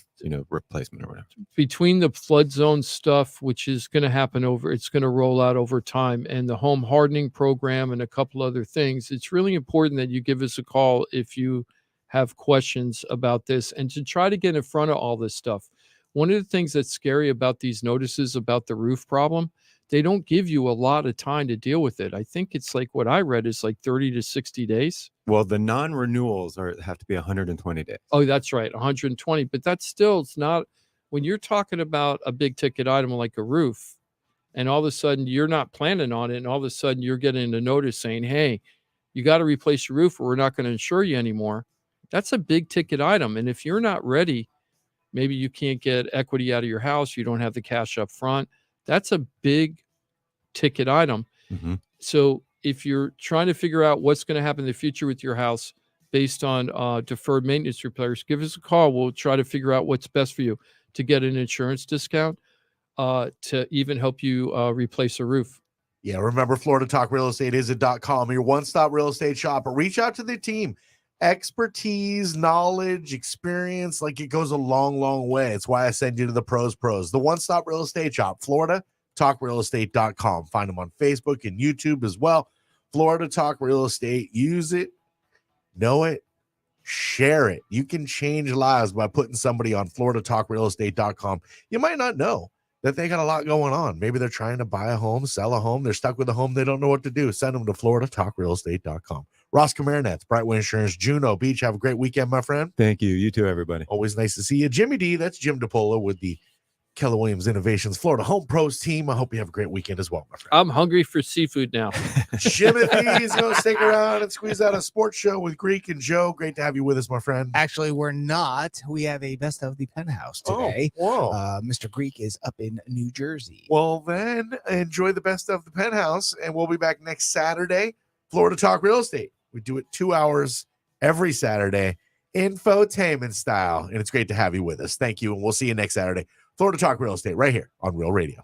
S4: replacement or whatever.
S5: Between the flood zone stuff, which is going to happen it's going to roll out over time, and the home hardening program and a couple other things, it's really important that you give us a call if you have questions about this and to try to get in front of all this stuff. One of the things that's scary about these notices about the roof problem, they don't give you a lot of time to deal with it. I think it's like what I read is like 30 to 60 days.
S4: Well, the non-renewals have to be 120 days.
S5: Oh, that's right, 120. But that's still, it's not, when you're talking about a big ticket item like a roof, and all of a sudden you're not planning on it, and all of a sudden you're getting a notice saying, hey, you got to replace your roof or we're not going to insure you anymore. That's a big ticket item. And if you're not ready, maybe you can't get equity out of your house, you don't have the cash up front. That's a big ticket item.
S4: Mm-hmm.
S5: So if you're trying to figure out what's going to happen in the future with your house based on deferred maintenance repairs, give us a call. We'll try to figure out what's best for you to get an insurance discount, to even help you replace a roof.
S2: Yeah, remember, Florida Talk Real Estate is a .com, your one-stop real estate shop. Reach out to the team. expertise, knowledge, experience, like it goes a long, long way. It's why I send you to the pros. The one-stop real estate shop, Florida talkrealestate.com. Find them on Facebook and YouTube as well. Florida Talk Real Estate. Use it, know it, share it. You can change lives by putting somebody on floridatalkrealestate.com. You might not know that they got a lot going on. Maybe they're trying to buy a home, sell a home. They're stuck with a home. They don't know what to do. Send them to floridatalkrealestate.com. Ross Komarinetz, Brightway Insurance, Juno Beach. Have a great weekend, my friend.
S4: Thank you. You too, everybody.
S2: Always nice to see you. Jimmy D, that's Jim DePola with the Keller Williams Innovations Florida Home Pros team. I hope you have a great weekend as well, my friend.
S5: I'm hungry for seafood now.
S2: Timothy's going to stick around and squeeze out a sports show with Greek and Joe. Great to have you with us, my friend.
S3: Actually, we're not. We have a best of the penthouse today.
S2: Oh, whoa.
S3: Mr. Greek is up in New Jersey.
S2: Well, then enjoy the best of the penthouse, and we'll be back next Saturday. Florida Talk Real Estate. We do it 2 hours every Saturday, infotainment style, and it's great to have you with us. Thank you, and we'll see you next Saturday. Florida Talk Real Estate right here on Real Radio.